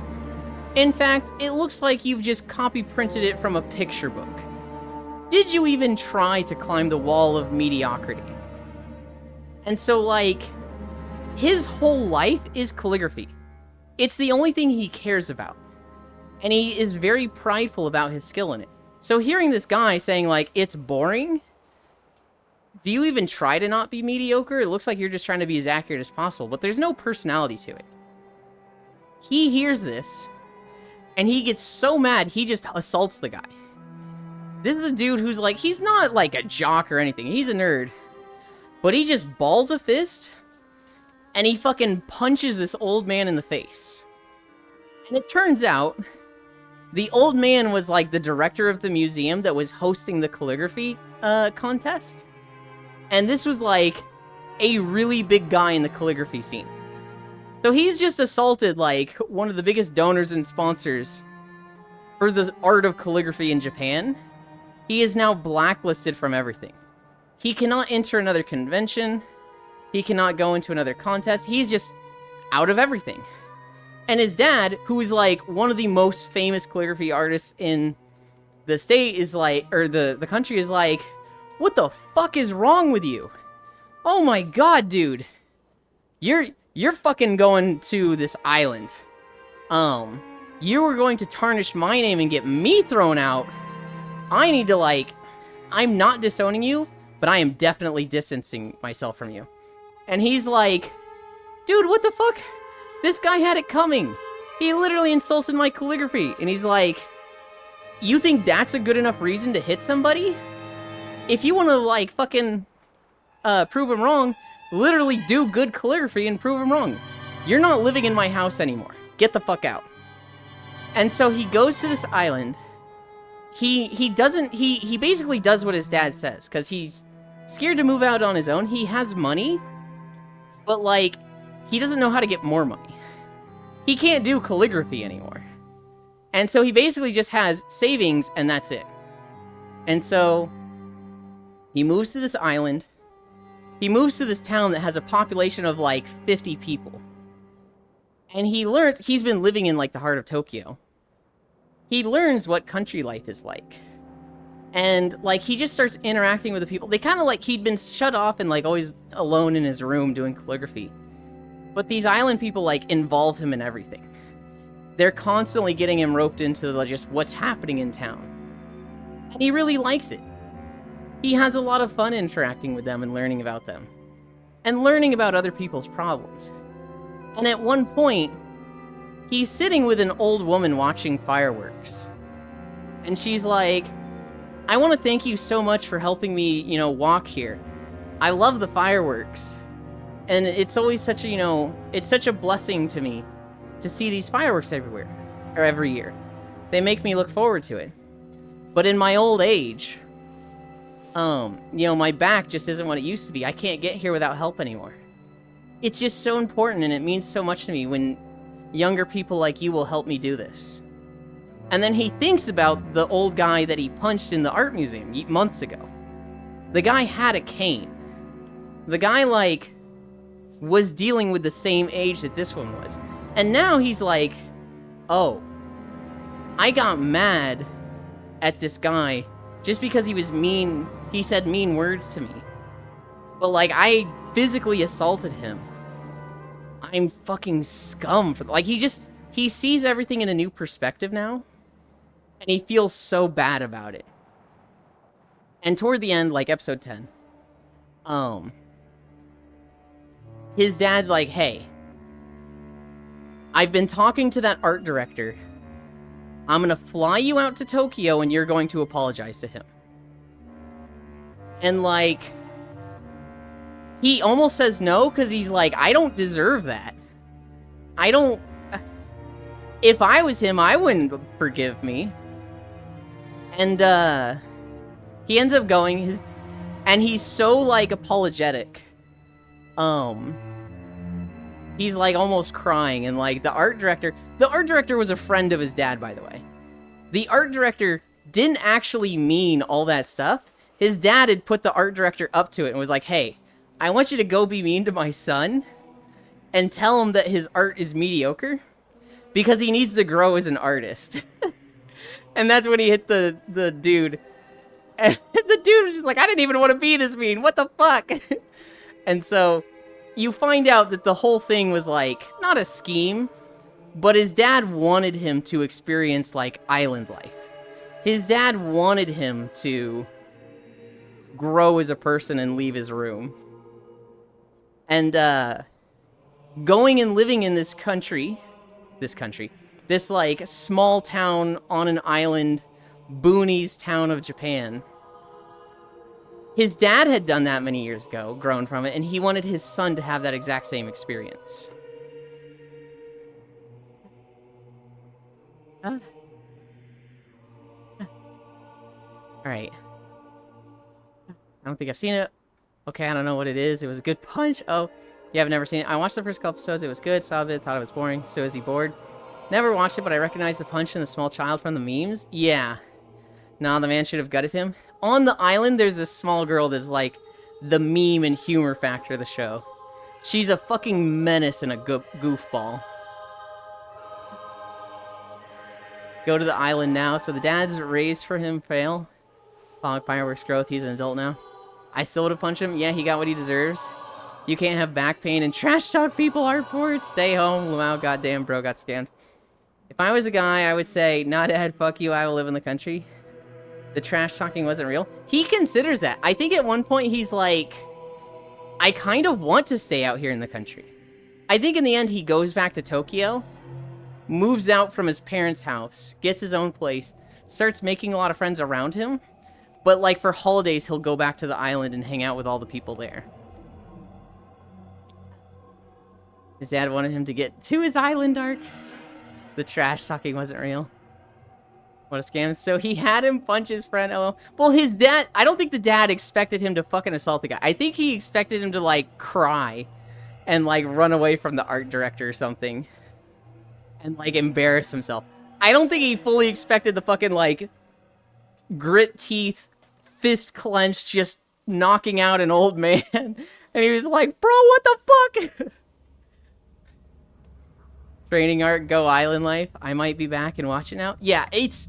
In fact, it looks like you've just copy-printed it from a picture book. Did you even try to climb the wall of mediocrity? And so, like, his whole life is calligraphy. It's the only thing he cares about. And he is very prideful about his skill in it. So hearing this guy saying, like, it's boring, do you even try to not be mediocre? It looks like you're just trying to be as accurate as possible, but there's no personality to it. He hears this, and he gets so mad, he just assaults the guy. This is a dude who's like, he's not like a jock or anything, he's a nerd. But he just balls a fist, and he fucking punches this old man in the face. And it turns out, the old man was like the director of the museum that was hosting the calligraphy contest. And this was like a really big guy in the calligraphy scene. So he's just assaulted like one of the biggest donors and sponsors for the art of calligraphy in Japan. He is now blacklisted from everything. He cannot enter another convention. He cannot go into another contest. He's just out of everything. And his dad, who is like one of the most famous calligraphy artists in the state, is like, or the country is like, what the fuck is wrong with you? Oh my god, dude. You're fucking going to this island. You were going to tarnish my name and get me thrown out. I need to, like, I'm not disowning you, but I am definitely distancing myself from you. And he's like, dude, what the fuck? This guy had it coming. He literally insulted my calligraphy. And he's like, you think that's a good enough reason to hit somebody? If you want to, like, fucking prove him wrong, literally do good calligraphy and prove him wrong. You're not living in my house anymore. Get the fuck out. And so he goes to this island. He basically does what his dad says, because he's scared to move out on his own. He has money, but, like, he doesn't know how to get more money. He can't do calligraphy anymore. And so he basically just has savings, and that's it. And so he moves to this island. He moves to this town that has a population of, like, 50 people. And he learns, he's been living in, like, the heart of Tokyo. He learns what country life is like. And, like, he just starts interacting with the people. They kind of, like, he'd been shut off and, like, always alone in his room doing calligraphy. But these island people, like, involve him in everything. They're constantly getting him roped into, like, just what's happening in town. And he really likes it. He has a lot of fun interacting with them and learning about them. And learning about other people's problems. And at one point, he's sitting with an old woman watching fireworks. And she's like, I want to thank you so much for helping me, walk here. I love the fireworks. And it's always such a, it's such a blessing to me to see these fireworks everywhere. or every year. They make me look forward to it. But in my old age, my back just isn't what it used to be. I can't get here without help anymore. It's just so important, and it means so much to me when younger people like you will help me do this. And then he thinks about the old guy that he punched in the art museum months ago. The guy had a cane. The guy, was dealing with the same age that this one was. And now he's like, oh, I got mad at this guy just because he was mean. He said mean words to me. But, I physically assaulted him. I'm fucking scum for... he sees everything in a new perspective now. And he feels so bad about it. And toward the end, episode 10, his dad's like, hey, I've been talking to that art director. I'm gonna fly you out to Tokyo and you're going to apologize to him. And, he almost says no, because he's like, I don't deserve that. If I was him, I wouldn't forgive me. And, he ends up going, and he's so, apologetic. He's, almost crying, and, the art director was a friend of his dad, by the way. The art director didn't actually mean all that stuff. His dad had put the art director up to it and was like, hey, I want you to go be mean to my son and tell him that his art is mediocre because he needs to grow as an artist. And that's when he hit the dude. And the dude was just like, I didn't even want to be this mean. What the fuck? And so you find out that the whole thing was not a scheme, but his dad wanted him to experience island life. His dad wanted him to grow as a person and leave his room. And going and living in this small town on an island, boonies town of Japan. His dad had done that many years ago, grown from it, and he wanted his son to have that exact same experience. Alright. I don't think I've seen it. Okay, I don't know what it is. It was a good punch. Oh, yeah, I've never seen it. I watched the first couple episodes. It was good. Saw it. Thought it was boring. So is he bored? Never watched it, but I recognize the punch and the small child from the memes. Yeah. Nah, the man should have gutted him. On the island, there's this small girl that's the meme and humor factor of the show. She's a fucking menace and a goofball. Go to the island now. So the dad's raised for him fail. Following fireworks growth, he's an adult now. I still would have punched him. Yeah, he got what he deserves. You can't have back pain and trash talk people art boards. Stay home. Lamau, goddamn bro, got scammed. If I was a guy, I would say, nah, dad, fuck you, I will live in the country. The trash talking wasn't real. He considers that. I think at one point he's like, I kind of want to stay out here in the country. I think in the end he goes back to Tokyo, moves out from his parents' house, gets his own place, starts making a lot of friends around him, but for holidays he'll go back to the island and hang out with all the people there. His dad wanted him to get to his island arc. The trash talking wasn't real. What a scam. So he had him punch his friend. LL. Well, his dad... I don't think the dad expected him to fucking assault the guy. I think he expected him to, cry and, run away from the art director or something. And, embarrass himself. I don't think he fully expected the fucking, grit teeth, fist clenched, just knocking out an old man. And he was like, bro, what the fuck? Training art, go island life. I might be back and watch it now. Yeah, it's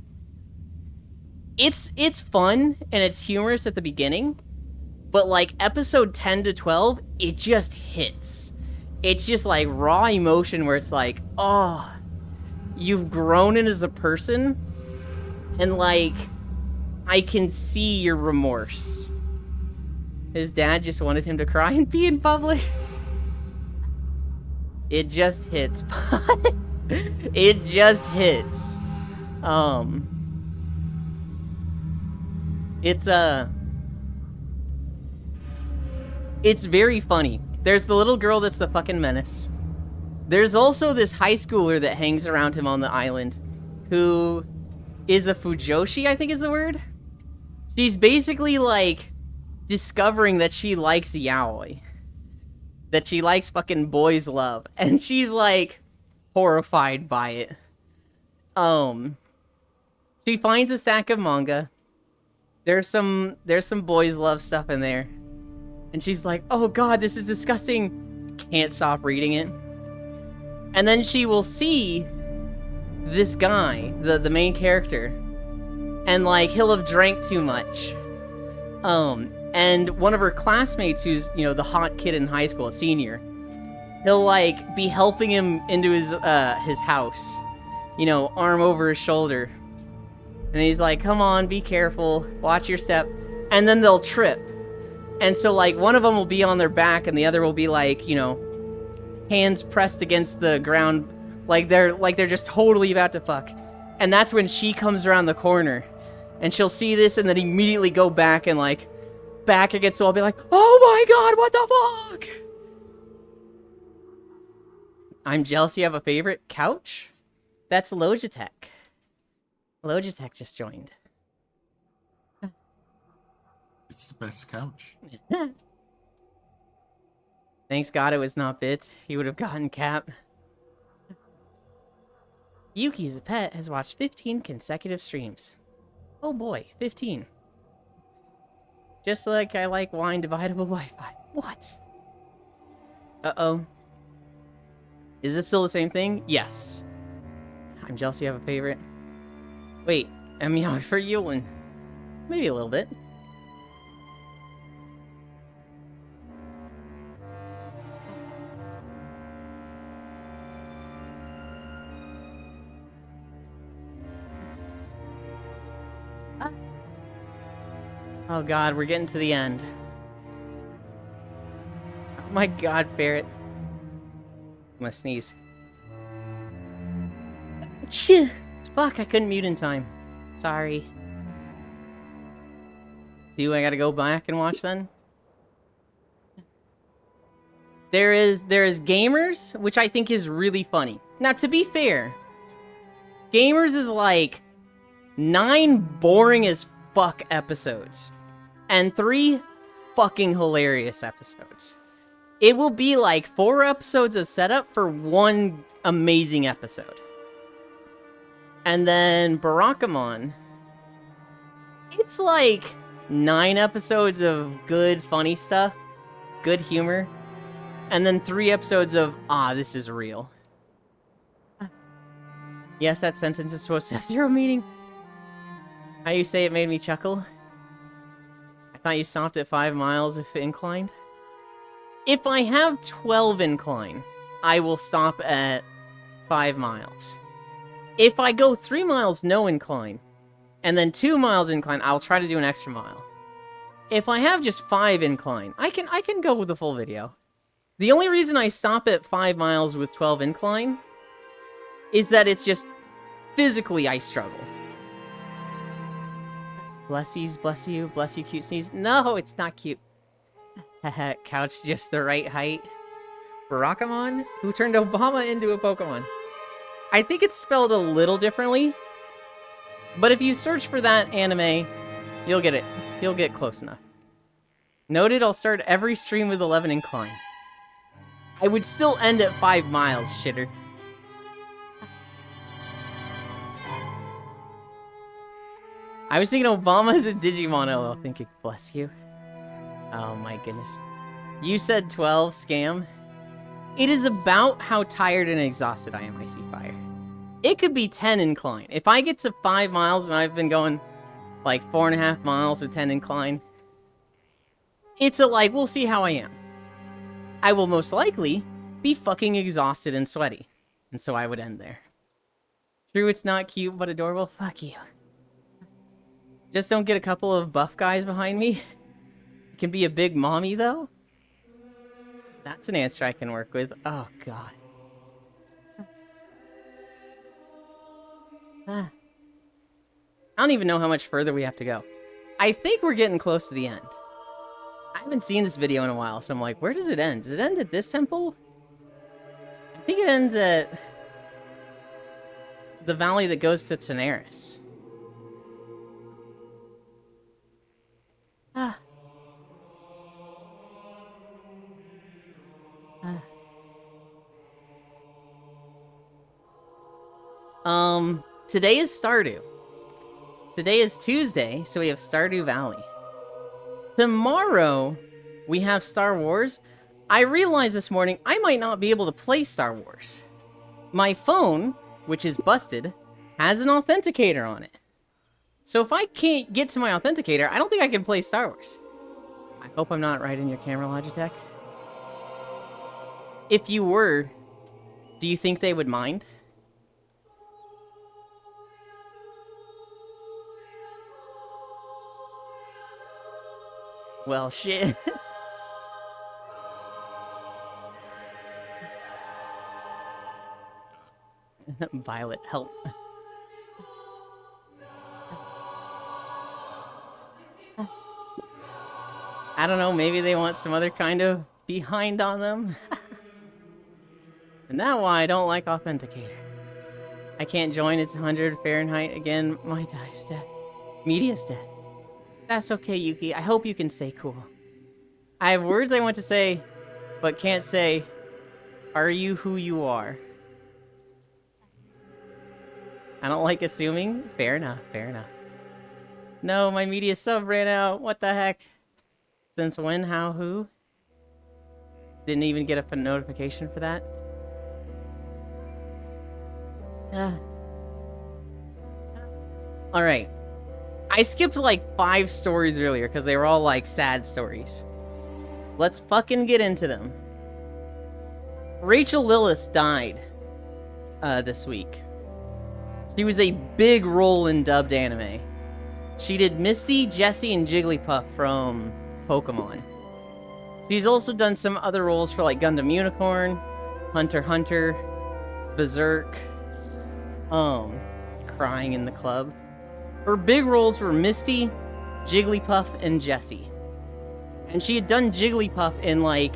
fun and it's humorous at the beginning, but episode 10 to 12, it just hits. It's just raw emotion where it's oh, you've grown in as a person, and I can see your remorse. His dad just wanted him to cry and be in public. It just hits. It just hits. It's very funny. There's the little girl that's the fucking menace. There's also this high schooler that hangs around him on the island. who is a Fujoshi, I think is the word. She's basically like discovering that she likes yaoi. That she likes fucking boys love. And she's like horrified by it. She finds a stack of manga. There's some boys love stuff in there. And she's like, oh god, this is disgusting. Can't stop reading it. And then she will see this guy, the main character. And like, he'll have drank too much. And one of her classmates who's, you know, the hot kid in high school, a senior, he'll like be helping him into his house. You know, arm over his shoulder. And he's like, come on, be careful, watch your step. And then they'll trip. And so, like, one of them will be on their back and the other will be, like, you know, hands pressed against the ground. Like they're just totally about to fuck. And that's when she comes around the corner. And she'll see this and then immediately go back and, like, back against the wall, be like, oh my god, what the fuck? I'm jealous you have a favorite couch? That's Logitech. Logitech just joined.
It's the best couch.
Thanks God it was not Bits. He would have gotten Cap. Yuki's a Pet has watched 15 consecutive streams. Oh boy, 15. Just like I like wine dividable Wi-Fi. What? Uh-oh. Is this still the same thing? Yes. I'm jealous you have a favorite. Wait, I'm meowing for Yulin. Maybe a little bit. Oh god, we're getting to the end. Oh my god, Ferret. I'm gonna sneeze. Achoo! Fuck, I couldn't mute in time. Sorry. See, I gotta go back and watch then? There is Gamers, which I think is really funny. Now, to be fair, Gamers is like 9 boring as fuck episodes. And 3 fucking hilarious episodes. It will be like 4 episodes of setup for 1 amazing episode. And then Barakamon, it's like 9 episodes of good, funny stuff, good humor, and then 3 episodes of, this is real. Yes, that sentence is supposed to have 0 meaning. How you say it made me chuckle. I thought you stopped at 5 miles if inclined. If I have 12 incline, I will stop at 5 miles. If I go 3 miles no incline, and then 2 miles incline, I'll try to do an extra mile. If I have just 5 incline, I can go with the full video. The only reason I stop at 5 miles with 12 incline is that it's just physically I struggle. Blessies, bless you, cute sneeze. No, it's not cute. Haha, couch just the right height. Barakamon, who turned Obama into a Pokemon. I think it's spelled a little differently, but if you search for that anime, you'll get it. You'll get close enough. Noted, I'll start every stream with 11 incline. I would still end at 5 miles, shitter. I was thinking Obama is a Digimon LL. Thinking, bless you. Oh my goodness. You said 12, scam. It is about how tired and exhausted I am, I see fire. It could be 10 incline. If I get to 5 miles and I've been going like 4.5 miles with 10 incline, it's we'll see how I am. I will most likely be fucking exhausted and sweaty. And so I would end there. True, it's not cute, but adorable. Fuck you. Just don't get a couple of buff guys behind me. It can be a big mommy, though. That's an answer I can work with. Oh, God. I don't even know how much further we have to go. I think we're getting close to the end. I haven't seen this video in a while, so I'm like, where does it end? Does it end at this temple? I think it ends at... the valley that goes to Tenaris. Ah. Today is Stardew. Today is Tuesday, so we have Stardew Valley. Tomorrow, we have Star Wars. I realized this morning I might not be able to play Star Wars. My phone, which is busted, has an authenticator on it. So if I can't get to my authenticator, I don't think I can play Star Wars. I hope I'm not right in your camera, Logitech. If you were, do you think they would mind? Well, shit. Violet, help. I don't know, maybe they want some other kind of behind on them. And that's why I don't like Authenticator. I can't join, it's 100 Fahrenheit again. My die's dead. Media's dead. That's okay, Yuki. I hope you can stay cool. I have words I want to say, but can't say. Are you who you are? I don't like assuming. Fair enough, fair enough. No, my media sub ran out. What the heck? Since when, how, who? Didn't even get a notification for that. Alright. I skipped like 5 stories earlier because they were all like sad stories. Let's fucking get into them. Rachel Lillis died this week. She was a big role in dubbed anime. She did Misty, Jessie, and Jigglypuff from Pokemon. She's also done some other roles for like Gundam Unicorn, Hunter x Hunter, Berserk, Crying in the Club. Her big roles were Misty, Jigglypuff, and Jessie. And she had done Jigglypuff in like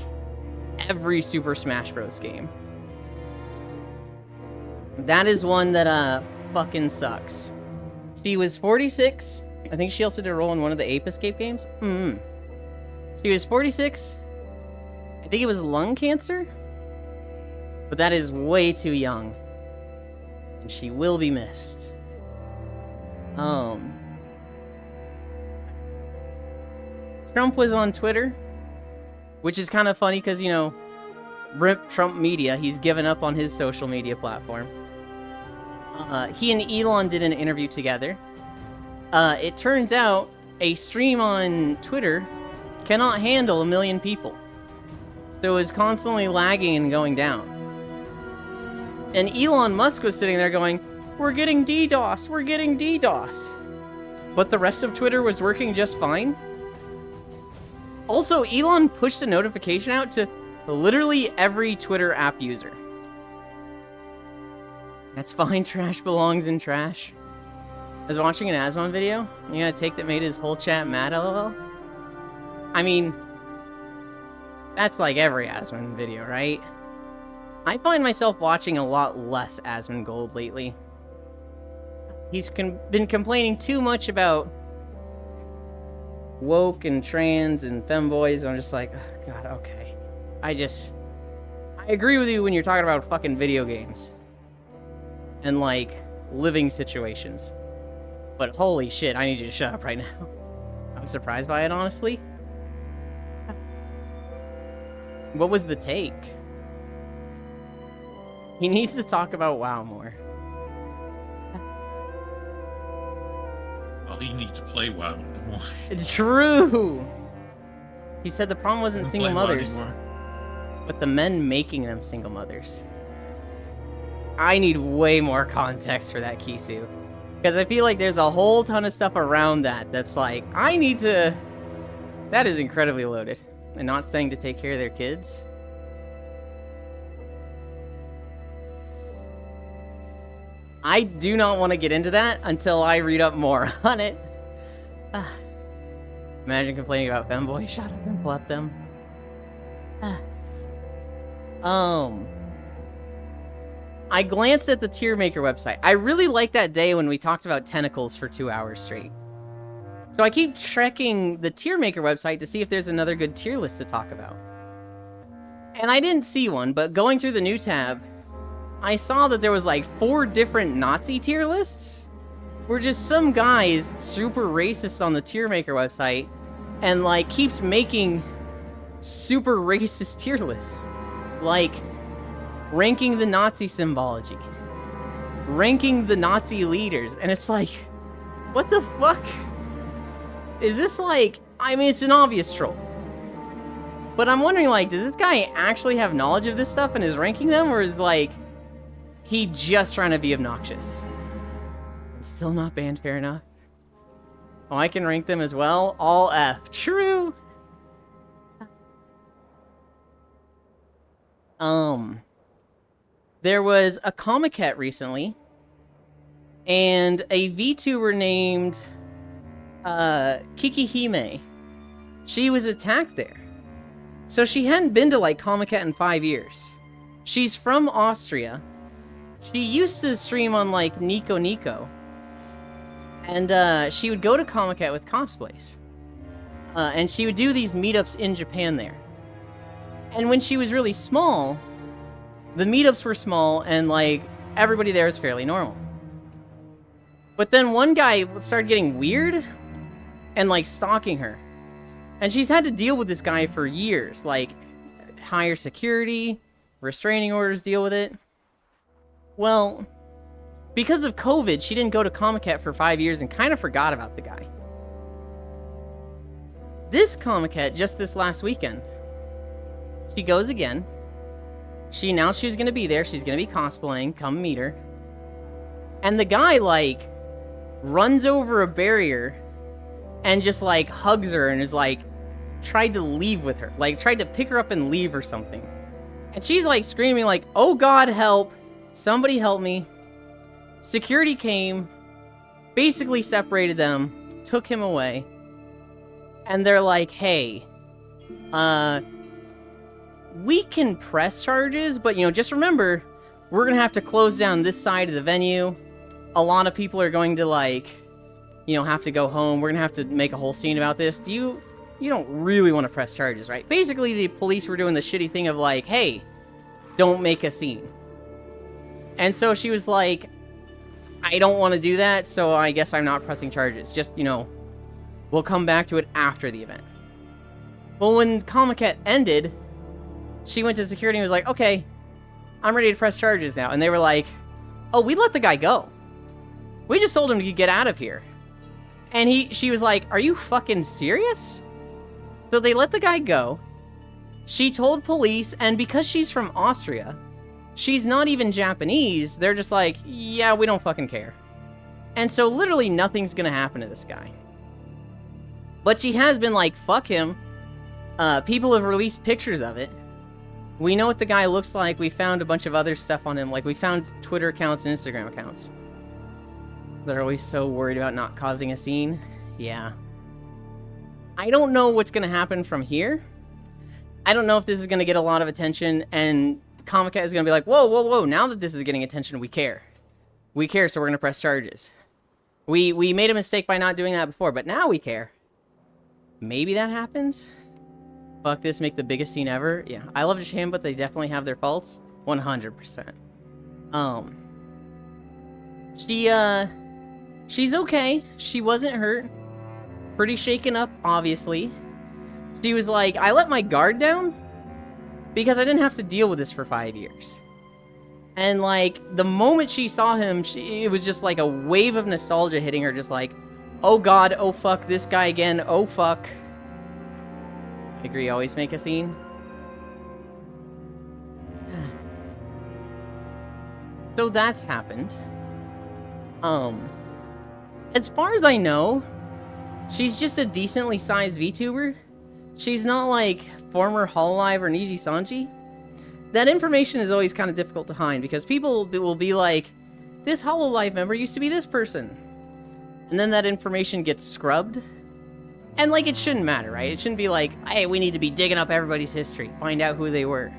every Super Smash Bros. Game. That is one that fucking sucks. She was 46. I think she also did a role in one of the Ape Escape games. She was 46. I think it was lung cancer. But that is way too young. And she will be missed. Trump was on Twitter, which is kind of funny because, you know, RIP Trump Media, he's given up on his social media platform. He and Elon did an interview together. It turns out a stream on Twitter cannot handle 1 million people. So it was constantly lagging and going down. And Elon Musk was sitting there going, "We're getting DDoS, we're getting DDoS." But the rest of Twitter was working just fine. Also, Elon pushed a notification out to literally every Twitter app user. That's fine, trash belongs in trash. I was watching an Asmon video. You got a take that made his whole chat mad, lol? I mean, that's like every Asmon video, right? I find myself watching a lot less Asmongold lately. He's been complaining too much about woke and trans and femboys. I'm just like, oh, God, okay. I agree with you when you're talking about fucking video games. And like, living situations. But holy shit, I need you to shut up right now. I'm surprised by it, honestly. What was the take? He needs to talk about WoW more.
Well, he needs to play WoW more.
It's true! He said the problem wasn't
Doesn't
single
play WoW
mothers,
anymore.
but the men making them single mothers. I need way more context for that, Kisu. Because I feel like there's a whole ton of stuff around that that's like, I need to... That is incredibly loaded. And not saying to take care of their kids. I do not want to get into that until I read up more on it. Imagine complaining about femboys. Shut up and plot them. I glanced at the tier maker website. I really liked that day when we talked about tentacles for 2 hours straight. So I keep checking the tier maker website to see if there's another good tier list to talk about. And I didn't see one, but going through the new tab, I saw that there was like 4 different Nazi tier lists. Where just some guy's super racist on the tier maker website and like keeps making super racist tier lists. Like ranking the Nazi symbology, ranking the Nazi leaders, and it's like, what the fuck? Is this like, I mean, it's an obvious troll. But I'm wondering, like, does this guy actually have knowledge of this stuff and is ranking them, or is like, he just trying to be obnoxious? Still not banned, fair enough. Oh, I can rank them as well. All F. True. There was a Comiket recently, and a VTuber named Kikihime. She was attacked there. So she hadn't been to like Comiket in 5 years. She's from Austria. She used to stream on like Nico Nico. And she would go to Comiket with cosplays. And she would do these meetups in Japan there. And when she was really small, the meetups were small and like everybody there was fairly normal. But then one guy started getting weird and like stalking her. And she's had to deal with this guy for years, like higher security, restraining orders, deal with it. Well, because of COVID, she didn't go to Comiket for 5 years and kind of forgot about the guy. This Comiket, just this last weekend, she goes again. She announced she was going to be there. She's going to be cosplaying. Come meet her. And the guy, like, runs over a barrier and just, like, hugs her and is, like, tried to leave with her. Like, tried to pick her up and leave or something. And she's, like, screaming, like, oh, God, help. Somebody help me. Security came, basically separated them, took him away. And they're like, hey, we can press charges, but, you know, just remember, we're going to have to close down this side of the venue. A lot of people are going to, like, you know, have to go home. We're going to have to make a whole scene about this. You don't really want to press charges, right? Basically, the police were doing the shitty thing of, like, hey, don't make a scene. And so she was like, I don't want to do that, so I guess I'm not pressing charges. Just, you know, we'll come back to it after the event. Well, when Comiket ended, she went to security and was like, okay, I'm ready to press charges now. And they were like, oh, we let the guy go. We just told him to get out of here. And she was like, are you fucking serious? So they let the guy go. She told police, and because she's from Austria, she's not even Japanese, they're just like, yeah, we don't fucking care. And so literally nothing's gonna happen to this guy. But she has been like, fuck him. People have released pictures of it. We know what the guy looks like. We found a bunch of other stuff on him. Like, we found Twitter accounts and Instagram accounts. They're always so worried about not causing a scene. Yeah. I don't know what's gonna happen from here. I don't know if this is gonna get a lot of attention, and Comiket is gonna be like, whoa, whoa, whoa, now that this is getting attention, we care. We care, so we're gonna press charges. We made a mistake by not doing that before, but now we care. Maybe that happens? Fuck this, make the biggest scene ever? Yeah, I love Japan, but they definitely have their faults. 100%. She's okay. She wasn't hurt. Pretty shaken up, obviously. She was like, I let my guard down because I didn't have to deal with this for 5 years. And, like, the moment she saw him, it was just like a wave of nostalgia hitting her, just like, oh god, oh fuck, this guy again, oh fuck. I agree, always make a scene. So that's happened. As far as I know, she's just a decently sized VTuber. She's not like former Hololive or Niji Sanji. That information is always kind of difficult to hide because people will be like, this Hololive member used to be this person. And then that information gets scrubbed. And like, it shouldn't matter, right? It shouldn't be like, hey, we need to be digging up everybody's history, find out who they were.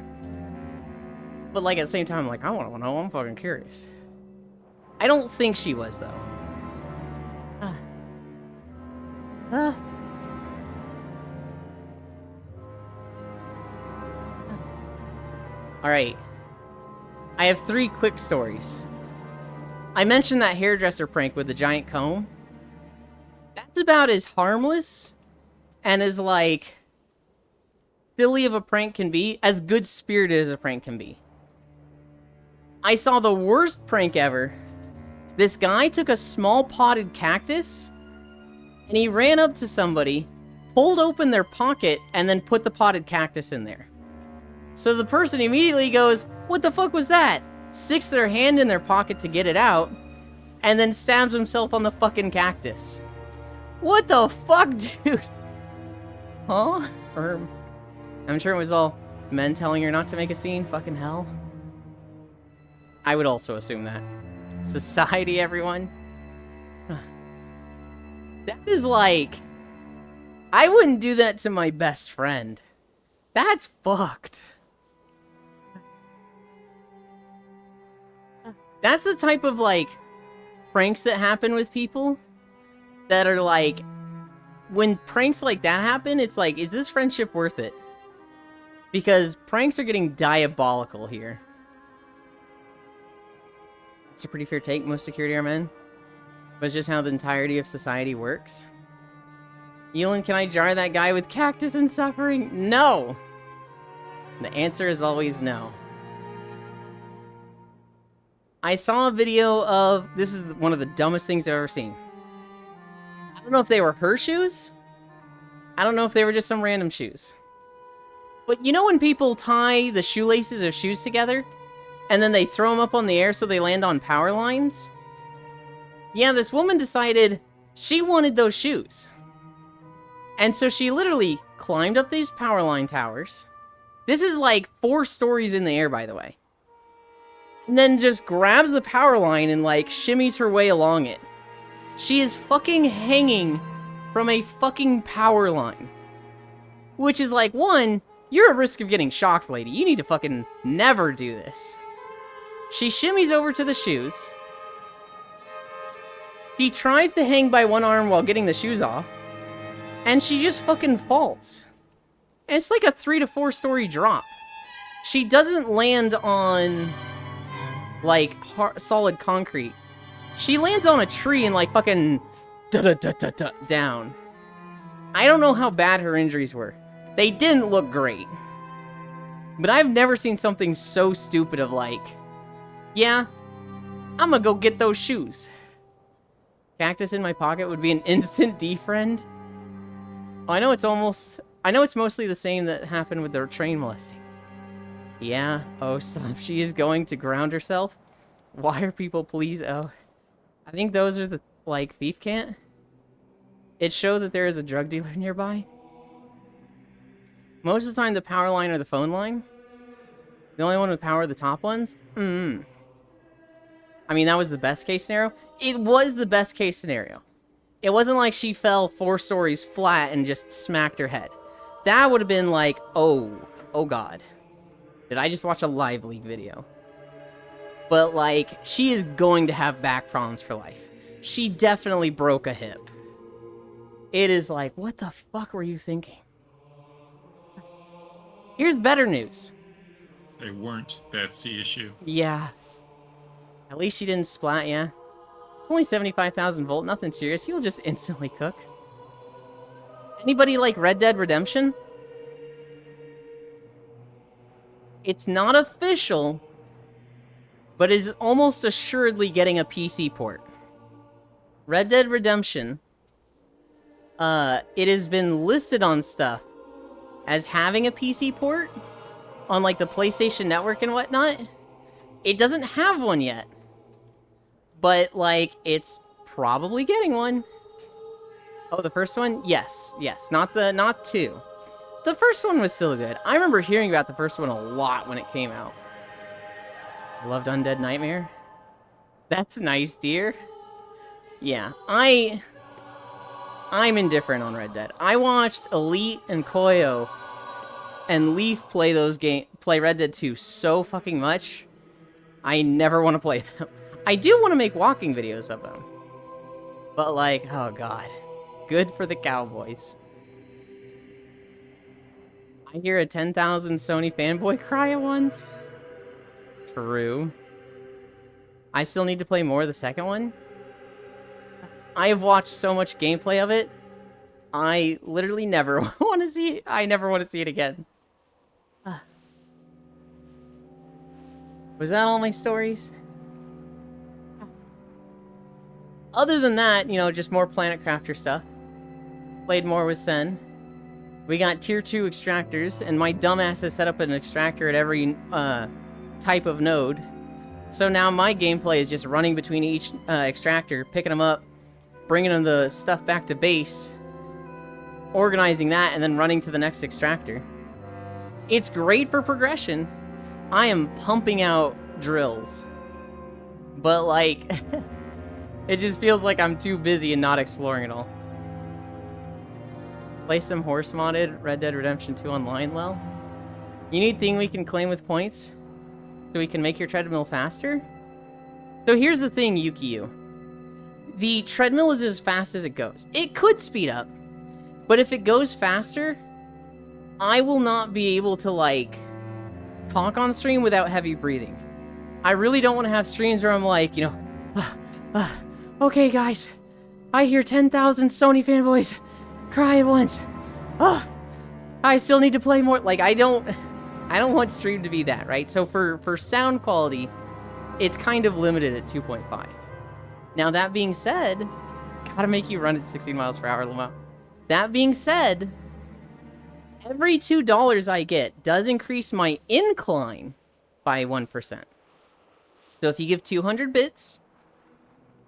But like at the same time, I'm like, I want to know. I'm fucking curious. I don't think she was though. All right. I have 3 quick stories. I mentioned that hairdresser prank with the giant comb. That's about as harmless and as, like, silly of a prank can be, as good-spirited as a prank can be. I saw the worst prank ever. This guy took a small potted cactus, and he ran up to somebody, pulled open their pocket, and then put the potted cactus in there. So the person immediately goes, "What the fuck was that?" Sticks their hand in their pocket to get it out, and then stabs himself on the fucking cactus. What the fuck, dude? Huh? Or, I'm sure it was all men telling her not to make a scene. Fucking hell. I would also assume that. Society, everyone. That is like... I wouldn't do that to my best friend. That's fucked. That's the type of, like, pranks that happen with people that are, like, when pranks like that happen, it's like, is this friendship worth it? Because pranks are getting diabolical here. It's a pretty fair take. Most security are men. But it's just how the entirety of society works. Elon, can I jar that guy with cactus and suffering? No! The answer is always no. I saw a video of... This is one of the dumbest things I've ever seen. I don't know if they were her shoes. I don't know if they were just some random shoes. But you know when people tie the shoelaces of shoes together? And then they throw them up on the air so they land on power lines? Yeah, this woman decided she wanted those shoes. And so she literally climbed up these power line towers. This is like 4 stories in the air, by the way. And then just grabs the power line and, like, shimmies her way along it. She is fucking hanging from a fucking power line. Which is like, 1, you're at risk of getting shocked, lady. You need to fucking never do this. She shimmies over to the shoes. She tries to hang by one arm while getting the shoes off. And she just fucking falls. And it's like a 3 to 4 story drop. She doesn't land on... like, solid concrete. She lands on a tree and, like, fucking... down. I don't know how bad her injuries were. They didn't look great. But I've never seen something so stupid of, like... Yeah, I'm gonna go get those shoes. Cactus in my pocket would be an instant defriend. Oh, I know it's mostly the same that happened with their train molesting. Yeah, oh stop, she is going to ground herself? Why are people please, oh. I think those are the, like, thief can't? It showed that there is a drug dealer nearby. Most of the time the power line or the phone line. The only one with power are the top ones? I mean, that was the best case scenario. It was the best case scenario. It wasn't like she fell 4 stories flat and just smacked her head. That would have been like, oh god. Did I just watch a Live League video? But, like, she is going to have back problems for life. She definitely broke a hip. It is like, what the fuck were you thinking? Here's better news.
They weren't. That's the issue.
Yeah. At least she didn't splat, yeah. It's only 75,000 volt, nothing serious. He'll just instantly cook. Anybody like Red Dead Redemption? It's not official, but it is almost assuredly getting a PC port. Red Dead Redemption, it has been listed on stuff as having a PC port on, like, the PlayStation Network and whatnot. It doesn't have one yet. But, like, it's probably getting one. Oh, the first one? Yes. Not 2. The first one was still good. I remember hearing about the first one a lot when it came out. I loved Undead Nightmare. That's nice, dear. Yeah, I'm indifferent on Red Dead. I watched Elite and Koyo and Leaf play Red Dead 2 so fucking much, I never want to play them. I do want to make walking videos of them. But like, oh god. Good for the Cowboys. I hear a 10,000 Sony fanboy cry at once. True. I still need to play more of the second one. I have watched so much gameplay of it. I literally never want to see it. I never want to see it again. Was that all my stories? Other than that, you know, just more Planet Crafter stuff. Played more with Sen. We got tier 2 extractors, and my dumbass has set up an extractor at every type of node. So now my gameplay is just running between each extractor, picking them up, bringing them the stuff back to base, organizing that, and then running to the next extractor. It's great for progression. I am pumping out drills. But like, it just feels like I'm too busy and not exploring it all. Play some horse modded Red Dead Redemption 2 online, Lel. You need thing we can claim with points so we can make your treadmill faster? So here's the thing, Yukiyu. The treadmill is as fast as it goes. It could speed up, but if it goes faster, I will not be able to, like, talk on stream without heavy breathing. I really don't want to have streams where I'm like, you know, okay guys, I hear 10,000 Sony fanboys cry at once. Oh, I still need to play more. Like, I don't want stream to be that, right? So for sound quality, it's kind of limited at 2.5. Now, that being said, gotta make you run at 16 miles per hour, Lamau. That being said, every $2 I get does increase my incline by 1%. So if you give 200 bits,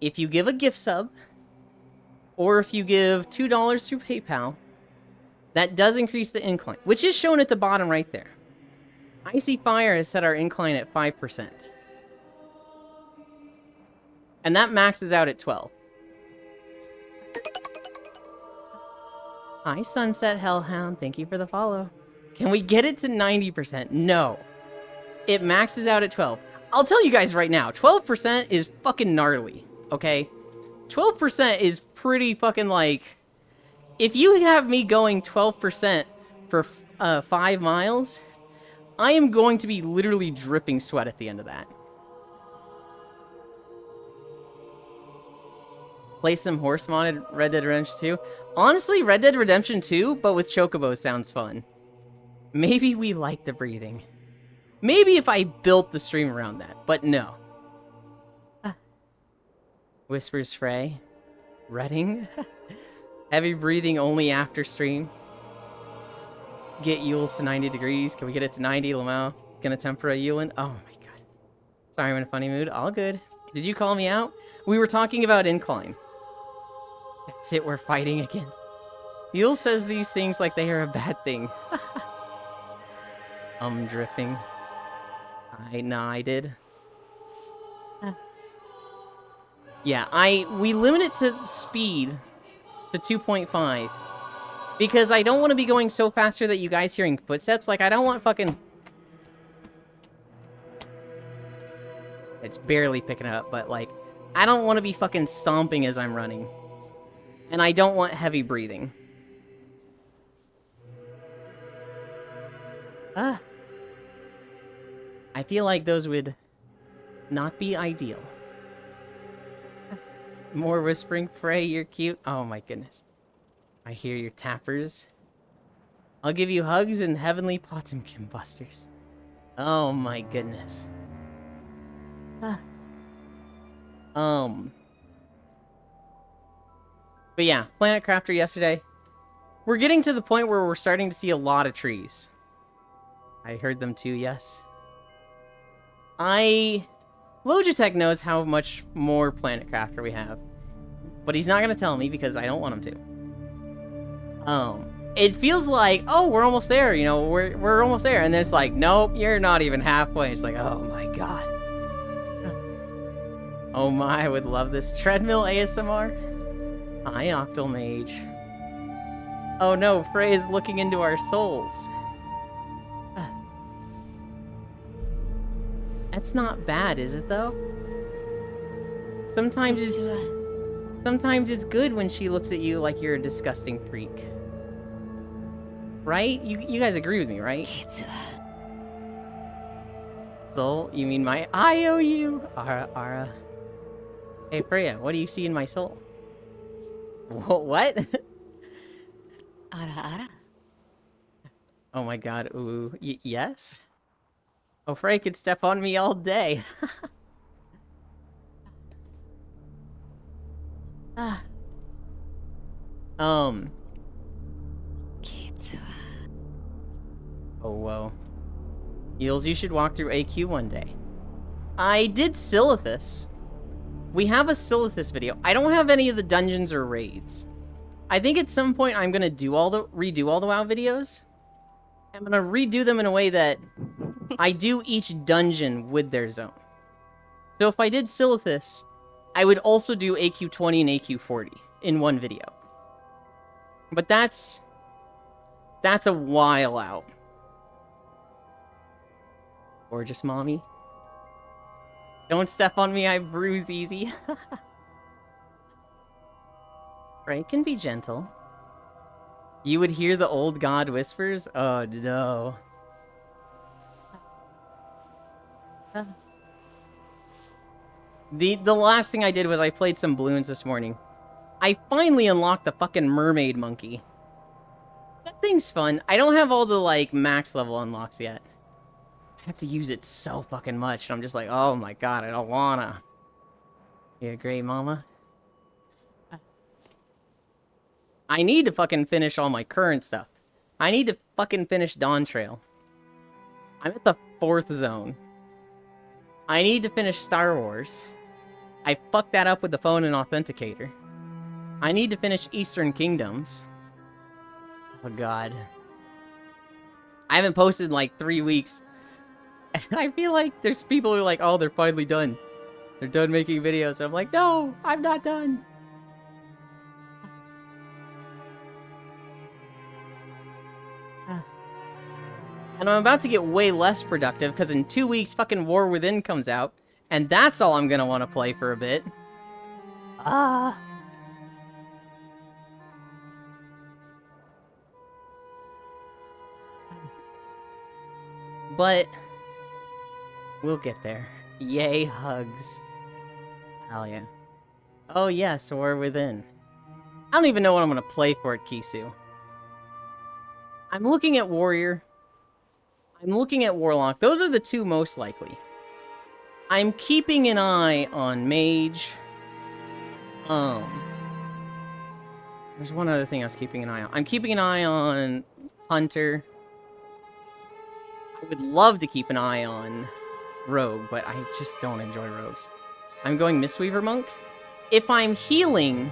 if you give a gift sub, or if you give $2 through PayPal, that does increase the incline, which is shown at the bottom right there. Icy Fire has set our incline at 5%. And that maxes out at 12. Hi, Sunset Hellhound. Thank you for the follow. Can we get it to 90%? No. It maxes out at 12. I'll tell you guys right now, 12% is fucking gnarly, okay? 12% is pretty fucking like... If you have me going 12% for 5 miles, I am going to be literally dripping sweat at the end of that. Play some horse modded Red Dead Redemption 2. Honestly, Red Dead Redemption 2, but with Chocobos sounds fun. Maybe we like the breathing. Maybe if I built the stream around that, but no. Whispers Frey. Redding. Heavy breathing only after stream. Get Yules to 90 degrees. Can we get it to 90, Lamau? Gonna temper a Yulin? Oh my god. Sorry, I'm in a funny mood. All good. Did you call me out? We were talking about incline. That's it, we're fighting again. Yule says these things like they are a bad thing. Drifting. I did. Yeah, we limit it to speed to 2.5. Because I don't want to be going so faster that you guys hearing footsteps. Like, I don't want fucking... It's barely picking up, but like, I don't want to be fucking stomping as I'm running. And I don't want heavy breathing. I feel like those would not be ideal. More whispering. Frey, you're cute. Oh my goodness. I hear your tappers. I'll give you hugs and heavenly Potemkin busters. Oh my goodness. But yeah, Planet Crafter yesterday. We're getting to the point where we're starting to see a lot of trees. I heard them too, yes. Logitech knows how much more Planet Crafter we have. But he's not going to tell me because I don't want him to. It feels like, oh, we're almost there, you know, we're almost there. And then it's like, nope, you're not even halfway. It's like, oh my god. Oh my, I would love this. Treadmill ASMR? Hi, Octomage. Oh no, Frey is looking into our souls. That's not bad, is it though? Sometimes it's good when she looks at you like you're a disgusting freak. Right? You guys agree with me, right? Soul? You mean my IOU? Ara. Hey Freya, what do you see in my soul? What?
Ara.
Oh my god, ooh. Yes? Oh, Freya could step on me all day. Oh, whoa. Eels, you should walk through AQ one day. I did Silithus. We have a Silithus video. I don't have any of the dungeons or raids. I think at some point I'm gonna redo all the WoW videos. I'm gonna redo them in a way that I do each dungeon with their zone. So if I did Silithus, I would also do AQ20 and AQ40 in one video. But that's a while out. Gorgeous mommy. Don't step on me, I bruise easy. Frey can be gentle. You would hear the old god whispers? Oh no. The last thing I did was I played some balloons this morning. I finally unlocked the fucking mermaid monkey. That thing's fun. I don't have all the, like, max level unlocks yet. I have to use it so fucking much, and I'm just like, oh my god, I don't wanna. You agree, mama? I need to fucking finish all my current stuff. I need to fucking finish Dawn Trail. I'm at the 4th zone. I need to finish Star Wars. I fucked that up with the phone and authenticator. I need to finish Eastern Kingdoms. Oh god. I haven't posted in like 3 weeks. And I feel like there's people who are like, oh, they're finally done. They're done making videos. And I'm like, no, I'm not done. And I'm about to get way less productive, because in 2 weeks, fucking War Within comes out. And that's all I'm gonna want to play for a bit. But we'll get there. Yay, hugs. Hell yeah. Oh yes, War Within. I don't even know what I'm gonna play for it, Kisu. I'm looking at Warrior. I'm looking at Warlock. Those are the two most likely. I'm keeping an eye on Mage. There's one other thing I was keeping an eye on. I'm keeping an eye on Hunter. I would love to keep an eye on Rogue, but I just don't enjoy Rogues. I'm going Mistweaver Monk. If I'm healing,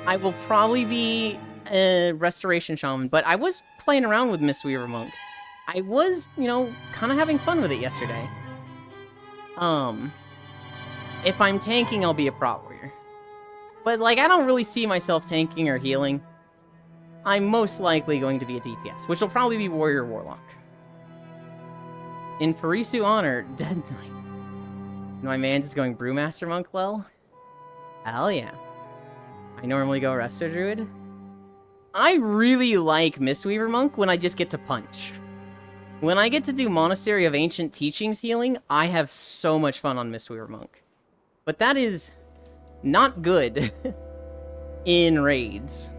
I will probably be a Restoration Shaman, but I was playing around with Mistweaver Monk. I was, you know, kind of having fun with it yesterday. If I'm tanking, I'll be a Prot Warrior. But, like, I don't really see myself tanking or healing. I'm most likely going to be a DPS, which will probably be Warrior Warlock. In Farisu Honor, Dead Knight. My man's is going Brewmaster Monk well. Hell yeah. I normally go Resto Druid. I really like Mistweaver Monk when I just get to punch. When I get to do Monastery of Ancient Teachings healing, I have so much fun on Mistweaver Monk. But that is not good in raids.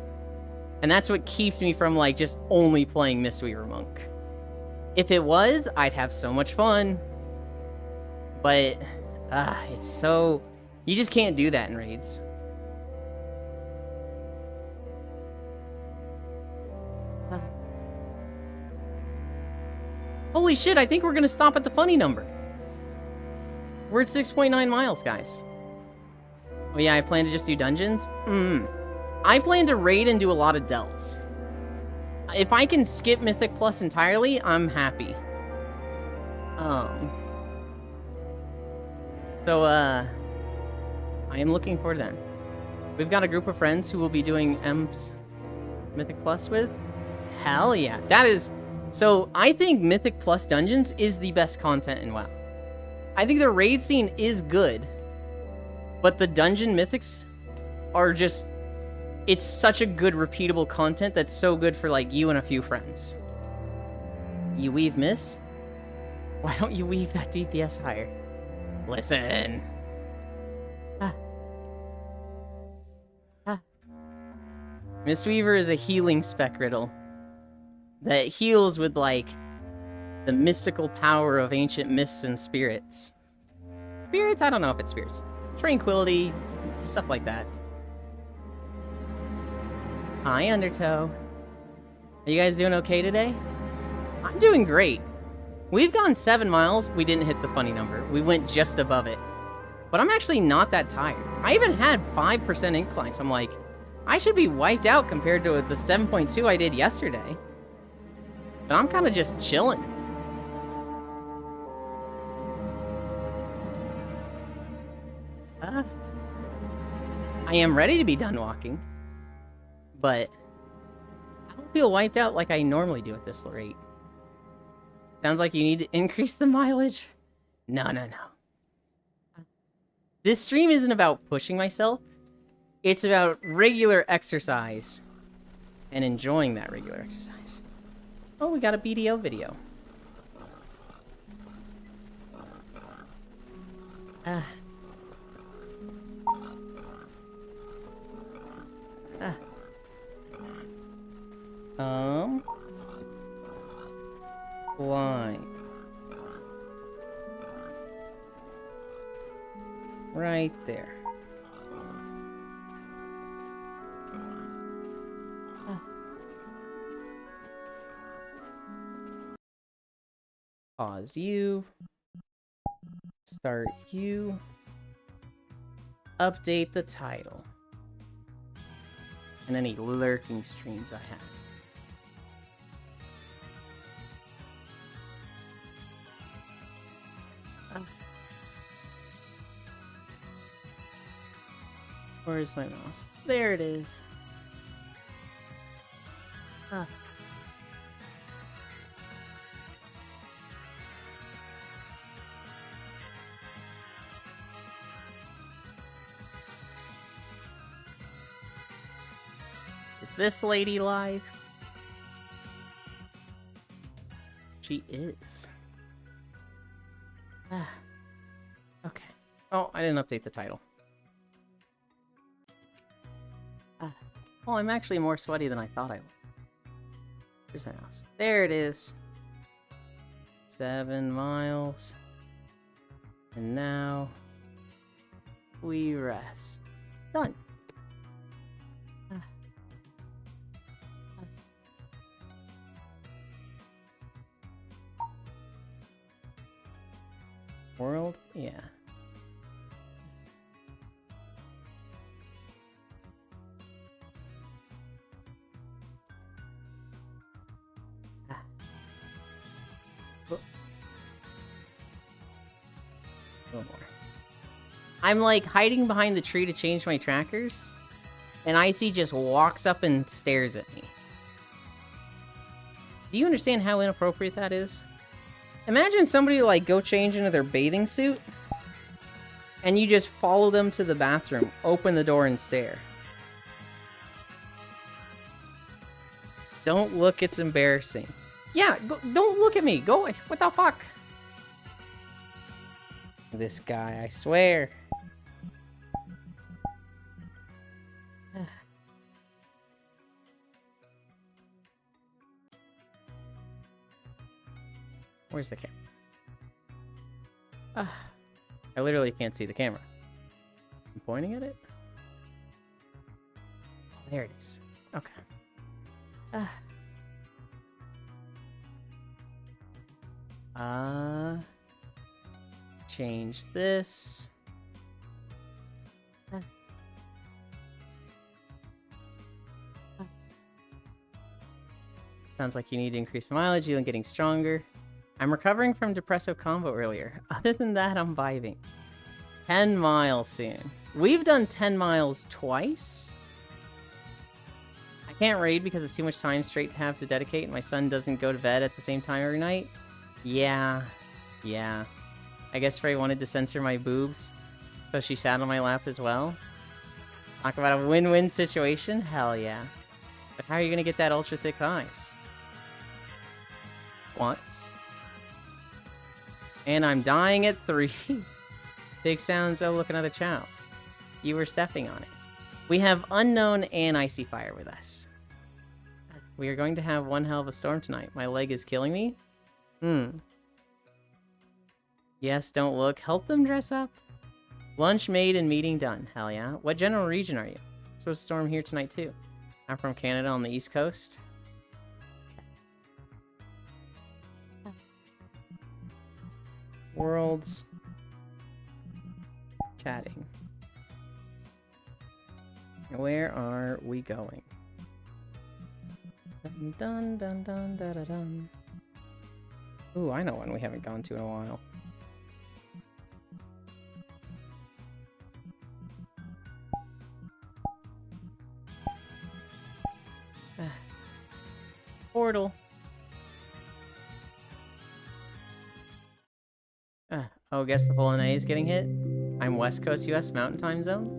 And that's what keeps me from, like, just only playing Mistweaver Monk. If it was, I'd have so much fun. But, it's so... You just can't do that in raids. Holy shit, I think we're gonna stop at the funny number. We're at 6.9 miles, guys. Oh yeah, I plan to just do dungeons? I plan to raid and do a lot of dells. If I can skip Mythic Plus entirely, I'm happy. I am looking forward to that. We've got a group of friends who will be doing M's Mythic Plus with. Hell yeah. That is... So, I think Mythic Plus Dungeons is the best content in WoW. I think the raid scene is good, but the dungeon mythics are just... It's such a good repeatable content that's so good for, like, you and a few friends. You weave, miss? Why don't you weave that DPS higher? Listen. Mistweaver is a healing spec riddle that heals with, like, the mystical power of ancient myths and spirits. Spirits? I don't know if it's spirits. Tranquility, stuff like that. Hi, Undertow. Are you guys doing okay today? I'm doing great. We've gone 7 miles. We didn't hit the funny number. We went just above it. But I'm actually not that tired. I even had 5% incline, so I'm like, I should be wiped out compared to the 7.2 I did yesterday. But I'm kind of just chilling. I am ready to be done walking. But I don't feel wiped out like I normally do at this rate. Sounds like you need to increase the mileage. No. This stream isn't about pushing myself. It's about regular exercise and enjoying that regular exercise. Oh, we got a BDO video. Line. Right there. Pause you. Start you. Update the title. And any lurking streams I have. Where's my mouse? There it is. Is this lady live? She is. Okay. Oh, I didn't update the title. Oh, I'm actually more sweaty than I thought I was. Here's my mouse. There it is. 7 miles. And now we rest. Done. World? Yeah. A little more. I'm like hiding behind the tree to change my trackers, and Icy just walks up and stares at me. Do you understand how inappropriate that is? Imagine somebody like go change into their bathing suit, and you just follow them to the bathroom, open the door, and stare. Don't look, it's embarrassing. Yeah, don't look at me. Go away. What the fuck? This guy, I swear. Where's the camera? I literally can't see the camera. I'm pointing at it? Oh, there it is. Okay. Change this. Sounds like you need to increase the mileage, you're getting stronger. I'm recovering from depressive combo earlier. Other than that, I'm vibing. 10 miles soon. We've done 10 miles twice. I can't raid because it's too much time straight to have to dedicate. My son doesn't go to bed at the same time every night. Yeah. I guess Frey wanted to censor my boobs, so she sat on my lap as well. Talk about a win-win situation? Hell yeah. But how are you gonna get that ultra thick thighs? Once. And I'm dying at 3. Big sounds, oh look, another chow. You were stepping on it. We have Unknown and Icy Fire with us. We are going to have one hell of a storm tonight. My leg is killing me. Yes, don't look. Help them dress up. Lunch made and meeting done. Hell yeah. What general region are you? Supposed to storm here tonight too. I'm from Canada on the East Coast. Worlds. Chatting. Where are we going? Dun dun dun dun dun dun dun. Ooh, I know one we haven't gone to in a while. Portal. Oh, guess the Polonaise is getting hit. I'm West Coast US Mountain Time Zone.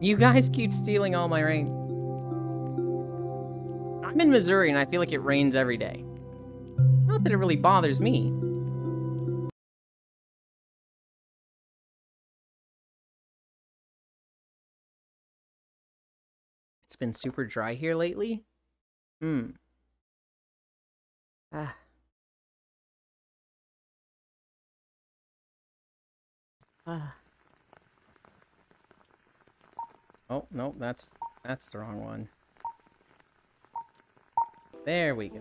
You guys keep stealing all my rain. I'm in Missouri and I feel like it rains every day. Not that it really bothers me. It's been super dry here lately. Oh, no, that's the wrong one. There we go.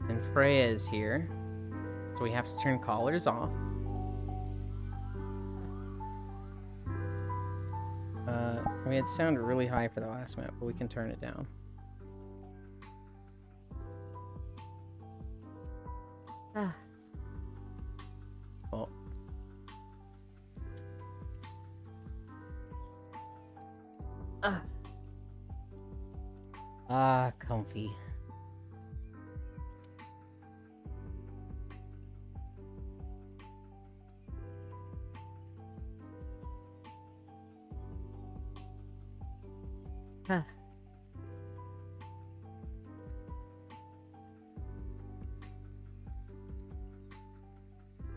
And Freya is here. So we have to turn collars off. We had sound really high for the last map, but we can turn it down. Oh. Comfy.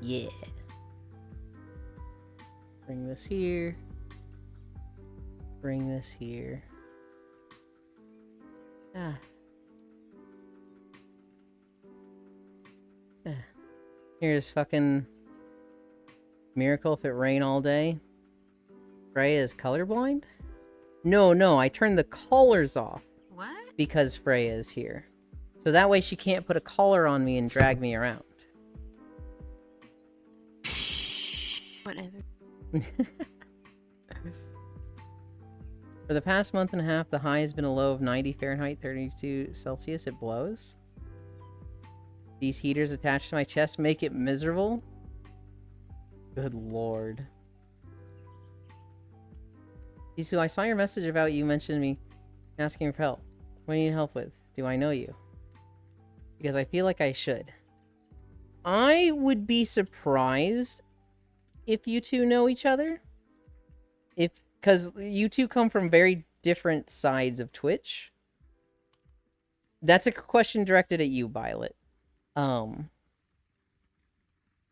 Yeah. Bring this here. Bring this here. Here's fucking Miracle if it rain all day. Freya is colorblind? No, I turned the collars off.
What?
Because Freya is here. So that way she can't put a collar on me and drag me around.
Whatever.
For the past month and a half, the high has been a low of 90 Fahrenheit, 32 Celsius. It blows. These heaters attached to my chest make it miserable. Good lord. Jisoo, I saw your message about you mentioned me asking for help. What do you need help with? Do I know you? Because I feel like I should. I would be surprised if you two know each other. Because you two come from very different sides of Twitch. That's a question directed at you, Violet.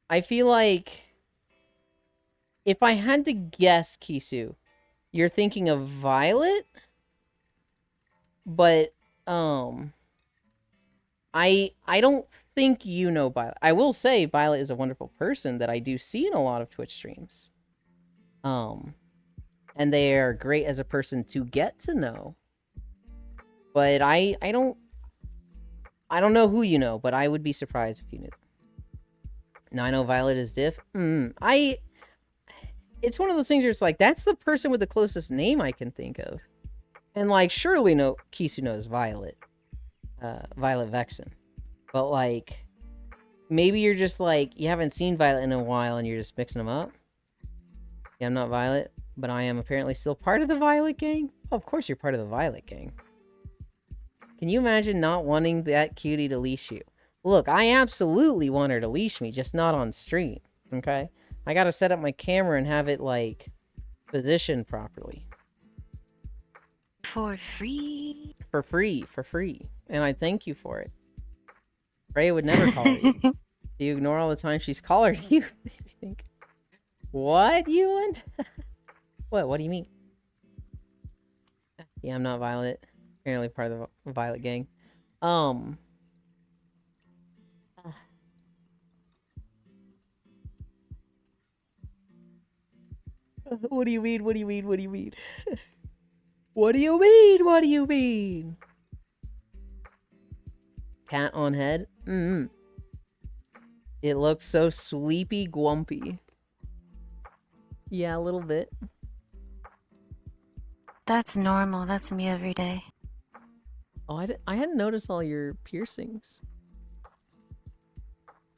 I feel like if I had to guess, Kisu, you're thinking of Violet, but I don't think you know Violet. I will say Violet is a wonderful person that I do see in a lot of Twitch streams. And they are great as a person to get to know. But I don't know who you know, but I would be surprised if you knew. Now I know Violet is diff. It's one of those things where it's like, that's the person with the closest name I can think of. And like, surely Kisu knows Violet. Violet Vexen. But like, maybe you're just like, you haven't seen Violet in a while and you're just mixing them up. Yeah, I'm not Violet, but I am apparently still part of the Violet gang. Oh, of course you're part of the Violet gang. Can you imagine not wanting that cutie to leash you? Look, I absolutely want her to leash me, just not on stream, okay? I gotta set up my camera and have it, like, positioned properly.
For free.
For free. And I thank you for it. Freya would never collar you. Do you ignore all the time she's collared you? I think. What, Ewan? What do you mean? Yeah, I'm not Violet. Apparently part of the Violet gang. What do you mean? What do you mean? What do you mean? What do you mean? What do you mean? Cat on head? It looks so sleepy gumpy. Yeah, a little bit.
That's normal. That's me every day.
Oh, I hadn't noticed all your piercings.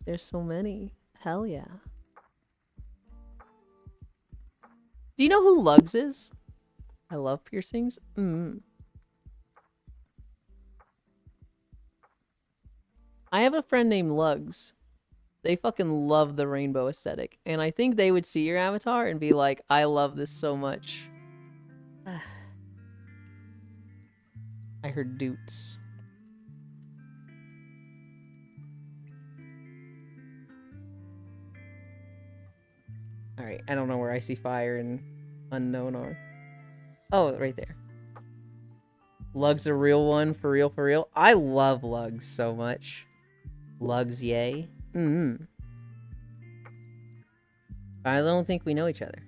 There's so many. Hell yeah. Do you know who Lugs is? I love piercings. I have a friend named Lugs. They fucking love the rainbow aesthetic. And I think they would see your avatar and be like, I love this so much. I heard doots. Alright, I don't know where Icy Fire and Unknown are. Oh, right there. Lugs a real one, for real, for real. I love Lugs so much. Lugs, yay. I don't think we know each other.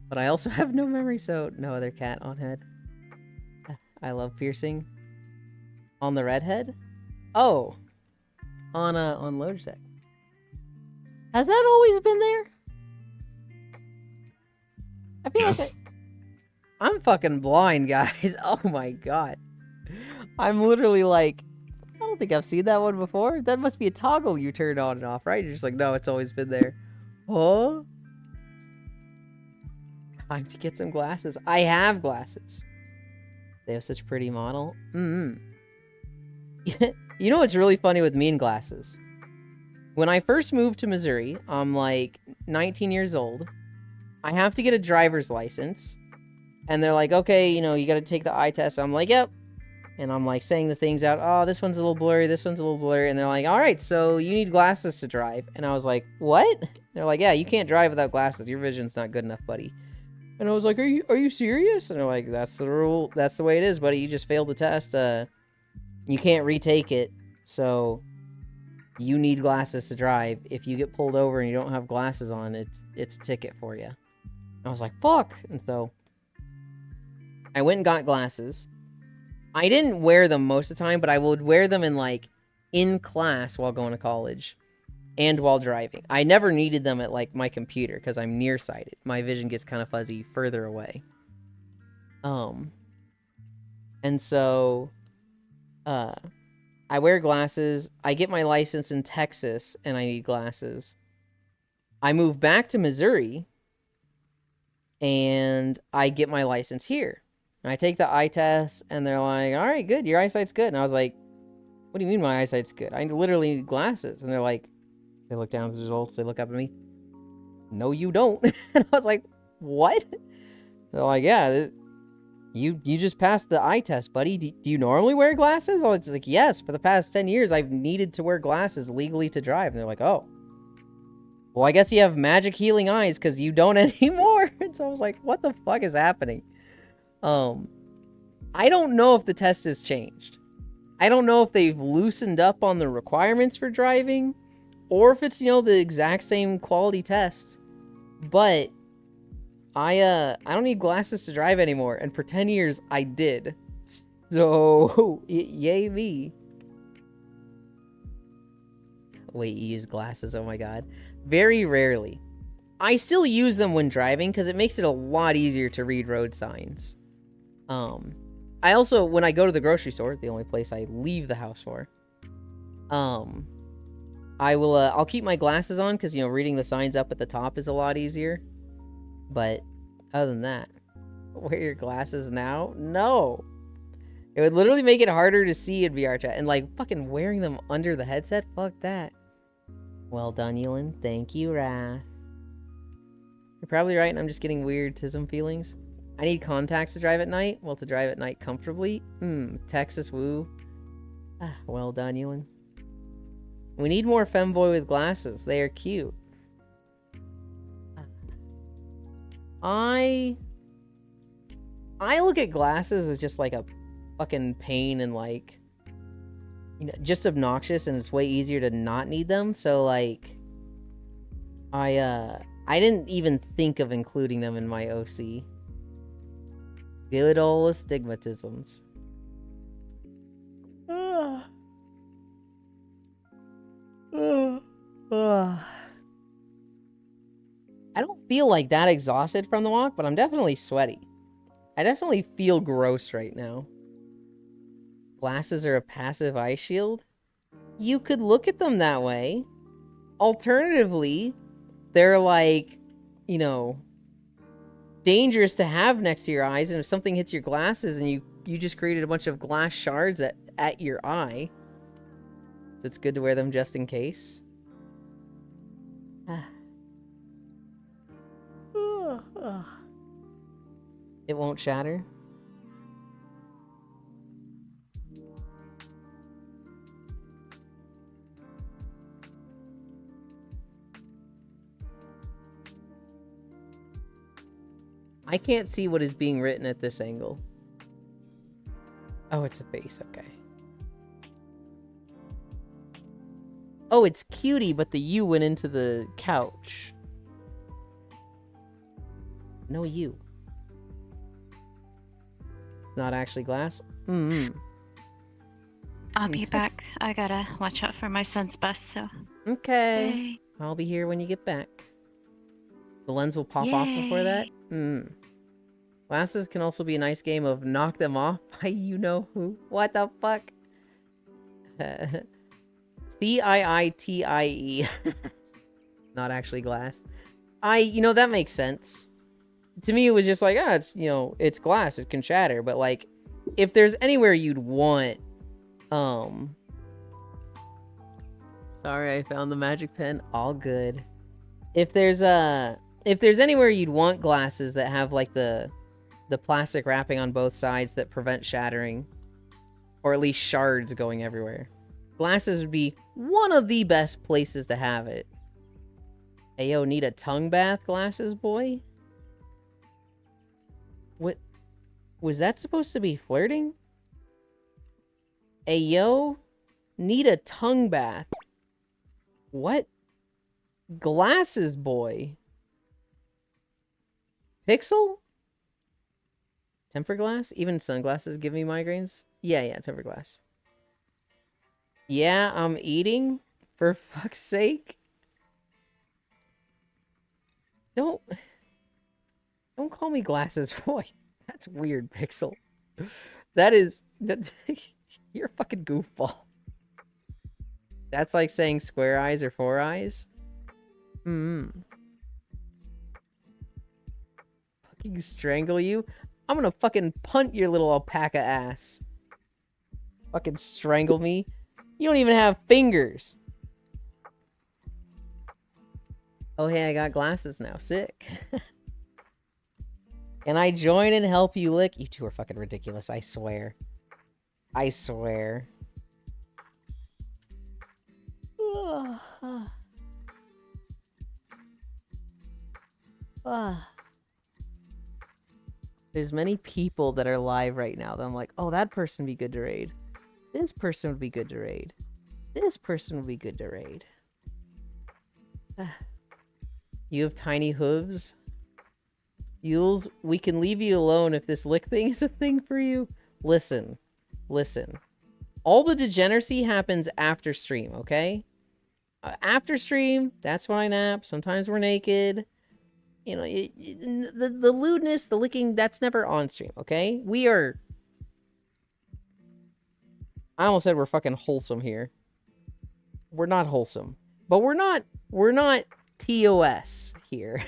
But I also have no memory, so no other cat on head. I love piercing. On the redhead? Oh. On Logitech. Has that always been there? I feel
Yes.
like I'm fucking blind, guys. Oh my god. I'm literally like, I don't think I've seen that one before. That must be a toggle you turn on and off, right? You're just like, no, it's always been there. Huh? Time to get some glasses. I have glasses. They have such pretty model. You know what's really funny with me and glasses? When I first moved to Missouri, I'm like 19 years old. I have to get a driver's license. And they're like, okay, you know, you got to take the eye test. I'm like, yep. And I'm like saying the things out. Oh, this one's a little blurry. This one's a little blurry. And they're like, all right, so you need glasses to drive. And I was like, what? They're like, yeah, you can't drive without glasses. Your vision's not good enough, buddy. And I was like, are you serious? And they're like, that's the rule. That's the way it is, buddy. You just failed the test. You can't retake it. So you need glasses to drive. If you get pulled over and you don't have glasses on, it's a ticket for you. And I was like, fuck. And so I went and got glasses. I didn't wear them most of the time, but I would wear them in class while going to college and while driving. I never needed them at like my computer because I'm nearsighted. My vision gets kind of fuzzy further away. And so I wear glasses. I get my license in Texas and I need glasses. I move back to Missouri and I get my license here. And I take the eye test and they're like, all right, good. Your eyesight's good. And I was like, what do you mean my eyesight's good? I literally need glasses. And they're like, they look down at the results. They look up at me. No, you don't. And I was like, what? They're like, yeah, you just passed the eye test, buddy. Do you normally wear glasses? Oh, it's like, yes, for the past 10 years, I've needed to wear glasses legally to drive. And they're like, oh. Well, I guess you have magic healing eyes because you don't anymore. And so I was like, what the fuck is happening? I don't know if the test has changed. I don't know if they've loosened up on the requirements for driving or if it's, you know, the exact same quality test. But I don't need glasses to drive anymore. And for 10 years, I did. So, yay me. Wait, you use glasses? Oh my god. Very rarely. I still use them when driving because it makes it a lot easier to read road signs. I also, when I go to the grocery store, the only place I leave the house for, I'll keep my glasses on because, you know, reading the signs up at the top is a lot easier. But other than that, wear your glasses now? No. It would literally make it harder to see in VR chat. And like fucking wearing them under the headset? Fuck that. Well done, Ewan. Thank you, Wrath. You're probably right, and I'm just getting weird tism feelings. I need contacts to drive at night. Well, to drive at night comfortably. Texas woo. Ah, well done, Ewan. We need more femboy with glasses. They are cute. I look at glasses as just like a fucking pain and like, you know, just obnoxious, and it's way easier to not need them. So like, I didn't even think of including them in my OC. Good old astigmatisms. I don't feel like that exhausted from the walk, but I'm definitely sweaty. I definitely feel gross right now. Glasses are a passive eye shield? You could look at them that way. Alternatively, they're like, you know, dangerous to have next to your eyes, and if something hits your glasses and you just created a bunch of glass shards at your eye. So it's good to wear them just in case. It won't shatter. I can't see what is being written at this angle. Oh, it's a face, okay. Oh, it's cutie, but the U went into the couch. No U. It's not actually glass?
I'll be back. I gotta watch out for my son's bus, so.
Okay.
Yay.
I'll be here when you get back. The lens will pop off before that? Glasses can also be a nice game of knock them off by you-know-who. What the fuck? C-I-I-T-I-E. Not actually glass. You know, that makes sense. To me, it was just like, it's, you know, it's glass. It can shatter. But, like, if there's anywhere you'd want, Sorry, I found the magic pen. All good. If there's anywhere you'd want glasses that have, like, the plastic wrapping on both sides that prevent shattering, or at least shards going everywhere, glasses would be one of the best places to have it. Hey, yo, need a tongue bath, glasses boy? What? Was that supposed to be flirting? Hey, yo, need a tongue bath. What? Glasses boy. Pixel? Temper glass? Even sunglasses give me migraines? Yeah, temper glass. Yeah, I'm eating? For fuck's sake. Don't call me glasses boy. That's weird, Pixel. That's you're a fucking goofball. That's like saying square eyes or four eyes. Fucking strangle you? I'm gonna fucking punt your little alpaca ass. Fucking strangle me? You don't even have fingers. Oh, hey, I got glasses now. Sick. Can I join and help you lick? You two are fucking ridiculous, I swear. I swear. There's many people that are live right now that I'm like, oh, that person would be good to raid. This person would be good to raid. This person would be good to raid. You have tiny hooves? Yules, we can leave you alone if this lick thing is a thing for you. Listen. All the degeneracy happens after stream, okay? After stream, that's when I nap. Sometimes we're naked. You know, the lewdness, the licking, that's never on stream, okay? We are... I almost said we're fucking wholesome here. We're not wholesome. But we're not TOS here.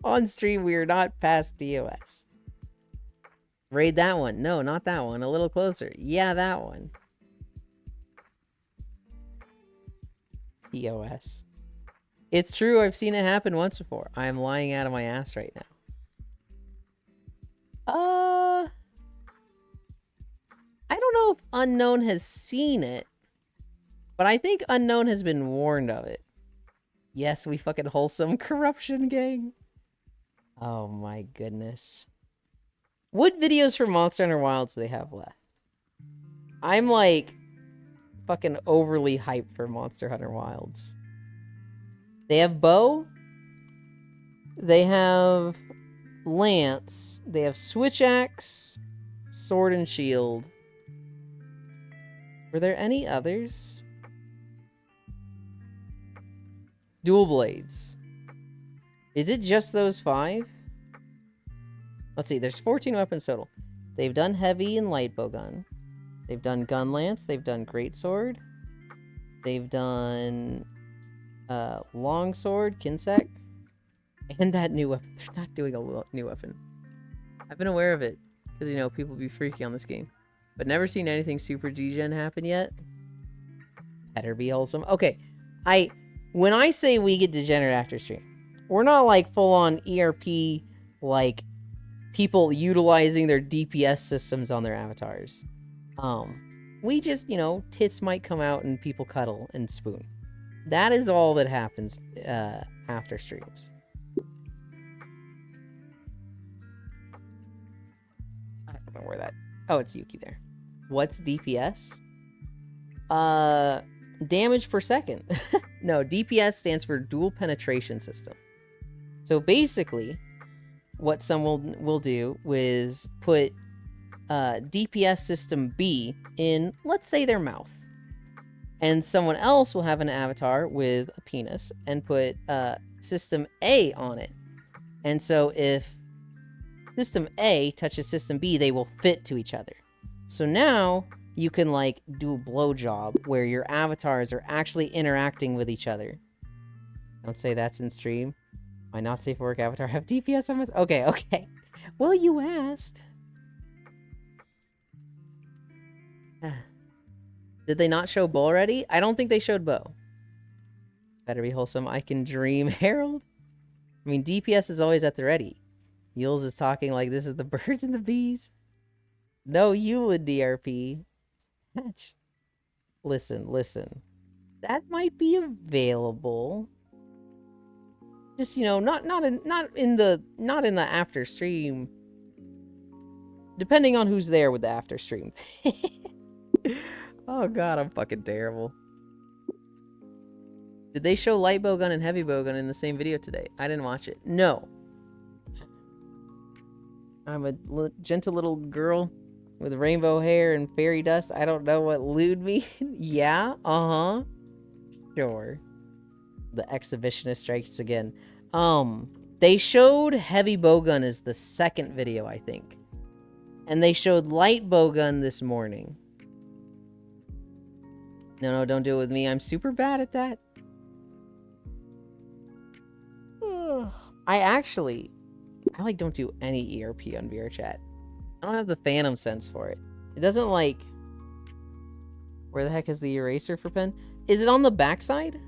On stream, we are not past TOS. Raid that one. No, not that one. A little closer. Yeah, that one. TOS. It's true. I've seen it happen once before. I am lying out of my ass right now. I don't know if Unknown has seen it, but I think Unknown has been warned of it. Yes, we fucking wholesome corruption gang. Oh my goodness. What videos for Monster Hunter Wilds do they have left? I'm like fucking overly hyped for Monster Hunter Wilds. They have bow. They have lance. They have switch axe, sword and shield. Were there any others? Dual blades. Is it just those 5? Let's see, there's 14 weapons total. They've done heavy and light bowgun. They've done gun lance. They've done greatsword. They've done longsword, kinsek, and that new weapon. They're not doing a new weapon. I've been aware of it because, you know, people be freaky on this game, but never seen anything super degen happen yet. Better be wholesome. Okay, when I say we get degenerate after stream, we're not like full on ERP, like people utilizing their DPS systems on their avatars. We just, you know, tits might come out and people cuddle and spoon. That is all that happens after streams. I don't know where that... Oh, it's Yuki there. What's DPS? Damage per second. No, DPS stands for Dual Penetration System. So basically, what someone will do is put DPS System B in, let's say, their mouth. And someone else will have an avatar with a penis and put System A on it. And so if System A touches System B, they will fit to each other. So now you can like do a blowjob where your avatars are actually interacting with each other. Don't say that's in stream. My not safe for work avatar have DPS on my... Okay. Well, you asked. Did they not show bow already? I don't think they showed bow. Better be wholesome. I can dream, Harold. I mean, DPS is always at the ready. Yules is talking like this is the birds and the bees. No Eula DRP. Listen. That might be available. Just, you know, not in the after stream. Depending on who's there with the after stream. Oh god, I'm fucking terrible. Did they show light bowgun and heavy bowgun in the same video today? I didn't watch it. No. I'm a gentle little girl with rainbow hair and fairy dust. I don't know what lewd means. Yeah, Sure. The exhibitionist strikes again. They showed heavy bowgun as the second video, I think. And they showed light bowgun this morning. No, don't do it with me. I'm super bad at that. I like don't do any ERP on VRChat. I don't have the phantom sense for it. It doesn't like... Where the heck is the eraser for pen? Is it on the backside?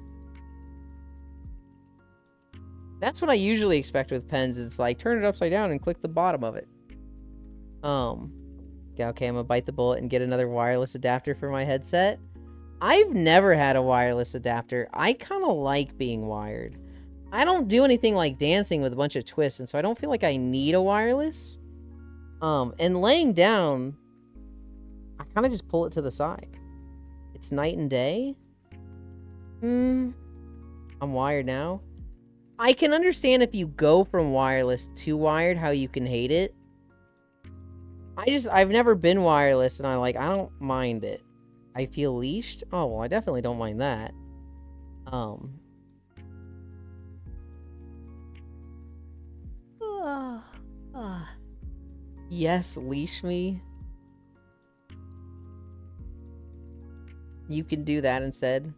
That's what I usually expect with pens. It's like, turn it upside down and click the bottom of it. Yeah, okay, I'm gonna bite the bullet and get another wireless adapter for my headset. I've never had a wireless adapter. I kind of like being wired. I don't do anything like dancing with a bunch of twists, and so I don't feel like I need a wireless. And laying down, I kind of just pull it to the side. It's night and day. I'm wired now. I can understand if you go from wireless to wired, how you can hate it. I've never been wireless, and I don't mind it. I feel leashed? Oh, well, I definitely don't mind that. Yes, leash me. You can do that instead.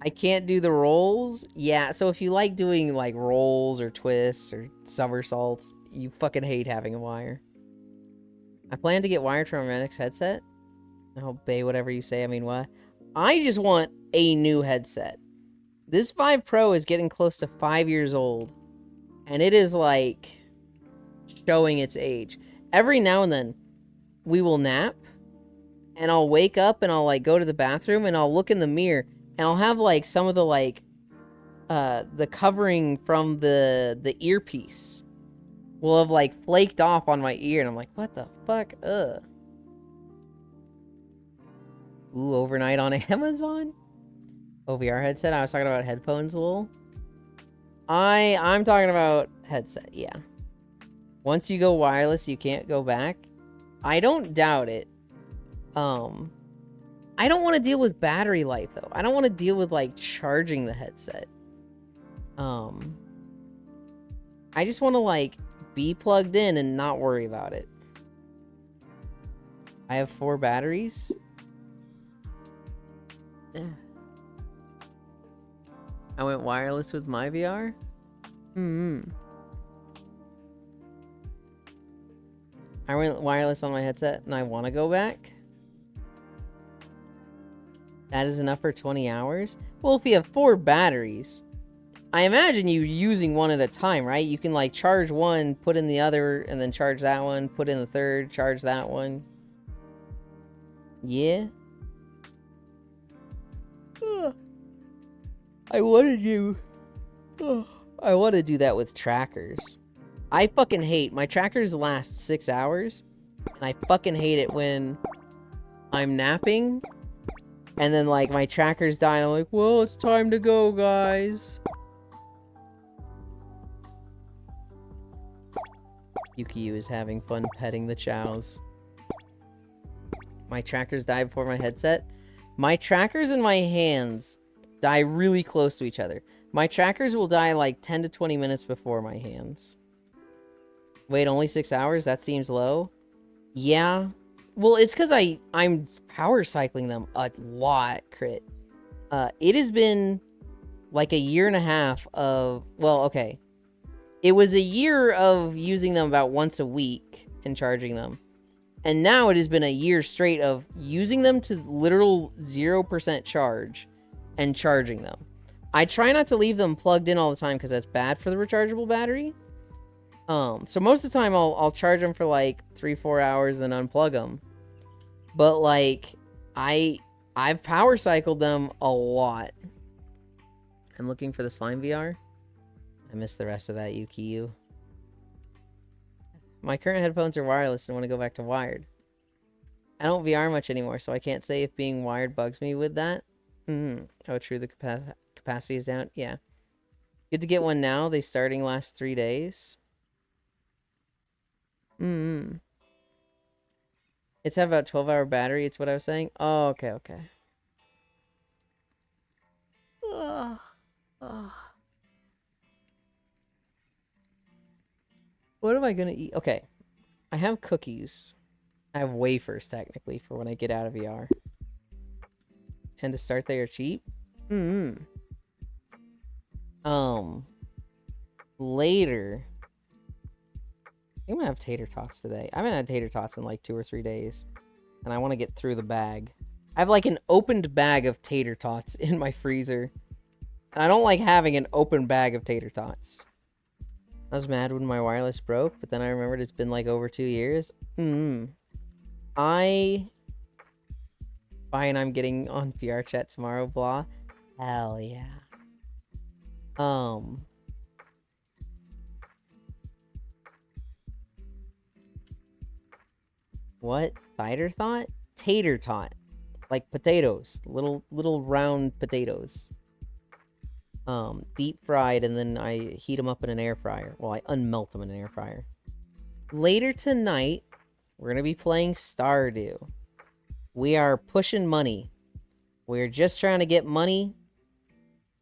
I can't do the rolls? Yeah, so if you like doing, like, rolls or twists or somersaults, you fucking hate having a wire. I plan to get wired from my next headset. I'll obey whatever you say. I mean, what? I just want a new headset. This 5 Pro is getting close to 5 years old. And it is, like, showing its age. Every now and then, we will nap. And I'll wake up and I'll, like, go to the bathroom. And I'll look in the mirror. And I'll have, like, some of the, like, the covering from the earpiece will have, like, flaked off on my ear. And I'm like, what the fuck? Ugh. Ooh, overnight on Amazon? OVR headset? I was talking about headphones a little. I'm talking about headset, yeah. Once you go wireless, you can't go back. I don't doubt it. I don't want to deal with battery life, though. I don't want to deal with, like, charging the headset. I just want to, like, be plugged in and not worry about it. I have 4 batteries. I went wireless with my VR. I went wireless on my headset and I want to go back. That is enough for 20 hours? Well, if you have 4 batteries, I imagine you using one at a time, right? You can, like, charge one, put in the other, and then charge that one, put in the third, charge that one. Yeah. I wanted you. I want to do that with trackers. I fucking hate my trackers last 6 hours, and I fucking hate it when I'm napping, and then, like, my trackers die, and I'm like, well, it's time to go, guys. Yukiyu is having fun petting the chows. My trackers die before my headset. My trackers and my hands die really close to each other. My trackers will die like 10 to 20 minutes before my hands. Wait, only 6 hours? That seems low. Yeah. Well, it's because I'm power cycling them a lot, Crit. It has been like a year and a half of... Well, okay. It was a year of using them about once a week and charging them. And now it has been a year straight of using them to literal 0% charge and charging them. I try not to leave them plugged in all the time because that's bad for the rechargeable battery. So most of the time I'll charge them for like 3-4 hours and then unplug them. But like I've power cycled them a lot. I'm looking for the Slime VR. I missed the rest of that, Yukiyu. My current headphones are wireless and want to go back to wired. I don't VR much anymore, so I can't say if being wired bugs me with that. Oh, true, the capacity is down. Yeah. Good to get one now. They starting last 3 days. It's have about 12-hour battery. It's what I was saying. Oh, okay, okay. What am I gonna eat? Okay. I have cookies. I have wafers, technically, for when I get out of VR. And to start, they are cheap. Later. I'm gonna have tater tots today. I haven't had tater tots in like 2 or 3 days. And I want to get through the bag. I have like an opened bag of tater tots in my freezer. And I don't like having an open bag of tater tots. I was mad when my wireless broke, but then I remembered it's been like over 2 years. Fine, I'm getting on VR chat tomorrow, blah. Hell yeah. What? Cider thought? Tater tot. Like potatoes. Little round potatoes. Deep fried, and then I heat them up in an air fryer. Well, I unmelt them in an air fryer. Later tonight, we're gonna be playing Stardew. We are pushing money. We're just trying to get money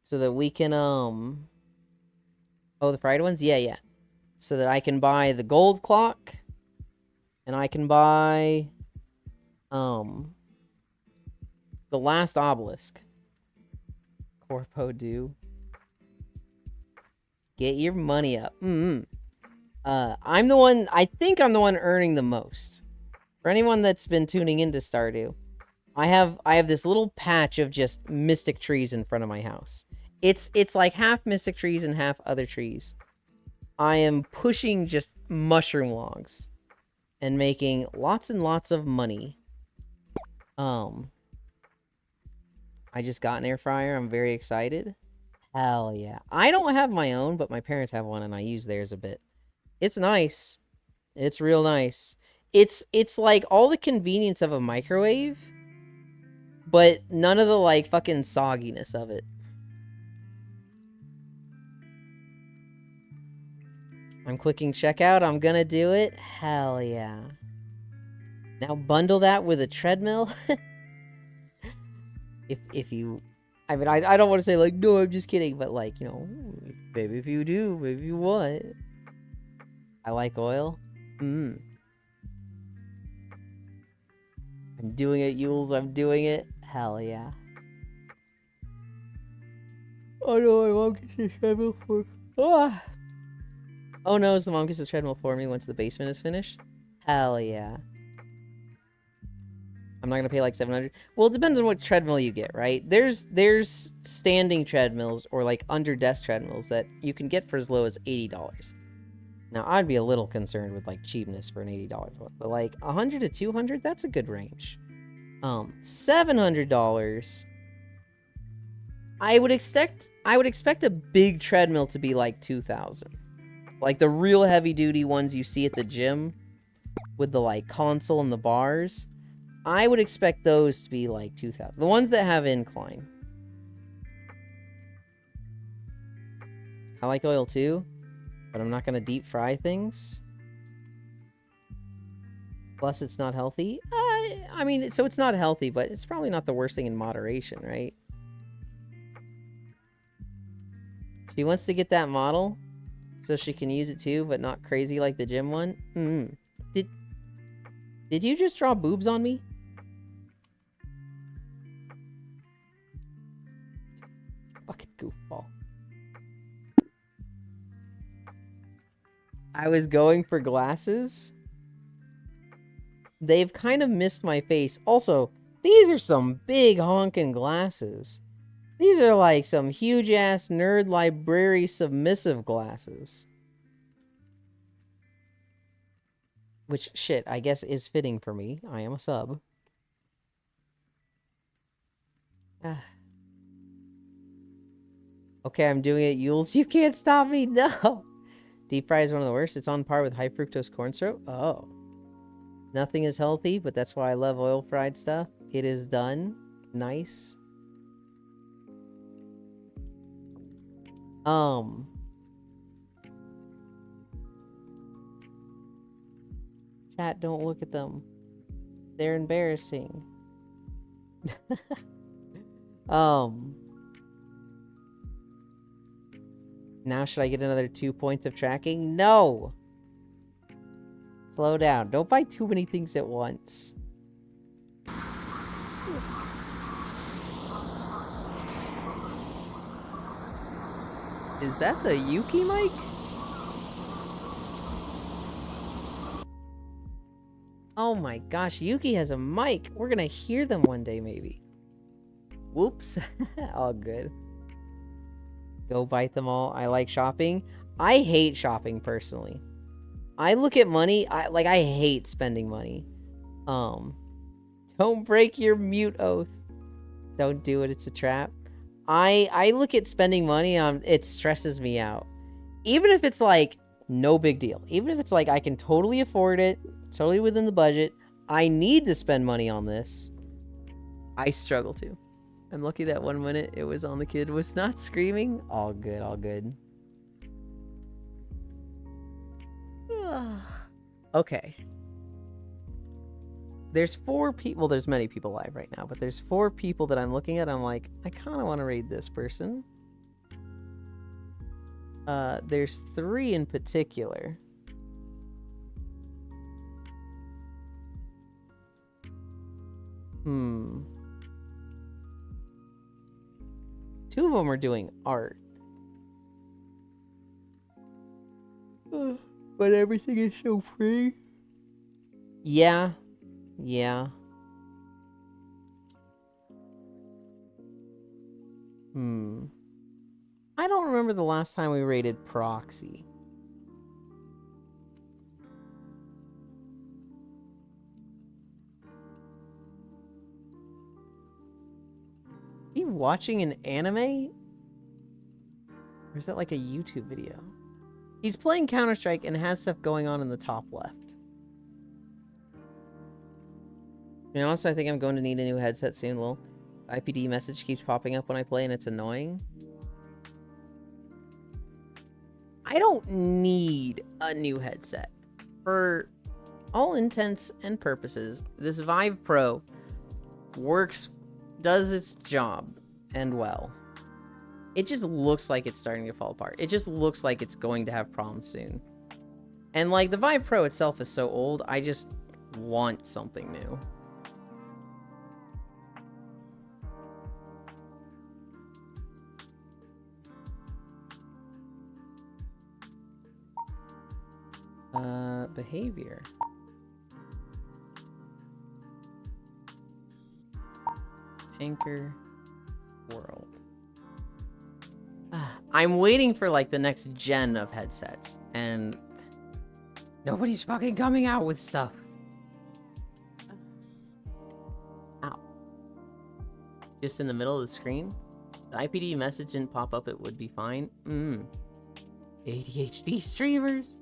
so that we can, oh, the fried ones? Yeah. So that I can buy the gold clock, and I can buy, the last obelisk. Corpo do. Get your money up. I think I'm the one earning the most. For anyone that's been tuning into Stardew, I have this little patch of just mystic trees in front of my house. It's like half mystic trees and half other trees. I am pushing just mushroom logs and making lots and lots of money. I just got an air fryer. I'm very excited. Hell yeah. I don't have my own, but my parents have one and I use theirs a bit. It's nice. It's real nice. It's like all the convenience of a microwave, but none of the like fucking sogginess of it. I'm clicking checkout. I'm gonna do it. Hell yeah. Now bundle that with a treadmill. if you, I mean, I don't want to say like, no, I'm just kidding, but like, you know, maybe if you do, maybe you want. I like oil. I'm doing it, Yules. I'm doing it. Hell yeah. Oh no, my mom gets a treadmill for. Oh no, the mom gets a treadmill for me once the basement is finished. Hell yeah. I'm not gonna pay like $700. Well, it depends on what treadmill you get, right? There's standing treadmills or like under desk treadmills that you can get for as low as $80. Now I'd be a little concerned with like cheapness for an $80 one, but like $100 to $200, that's a good range. $700. I would expect a big treadmill to be like $2,000. Like the real heavy duty ones you see at the gym with the like console and the bars. I would expect those to be like $2,000. The ones that have incline. I like oil too, but I'm not going to deep fry things. Plus, it's not healthy. I mean, so it's not healthy, but it's probably not the worst thing in moderation, right? She wants to get that model so she can use it too, but not crazy like the gym one. Did you just draw boobs on me? Fucking goofball. I was going for glasses. They've kind of missed my face. Also, these are some big honking glasses. These are like some huge-ass nerd library submissive glasses. Which, shit, I guess is fitting for me. I am a sub. Okay, I'm doing it, Yules. You can't stop me, no! Deep fry is one of the worst. It's on par with high fructose corn syrup. Oh. Nothing is healthy, but that's why I love oil fried stuff. It is done. Nice. Chat, don't look at them. They're embarrassing. Now should I get another 2 points of tracking? No! Slow down. Don't buy too many things at once. Is that the Yuki mic? Oh my gosh, Yuki has a mic. We're gonna hear them one day, maybe. Whoops. All good. Go bite them all. I like shopping. I hate shopping, personally. I look at money, I hate spending money. Don't break your mute oath. Don't do it, it's a trap. I look at spending money, it stresses me out. Even if it's like, no big deal. Even if it's like, I can totally afford it, totally within the budget, I need to spend money on this. I struggle to. I'm lucky that 1 minute it was on the kid was not screaming. All good, all good. Okay. There's 4 people, well, there's many people live right now, but there's 4 people that I'm looking at. I'm like, I kind of want to raid this person. There's 3 in particular. Two of them are doing art. But everything is so free. Yeah. Yeah. I don't remember the last time we raided Proxy. Are you watching an anime? Or is that like a YouTube video? He's playing Counter-Strike and has stuff going on in the top left. To be honest, I think I'm going to need a new headset soon, lol. IPD message keeps popping up when I play and it's annoying. I don't need a new headset. For all intents and purposes, this Vive Pro does its job, and well. It just looks like it's starting to fall apart. It just looks like it's going to have problems soon. And like, the Vive Pro itself is so old, I just want something new. Behavior. Anchor world. I'm waiting for like the next gen of headsets, and nobody's fucking coming out with stuff. Ow. Just in the middle of the screen? The IPD message didn't pop up, it would be fine. ADHD streamers.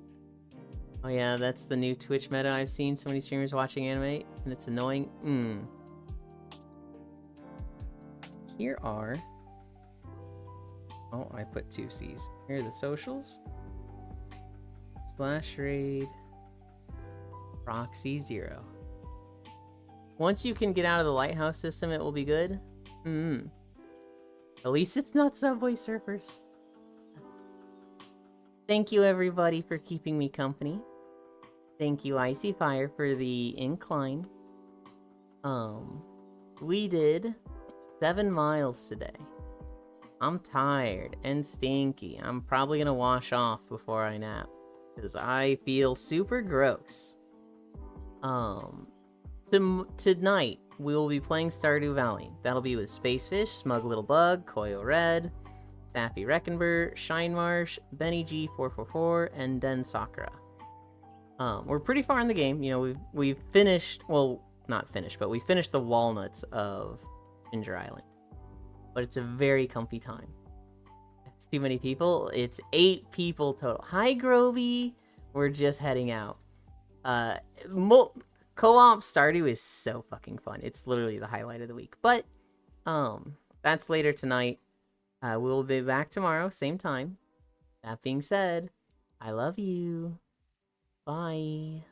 Oh yeah, that's the new Twitch meta I've seen. So many streamers watching anime, and it's annoying. Here are... Oh, I put 2 C's. Here are the socials. /raid Proxy 0. Once you can get out of the lighthouse system, it will be good. At least it's not Subway Surfers. Thank you, everybody, for keeping me company. Thank you, Icy Fire, for the incline. We did 7 miles today. I'm tired and stinky. I'm probably gonna wash off before I nap, because I feel super gross. Tonight, we will be playing Stardew Valley. That'll be with Spacefish, Smug Little Bug, Koyo Red, Sappy Reckenber, Shine Marsh, Benny G444, and Den Sakura. We're pretty far in the game. You know, we've finished, well, not finished, but we finished the walnuts of Ginger Island. But it's a very comfy time. It's too many people. It's 8 people total. Hi, Grovey. We're just heading out. Co-op Stardew is so fucking fun. It's literally the highlight of the week. But that's later tonight. We'll be back tomorrow, same time. That being said, I love you. Bye.